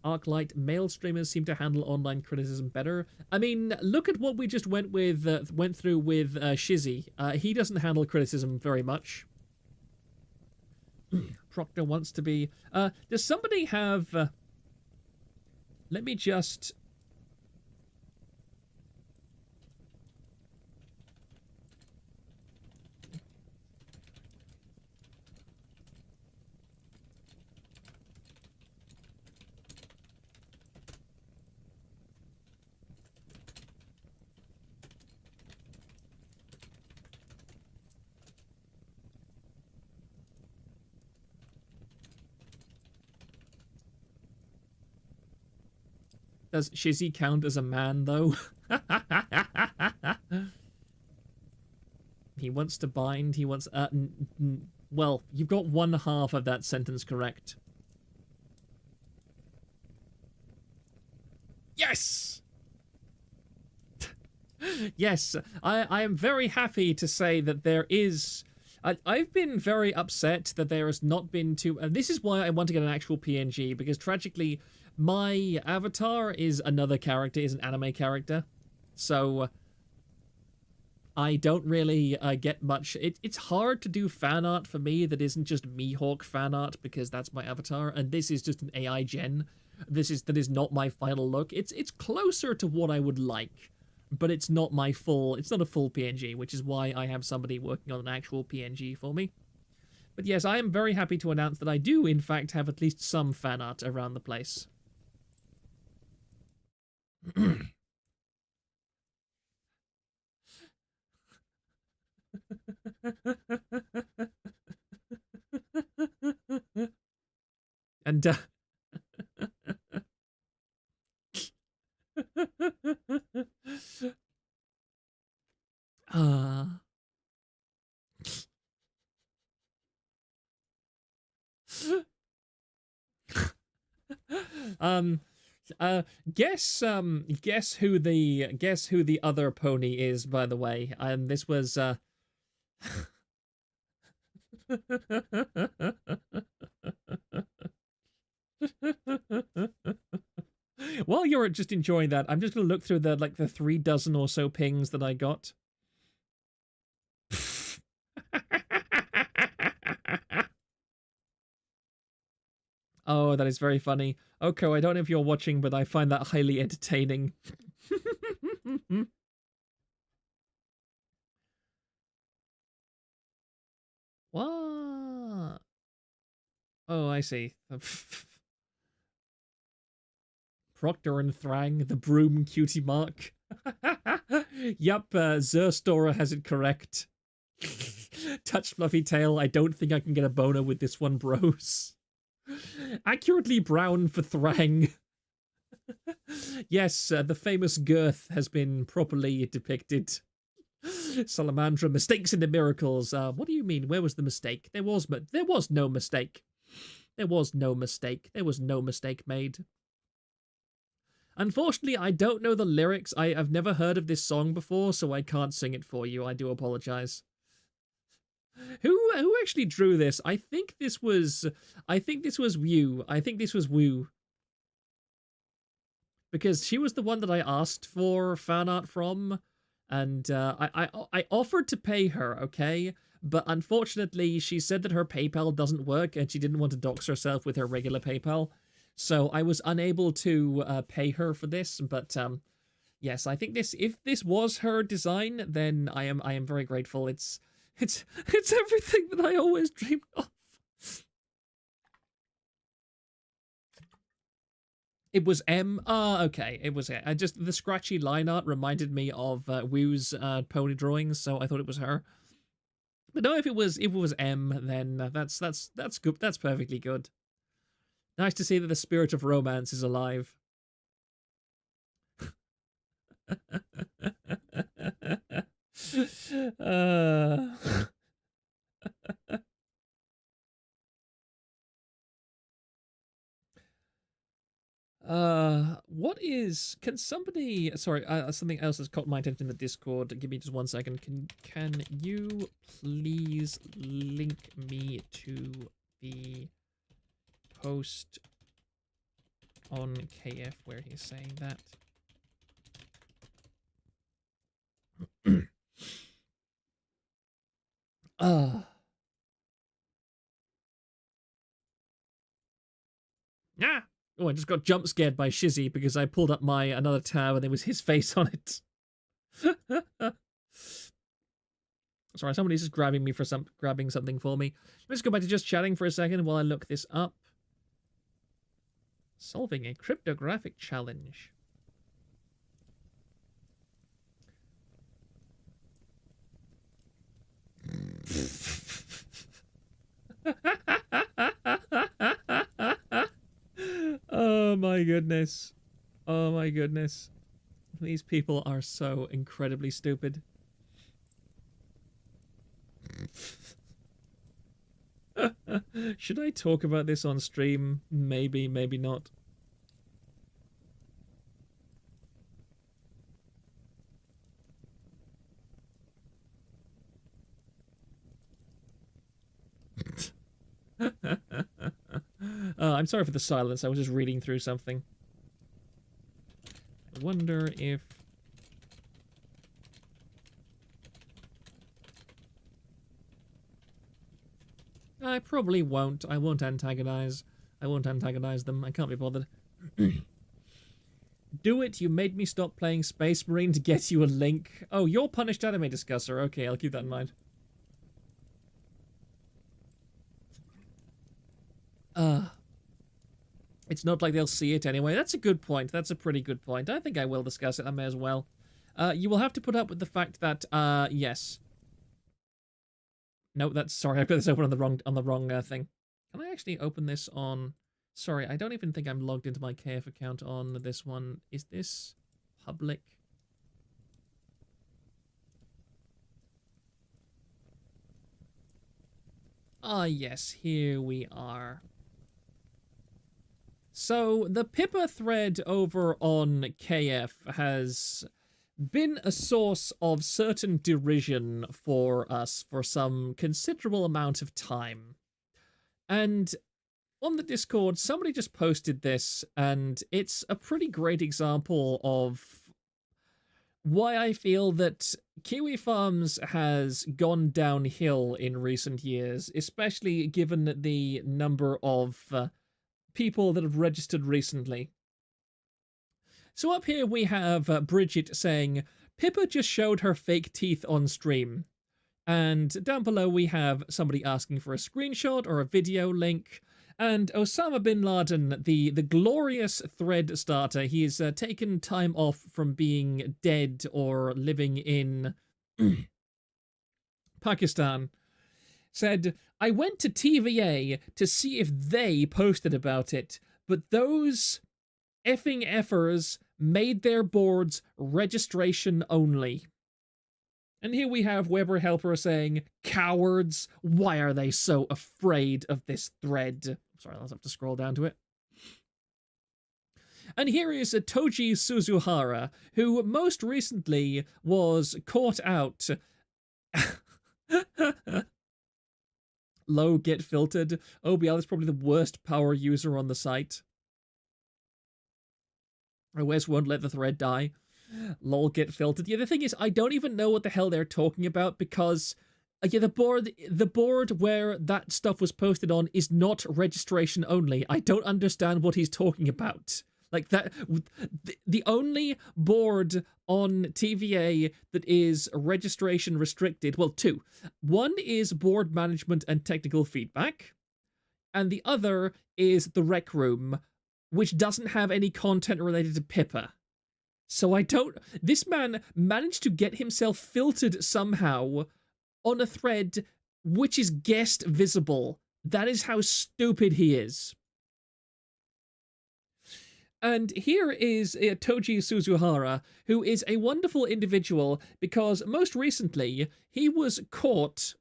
Arclight, male streamers seem to handle online criticism better. I mean, look at what we just went through with Shizzy. He doesn't handle criticism very much. Proctor wants to be... does somebody have... let me just... Does Shizzy count as a man, though? He wants to bind, he wants... well, you've got one half of that sentence correct. Yes! Yes, I am very happy to say that there is... I've been very upset that there has not been too... this is why I want to get an actual PNG, because tragically... my avatar is another character, is an anime character. So, I don't really get much... It's hard to do fan art for me that isn't just Mihawk fan art, because that's my avatar, and this is just an AI gen. That is not my final look. It's closer to what I would like, but it's not my full... it's not a full PNG, which is why I have somebody working on an actual PNG for me. But yes, I am very happy to announce that I do, in fact, have at least some fan art around the place. And guess who the other pony is, by the way. This was while you're just enjoying that, I'm just gonna look through the 3 dozen or so pings that I got. Oh, that is very funny. Oko, I don't know if you're watching, but I find that highly entertaining. What? Oh, I see. Proctor and Thrang, the broom cutie mark. Yup, Zerstora has it correct. Touch fluffy tail, I don't think I can get a boner with this one, bros. Accurately brown for Thrang. Yes, the famous girth has been properly depicted. Salamandra, mistakes into miracles. What do you mean? Where was the mistake? There was no mistake. There was no mistake. There was no mistake made. Unfortunately, I don't know the lyrics. I've never heard of this song before, so I can't sing it for you. I do apologize. Who actually drew this? I think this was Wu. I think this was Wu. Because she was the one that I asked for fan art from, and I offered to pay her, okay? But unfortunately, she said that her PayPal doesn't work, and she didn't want to dox herself with her regular PayPal. so I was unable to pay her for this. But yes, I think if this was her design, then I am very grateful. It's everything that I always dreamed of. It was M. Okay, it was her. Just the scratchy line art reminded me of Woo's pony drawings, so I thought it was her. But no, if it was M, then that's good. That's perfectly good. Nice to see that the spirit of romance is alive. Can somebody, sorry, something else has caught my attention in the Discord. Give me just 1 second. Can you please link me to the post on KF where he's saying that? Ah! Oh, I just got jump scared by Shizzy because I pulled up my another tab and there was his face on it. Sorry, somebody's just grabbing something for me. Let's go back to just chatting for a second while I look this up. Solving a cryptographic challenge. Oh my goodness. Oh my goodness. These people are so incredibly stupid. Should I talk about this on stream? Maybe, maybe not. I'm sorry for the silence. I was just reading through something. I wonder if... I probably won't. I won't antagonize. I won't antagonize them. I can't be bothered. Do it. You made me stop playing Space Marine to get you a link. Oh, you're Punished Anime Discusser. Okay, I'll keep that in mind. It's not like they'll see it anyway. That's a good point. That's a pretty good point. I think I will discuss it. I may as well. You will have to put up with the fact that, yes. No, that's, sorry, I've got this open on the wrong thing. Can I actually open this on, sorry, I don't even think I'm logged into my KF account on this one. Is this public? Ah, yes, here we are. So, the Pippa thread over on KF has been a source of certain derision for us for some considerable amount of time. And on the Discord, somebody just posted this, and it's a pretty great example of why I feel that Kiwi Farms has gone downhill in recent years, especially given the number of people that have registered recently. So up here we have Bridget saying, Pippa just showed her fake teeth on stream. And down below we have somebody asking for a screenshot or a video link. And Osama bin Laden, the glorious thread starter, he's taken time off from being dead or living in Pakistan, said, I went to TVA to see if they posted about it, but those effing effers made their boards registration only. And here we have Weber Helper saying, cowards, why are they so afraid of this thread? Sorry, I'll have to scroll down to it. And here is Toji Suzuhara, who most recently was caught out. Low get filtered. OBL is probably the worst power user on the site. OS won't let the thread die. Lol get filtered. Yeah, the thing is, I don't even know what the hell they're talking about because Yeah, the board where that stuff was posted on is not registration only. I don't understand what he's talking about. Like that, the only board on TVA that is registration restricted, well, two. One is board management and technical feedback, and the other is the rec room, which doesn't have any content related to Pippa. So I don't. This man managed to get himself filtered somehow on a thread which is guest visible. That is how stupid he is. And here is Toji Suzuhara, who is a wonderful individual because most recently he was caught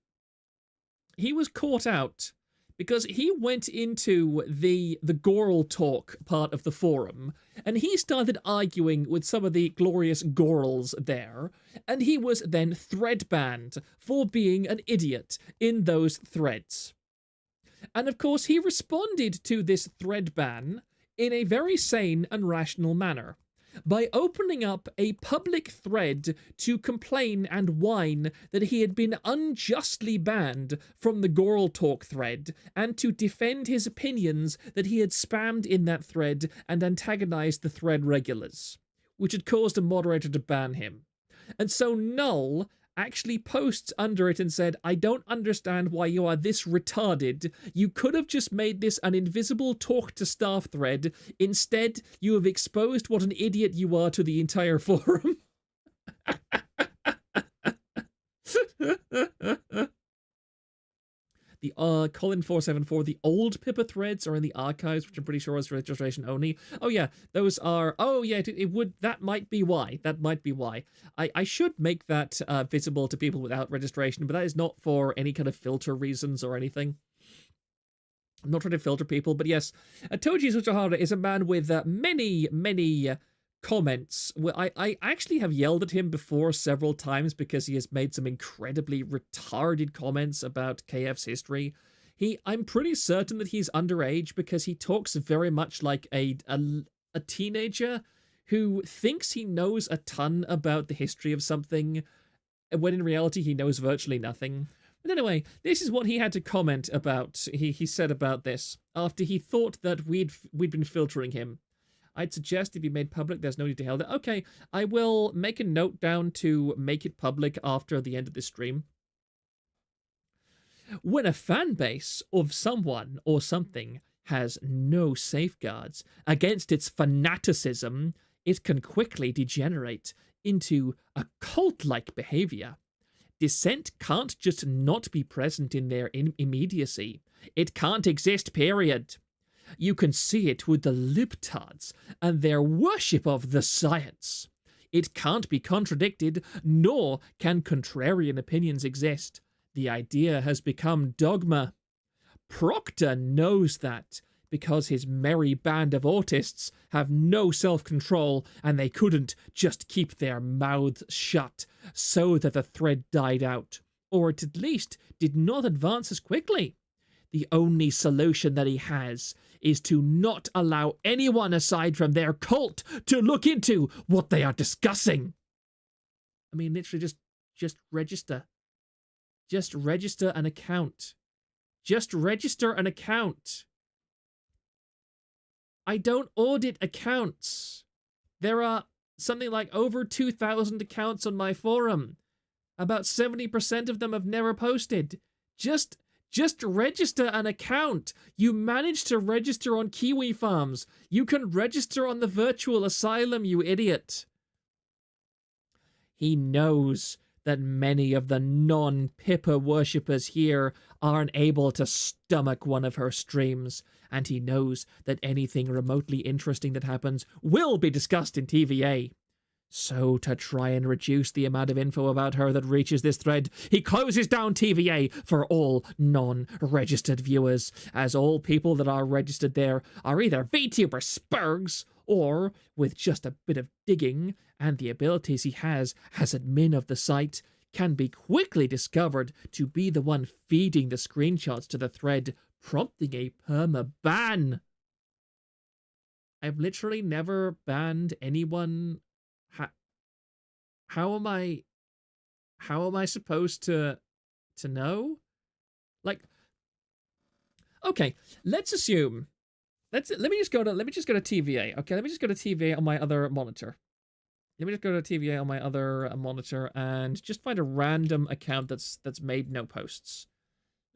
out because he went into the Goral Talk part of the forum, and he started arguing with some of the glorious Gorals there, and he was then thread banned for being an idiot in those threads. And of course, he responded to this thread ban in a very sane and rational manner, by opening up a public thread to complain and whine that he had been unjustly banned from the Goral Talk thread, and to defend his opinions that he had spammed in that thread and antagonized the thread regulars, which had caused a moderator to ban him. And so Null actually posts under it and said, I don't understand why you are this retarded. You could have just made this an invisible talk to staff thread. Instead, you have exposed what an idiot you are to the entire forum. The Colin474, the old Pippa threads are in the archives, which I'm pretty sure is registration only. Oh yeah, those are. Oh yeah, it would. That might be why. That might be why. I should make that visible to people without registration, but that is not for any kind of filter reasons or anything. I'm not trying to filter people, but yes, Toji Suzuhara is a man with many comments. I actually have yelled at him before several times because he has made some incredibly retarded comments about KF's history. I'm pretty certain that he's underage because he talks very much like a teenager who thinks he knows a ton about the history of something when in reality he knows virtually nothing. But anyway, this is what he had to comment about. He said about this after he thought that we'd been filtering him. I'd suggest it be made public. There's no need to hold it. Okay, I will make a note down to make it public after the end of this stream. When a fan base of someone or something has no safeguards against its fanaticism, it can quickly degenerate into a cult-like behavior. Dissent can't just not be present in their immediacy. It can't exist, period. You can see it with the libtards and their worship of the science. It can't be contradicted, nor can contrarian opinions exist. The idea has become dogma. Proctor knows that, because his merry band of autists have no self-control and they couldn't just keep their mouths shut so that the thread died out, or it at least did not advance as quickly. The only solution that he has is to not allow anyone aside from their cult to look into what they are discussing. I mean, literally just register. Just register an account. Just register an account. I don't audit accounts. There are something like over 2,000 accounts on my forum. About 70% of them have never posted. Just register an account. You managed to register on Kiwi Farms. You can register on the virtual asylum, you idiot. He knows that many of the non-Pippa worshippers here aren't able to stomach one of her streams, and he knows that anything remotely interesting that happens will be discussed in TVA. So, to try and reduce the amount of info about her that reaches this thread, he closes down TVA for all non-registered viewers, as all people that are registered there are either VTuber spurgs, or, with just a bit of digging and the abilities he has as admin of the site, can be quickly discovered to be the one feeding the screenshots to the thread, prompting a perma-ban. I've literally never banned anyone. How am I supposed to to know? Like, okay, let's assume. Let me just go to TVA. Okay, let me just go to TVA on my other monitor. Let me just go to TVA on my other monitor and just find a random account that's made no posts.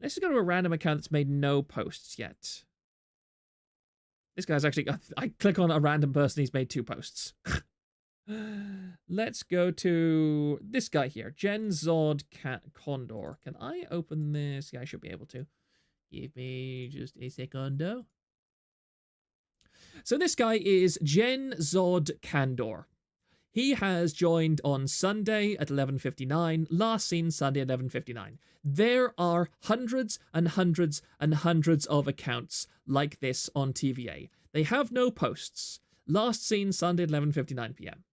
Let's just go to a random account that's made no posts yet. This guy's actually... I click on a random person, he's made 2 posts. Let's go to this guy here, Genzod Condor. Can I open this? Yeah, I should be able to. Give me just a secondo. So this guy is Genzod Candor. He has joined on Sunday at 11:59, last seen Sunday at 11:59. There are hundreds and hundreds and hundreds of accounts like this on TVA. They have no posts. Last seen Sunday at 11:59 p.m.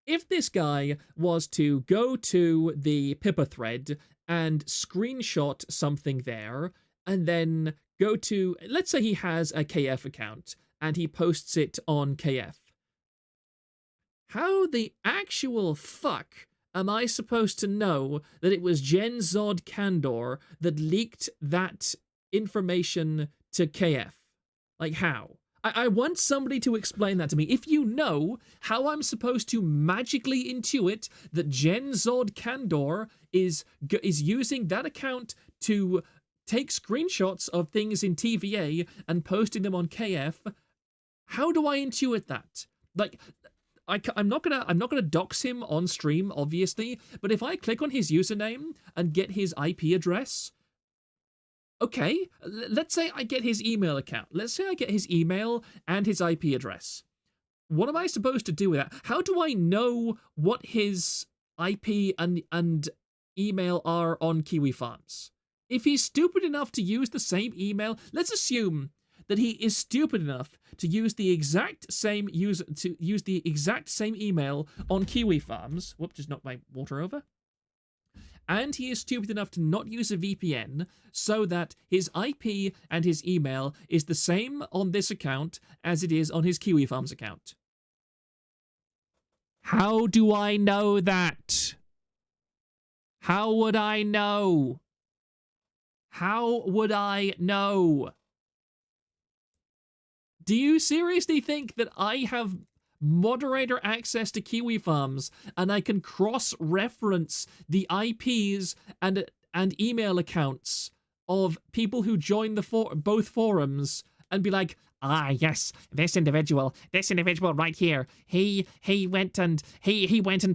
If this guy was to go to the Pippa thread and screenshot something there, and then go to, let's say he has a KF account, and he posts it on KF, how the actual fuck am I supposed to know that it was Genzod Candor that leaked that information to KF? Like, how? I want somebody to explain that to me. If you know how I'm supposed to magically intuit that Genzod Candor is using that account to take screenshots of things in TVA and posting them on KF, how do I intuit that? Like, I'm not gonna dox him on stream, obviously, but if I click on his username and get his IP address, okay, let's say I get his email account. Let's say I get his email and his IP address. What am I supposed to do with that? How do I know what his IP and email are on Kiwi Farms? If he's stupid enough to use the same email, let's assume that he is stupid enough to use the exact same email on Kiwi Farms. Whoop, just knocked my water over. And he is stupid enough to not use a VPN so that his IP and his email is the same on this account as it is on his Kiwi Farms account. How do I know that? How would I know? How would I know? Do you seriously think that I have moderator access to Kiwi Farms and I can cross-reference the IPs and email accounts of people who join both forums and be like, ah, yes, this individual right here, he went and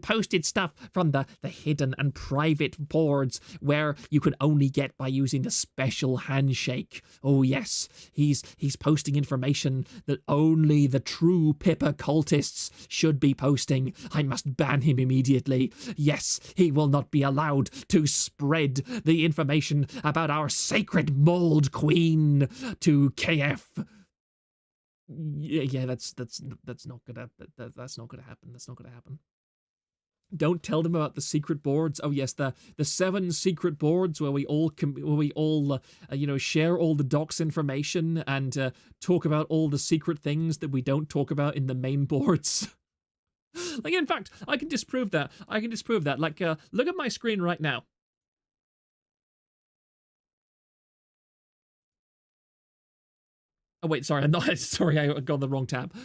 posted stuff from the hidden and private boards where you could only get by using the special handshake. Oh yes, he's posting information that only the true Pippa cultists should be posting. I must ban him immediately. Yes, he will not be allowed to spread the information about our sacred mold queen to KF. Yeah, that's not gonna happen. That's not gonna happen. Don't tell them about the secret boards. Oh yes, the 7 secret boards where we all share all the docs information and talk about all the secret things that we don't talk about in the main boards. Like, in fact, I can disprove that. Like, look at my screen right now. Oh, wait, sorry, I'm not. Sorry, I got the wrong tab.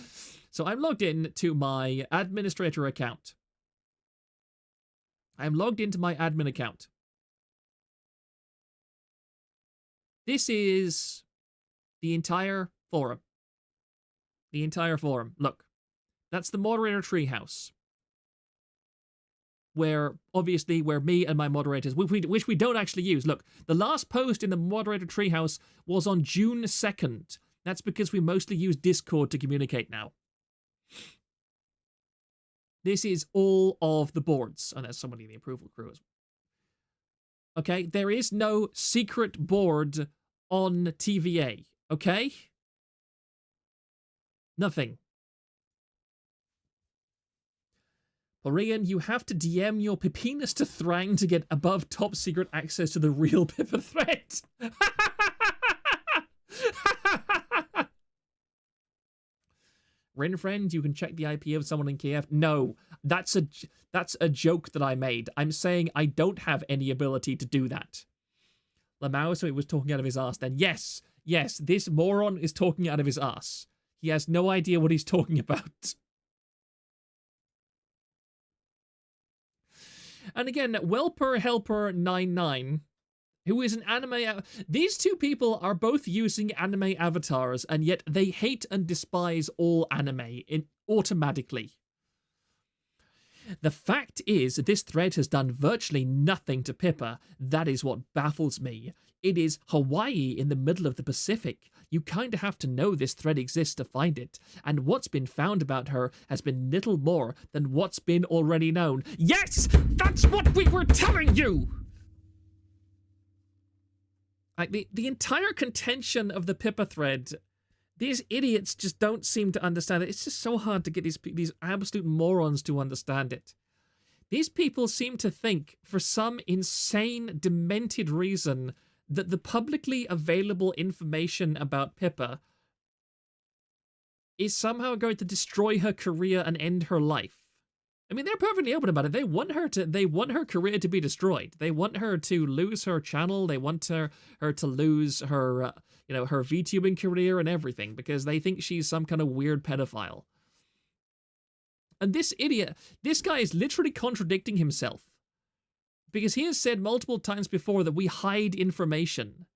So I'm logged in to my administrator account. I'm logged into my admin account. This is the entire forum. The entire forum. Look, that's the moderator treehouse. Where me and my moderators, which we don't actually use. Look, the last post in the moderator treehouse was on June 2nd. That's because we mostly use Discord to communicate now. This is all of the boards. And there's somebody in the approval crew as well. Okay, there is no secret board on TVA. Okay? Nothing. Orion, you have to DM your Pipinus to Thrang to get above top secret access to the real Pippa thread. Ren friend, you can check the IP of someone in KF. No, That's a joke that I made. I'm saying I don't have any ability to do that. Lamau, so he was talking out of his ass then. Yes, this moron is talking out of his ass. He has no idea what he's talking about. And again, Welper Helper 99, who is an anime... These two people are both using anime avatars, and yet they hate and despise all anime automatically. The fact is, this thread has done virtually nothing to Pippa. That is what baffles me. It is Hawaii in the middle of the Pacific. You kinda have to know this thread exists to find it. And what's been found about her has been little more than what's been already known. Yes! That's what we were telling you! Like, the entire contention of the Pippa thread, these idiots just don't seem to understand it. It's just so hard to get these absolute morons to understand it. These people seem to think, for some insane, demented reason, that the publicly available information about Pippa is somehow going to destroy her career and end her life. I mean, they're perfectly open about it. They want her career to be destroyed. They want her to lose her channel. They want her to lose her, her VTubing career and everything, because they think she's some kind of weird pedophile. And this idiot, this guy is literally contradicting himself, because he has said multiple times before that we hide information.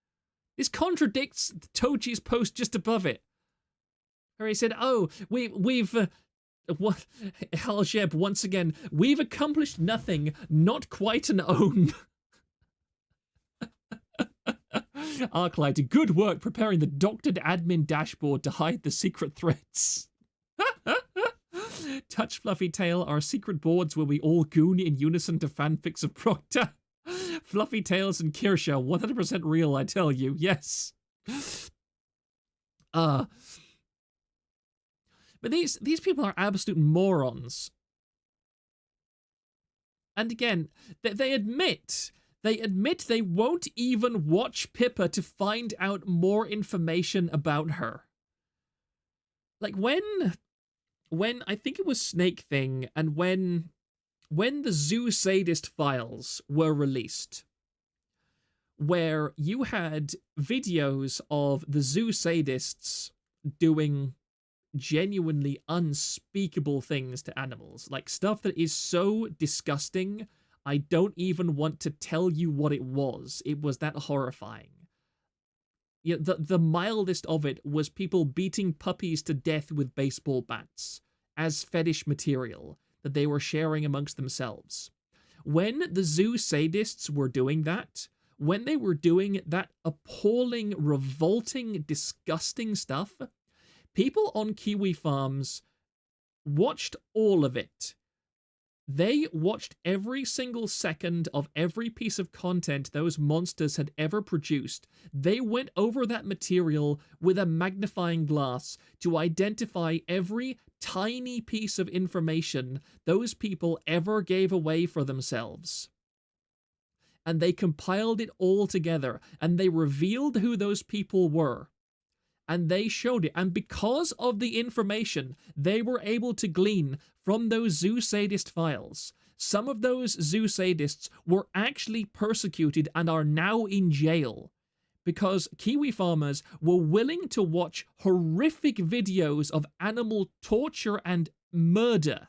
This contradicts Toji's post just above it, where he said, "Oh, we've." What, Haljeb, once again, we've accomplished nothing, not quite an own. Arclight, good work preparing the doctored admin dashboard to hide the secret threads. Touch Fluffy Tail, our secret boards where we all goon in unison to fanfics of Proctor. Fluffy Tails and Kirsha, 100% real, I tell you, yes. But these people are absolute morons. And again, they admit they won't even watch Pippa to find out more information about her. Like when I think it was Snake Thing, and when the Zoo Sadist files were released, where you had videos of the Zoo Sadists doing genuinely unspeakable things to animals, like stuff that is so disgusting I don't even want to tell you what it was. It was that horrifying. The mildest of it was people beating puppies to death with baseball bats as fetish material that they were sharing amongst themselves. When the Zoo Sadists were doing that, when they were doing that appalling, revolting, disgusting stuff, people on Kiwi farms watched all of it. They watched every single second of every piece of content those monsters had ever produced. They went over that material with a magnifying glass to identify every tiny piece of information those people ever gave away for themselves. And they compiled it all together, and they revealed who those people were. And they showed it, and because of the information they were able to glean from those Zoo Sadist files, some of those Zoo Sadists were actually persecuted and are now in jail because Kiwi farmers were willing to watch horrific videos of animal torture and murder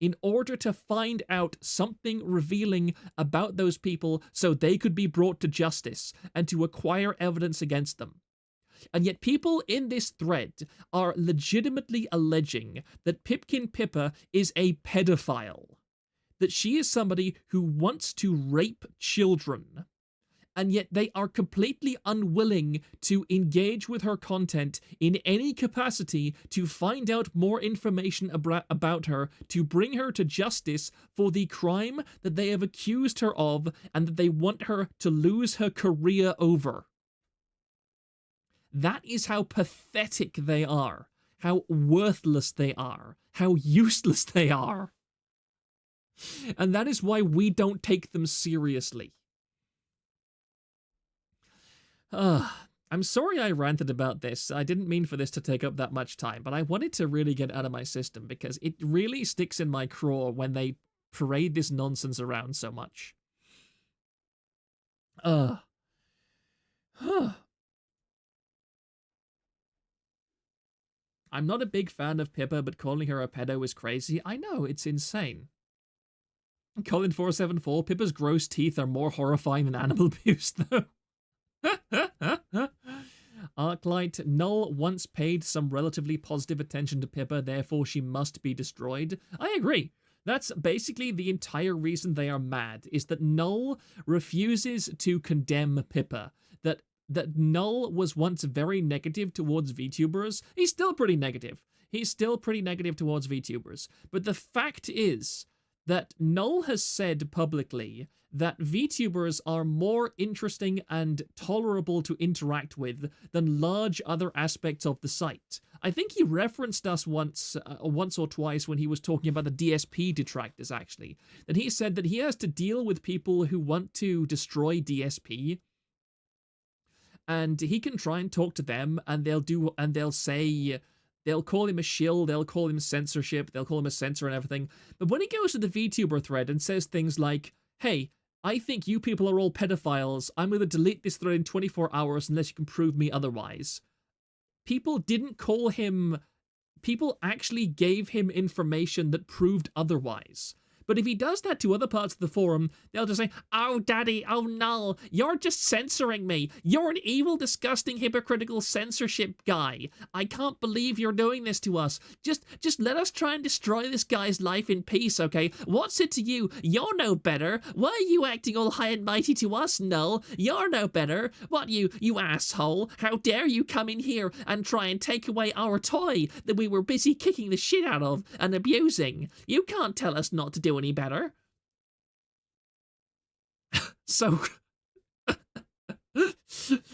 in order to find out something revealing about those people so they could be brought to justice and to acquire evidence against them. And yet people in this thread are legitimately alleging that Pipkin Pippa is a pedophile, that she is somebody who wants to rape children, and yet they are completely unwilling to engage with her content in any capacity to find out more information about her, to bring her to justice for the crime that they have accused her of and that they want her to lose her career over. That is how pathetic they are, how worthless they are, how useless they are. And that is why we don't take them seriously. I'm sorry I ranted about this. I didn't mean for this to take up that much time, but I wanted to really get out of my system because it really sticks in my craw when they parade this nonsense around so much. Ugh. I'm not a big fan of Pippa, but calling her a pedo is crazy. I know, it's insane. Colin474, Pippa's gross teeth are more horrifying than animal abuse, though. Arclight, Null once paid some relatively positive attention to Pippa, therefore she must be destroyed. I agree. That's basically the entire reason they are mad, is that Null refuses to condemn Pippa. That Null was once very negative towards VTubers. He's still pretty negative. He's still pretty negative towards VTubers. But the fact is that Null has said publicly that VTubers are more interesting and tolerable to interact with than large other aspects of the site. I think he referenced us once or twice when he was talking about the DSP detractors, actually. That he said that he has to deal with people who want to destroy DSP, and he can try and talk to them, and they'll call him a shill, they'll call him censorship, they'll call him a censor and everything. But when he goes to the VTuber thread and says things like, hey, I think you people are all pedophiles, I'm going to delete this thread in 24 hours unless you can prove me otherwise. People didn't call him... People actually gave him information that proved otherwise. But if he does that to other parts of the forum, they'll just say, oh, daddy, oh, Null, you're just censoring me. You're an evil, disgusting, hypocritical censorship guy. I can't believe you're doing this to us. Just let us try and destroy this guy's life in peace, okay? What's it to you? You're no better. Why are you acting all high and mighty to us, Null? You're no better. What, you asshole? How dare you come in here and try and take away our toy that we were busy kicking the shit out of and abusing? You can't tell us not to do any better. So,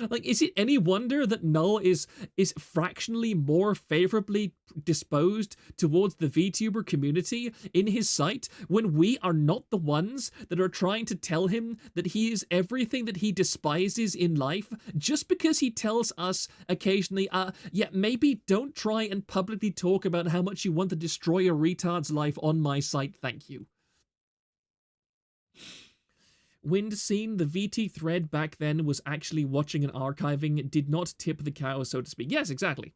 like, is it any wonder that Null is fractionally more favorably disposed towards the VTuber community in his site when we are not the ones that are trying to tell him that he is everything that he despises in life, just because he tells us occasionally, yeah, maybe don't try and publicly talk about how much you want to destroy a retard's life on my site, thank you. Wind Scene, the VT thread back then was actually watching and archiving, did not tip the cows, so to speak. Yes, exactly.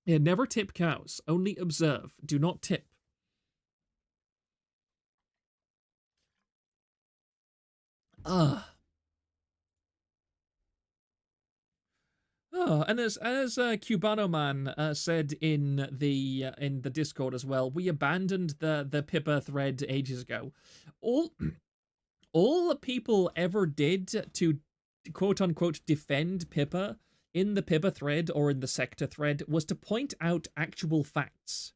Yeah, never tip cows. Only observe. Do not tip. And as Cubano Man said in the Discord as well, we abandoned the Pippa thread ages ago. All the people ever did to quote-unquote defend Pippa in the Pippa thread or in the Sector thread was to point out actual facts.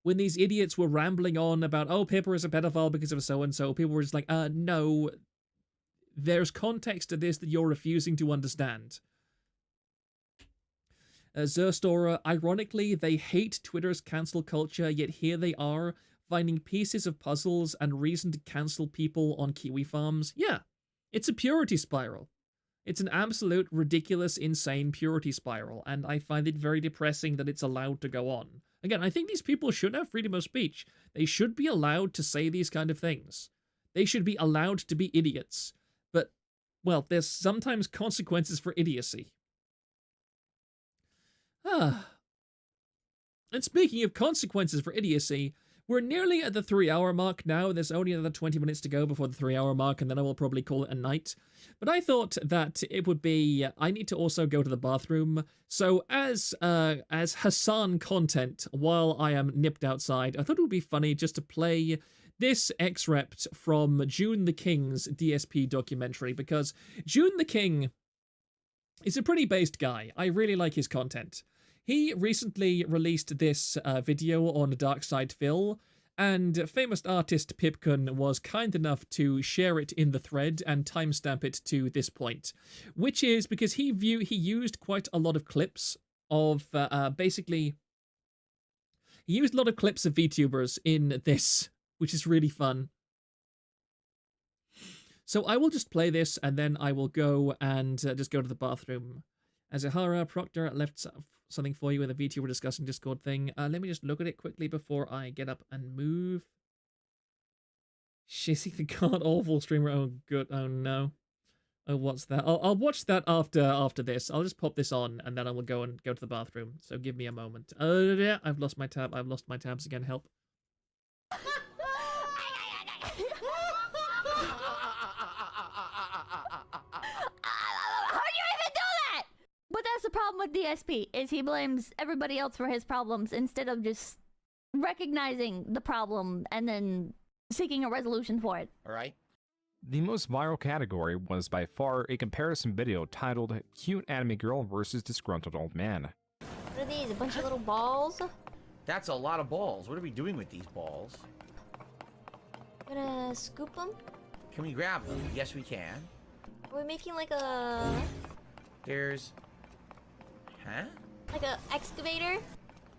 When these idiots were rambling on about, oh, Pippa is a pedophile because of so-and-so, people were just like, no, there's context to this that you're refusing to understand. Zerstora, ironically, they hate Twitter's cancel culture, yet here they are, finding pieces of puzzles and reason to cancel people on Kiwi farms. Yeah, it's a purity spiral. It's an absolute, ridiculous, insane purity spiral, and I find it very depressing that it's allowed to go on. Again, I think these people should have freedom of speech. They should be allowed to say these kind of things. They should be allowed to be idiots. But, well, there's sometimes consequences for idiocy. And speaking of consequences for idiocy, we're nearly at the 3-hour mark now. There's only another 20 minutes to go before the 3-hour mark, and then I will probably call it a night. But I thought that it would be... I need to also go to the bathroom. So as Hassan content while I am nipped outside, I thought it would be funny just to play this excerpt from June the King's DSP documentary, because June the King is a pretty based guy. I really like his content. He recently released this video on Dark Side Phil, and famous artist Pipkun was kind enough to share it in the thread and timestamp it to this point, which is because he used quite a lot of clips of basically he used a lot of clips of VTubers in this, which is really fun. So I will just play this, and then I will go and just go to the bathroom. Azahara Proctor left something for you with a VTuber discussing Discord thing. Let me just look at it quickly before I get up and move. Shizzy the god awful streamer. Oh good. Oh no. Oh, what's that? I'll watch that after this. I'll just pop this on, and then I will go to the bathroom. So give me a moment. Yeah, I've lost my tab. I've lost my tabs again. Help. But that's the problem with DSP, is he blames everybody else for his problems instead of just recognizing the problem and then seeking a resolution for it. Alright. The most viral category was by far a comparison video titled Cute Anime Girl vs. Disgruntled Old Man. What are these, a bunch of little balls? That's a lot of balls. What are we doing with these balls? Gonna scoop them? Can we grab them? Yes, we can. Are we making like a... There's... Huh? like a excavator?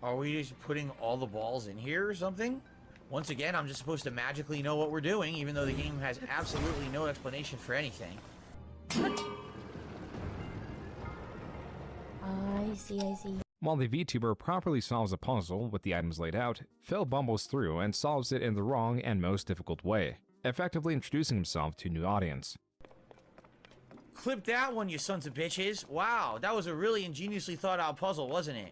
Are we just putting all the balls in here or something? Once again, I'm just supposed to magically know what we're doing, even though the game has absolutely no explanation for anything. I see, I see. While the VTuber properly solves a puzzle with the items laid out, Phil bumbles through and solves it in the wrong and most difficult way, effectively introducing himself to a new audience. Clip that one, you sons of bitches! Wow, that was a really ingeniously thought out puzzle, wasn't it?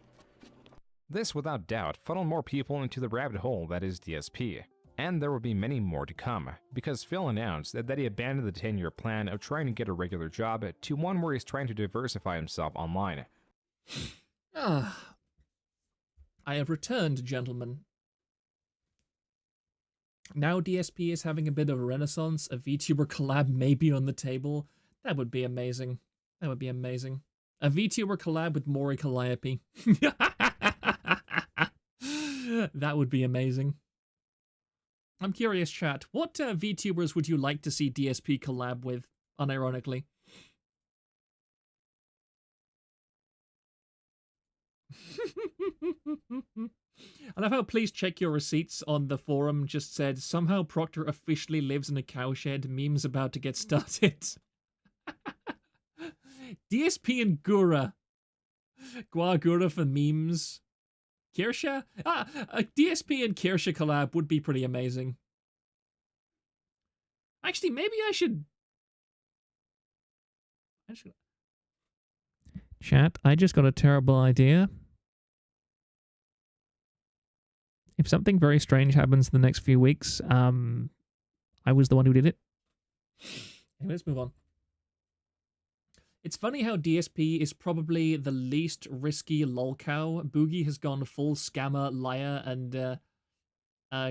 This, without doubt, funneled more people into the rabbit hole that is DSP. And there will be many more to come, because Phil announced that he abandoned the 10-year plan of trying to get a regular job to one where he's trying to diversify himself online. I have returned, gentlemen. Now DSP is having a bit of a renaissance. A VTuber collab may be on the table. That would be amazing. That would be amazing. A VTuber collab with Mori Calliope. That would be amazing. I'm curious, chat. What VTubers would you like to see DSP collab with, unironically? I love how please check your receipts on the forum just said, somehow Proctor officially lives in a cowshed, memes about to get started. DSP and Gura. Gura for memes. Kirsha? A DSP and Kirsha collab would be pretty amazing. Actually, maybe I should... Chat, I just got a terrible idea. If something very strange happens in the next few weeks, I was the one who did it. Anyway, let's move on. It's funny how DSP is probably the least risky lolcow. Boogie has gone full scammer, liar, and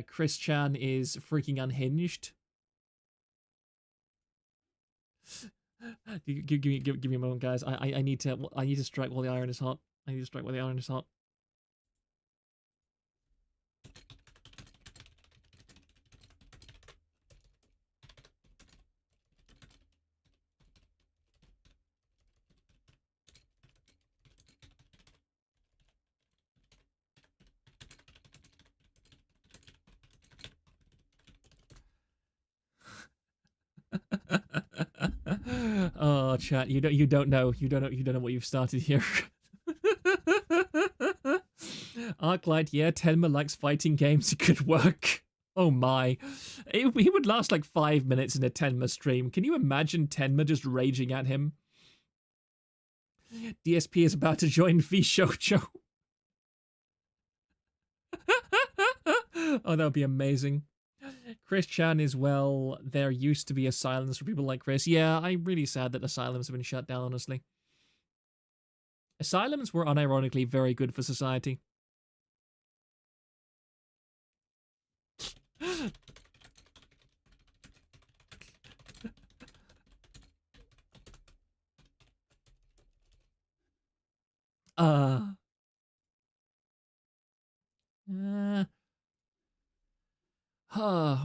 Chris Chan is freaking unhinged. Give me a moment, guys. I need to strike while the iron is hot. I need to strike while the iron is hot. Oh, chat, you don't know what you've started here. Arclight, yeah, Tenma likes fighting games. It could work. Oh my, he would last like 5 minutes in a Tenma stream. Can you imagine Tenma just raging at him? DSP is about to join V Shoujo. Oh, that would be amazing. Chris Chan is, well, there used to be asylums for people like Chris. Yeah, I'm really sad that asylums have been shut down, honestly. Asylums were unironically very good for society.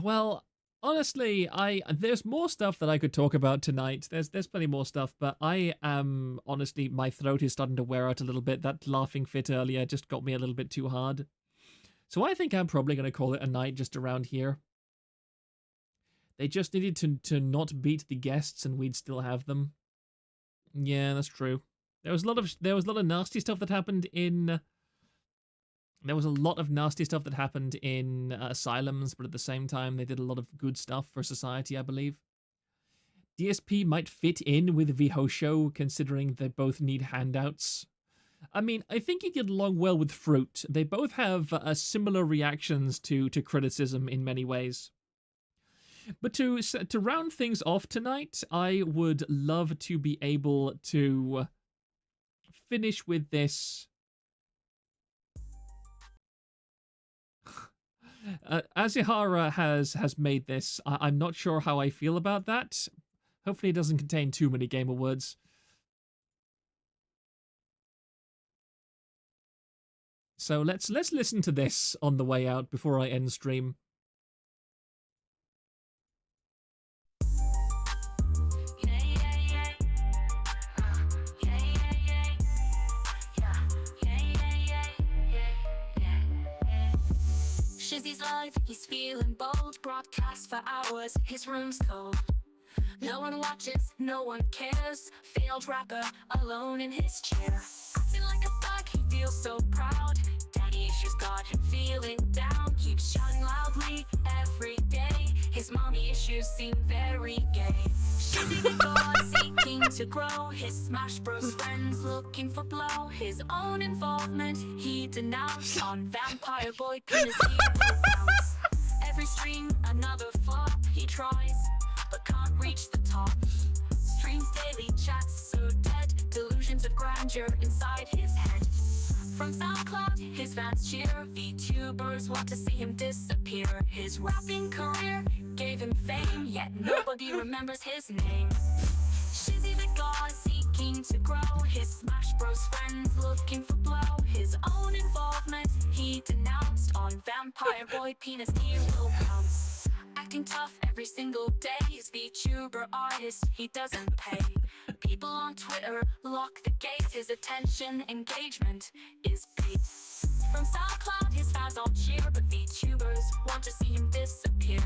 Well, honestly, there's more stuff that I could talk about tonight. There's plenty more stuff, but I am, honestly, my throat is starting to wear out a little bit. That laughing fit earlier just got me a little bit too hard. So I think I'm probably going to call it a night just around here. They just needed to not beat the guests, and we'd still have them. Yeah, that's true. There was a lot of nasty stuff that happened in. There was a lot of nasty stuff that happened in asylums, but at the same time, they did a lot of good stuff for society, I believe. DSP might fit in with Vihosho, considering they both need handouts. I mean, I think you get along well with Fruit. They both have similar reactions to criticism in many ways. But to round things off tonight, I would love to be able to finish with this. Azihara has made this. I'm not sure how I feel about that. Hopefully it doesn't contain too many gamer words. So let's listen to this on the way out before I end stream. Shizzy's live, he's feeling bold. Broadcast for hours, his room's cold. No one watches, no one cares. Failed rapper, alone in his chair. Acting like a thug, he feels so proud. Daddy issues got him feeling down. Keeps shouting loudly every day. His mommy issues seem very gay. Shizzy the god seeking to grow. His Smash Bros friends looking for blow. His own involvement he denounced. On Vampire Boy Penis he will bounce. Every stream another flop. He tries but can't reach the top. Streams daily chats so dead. Delusions of grandeur inside his head. From SoundCloud, his fans cheer. VTubers want to see him disappear. His rapping career gave him fame, yet nobody remembers his name. Shizzy the god seeking to grow. His Smash Bros friends looking for blow. His own involvement he denounced. On Vampire Boy Penis he will pounce. Acting tough every single day. His VTuber artist he doesn't pay. People on Twitter lock the gate. His attention engagement is paid. From SoundCloud his fans all cheer, but VTubers want to see him disappear.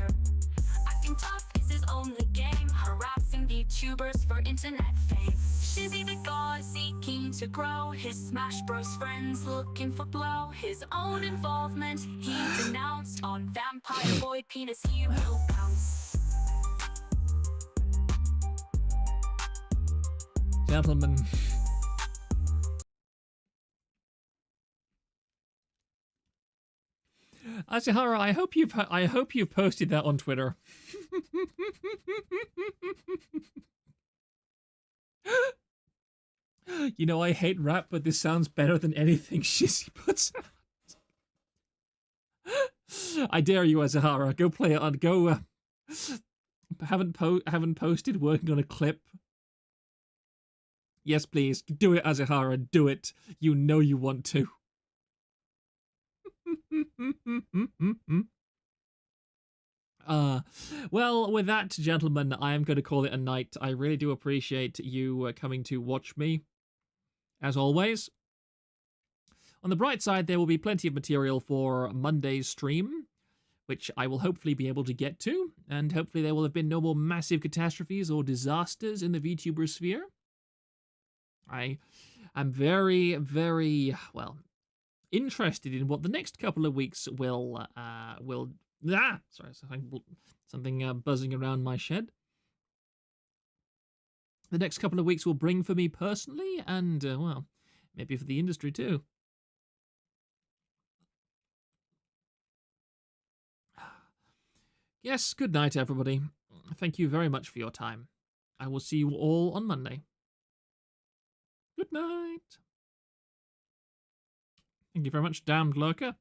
Acting tough is his only game. Harassing VTubers for internet fame. Shizzy the god seeking to grow. His Smash Bros friends looking for blow. His own involvement he denounced. On Vampire Boy Penis he will bounce. Gentlemen. Azihara, I hope you've posted that on Twitter. You know, I hate rap, but this sounds better than anything Shizzy puts out. I dare you, Azihara. Go play it on. Go. Haven't posted. Working on a clip. Yes, please. Do it, Azihara. Do it. You know you want to. Well, with that, gentlemen, I am going to call it a night. I really do appreciate you coming to watch me, as always. On the bright side, there will be plenty of material for Monday's stream, which I will hopefully be able to get to, and hopefully there will have been no more massive catastrophes or disasters in the VTuber sphere. I am very, very, well, interested in what the next couple of weeks will sorry, something buzzing around my shed. The next couple of weeks will bring for me personally, and, well, maybe for the industry too. Yes, good night, everybody. Thank you very much for your time. I will see you all on Monday. Good night. Thank you very much, damned lurker.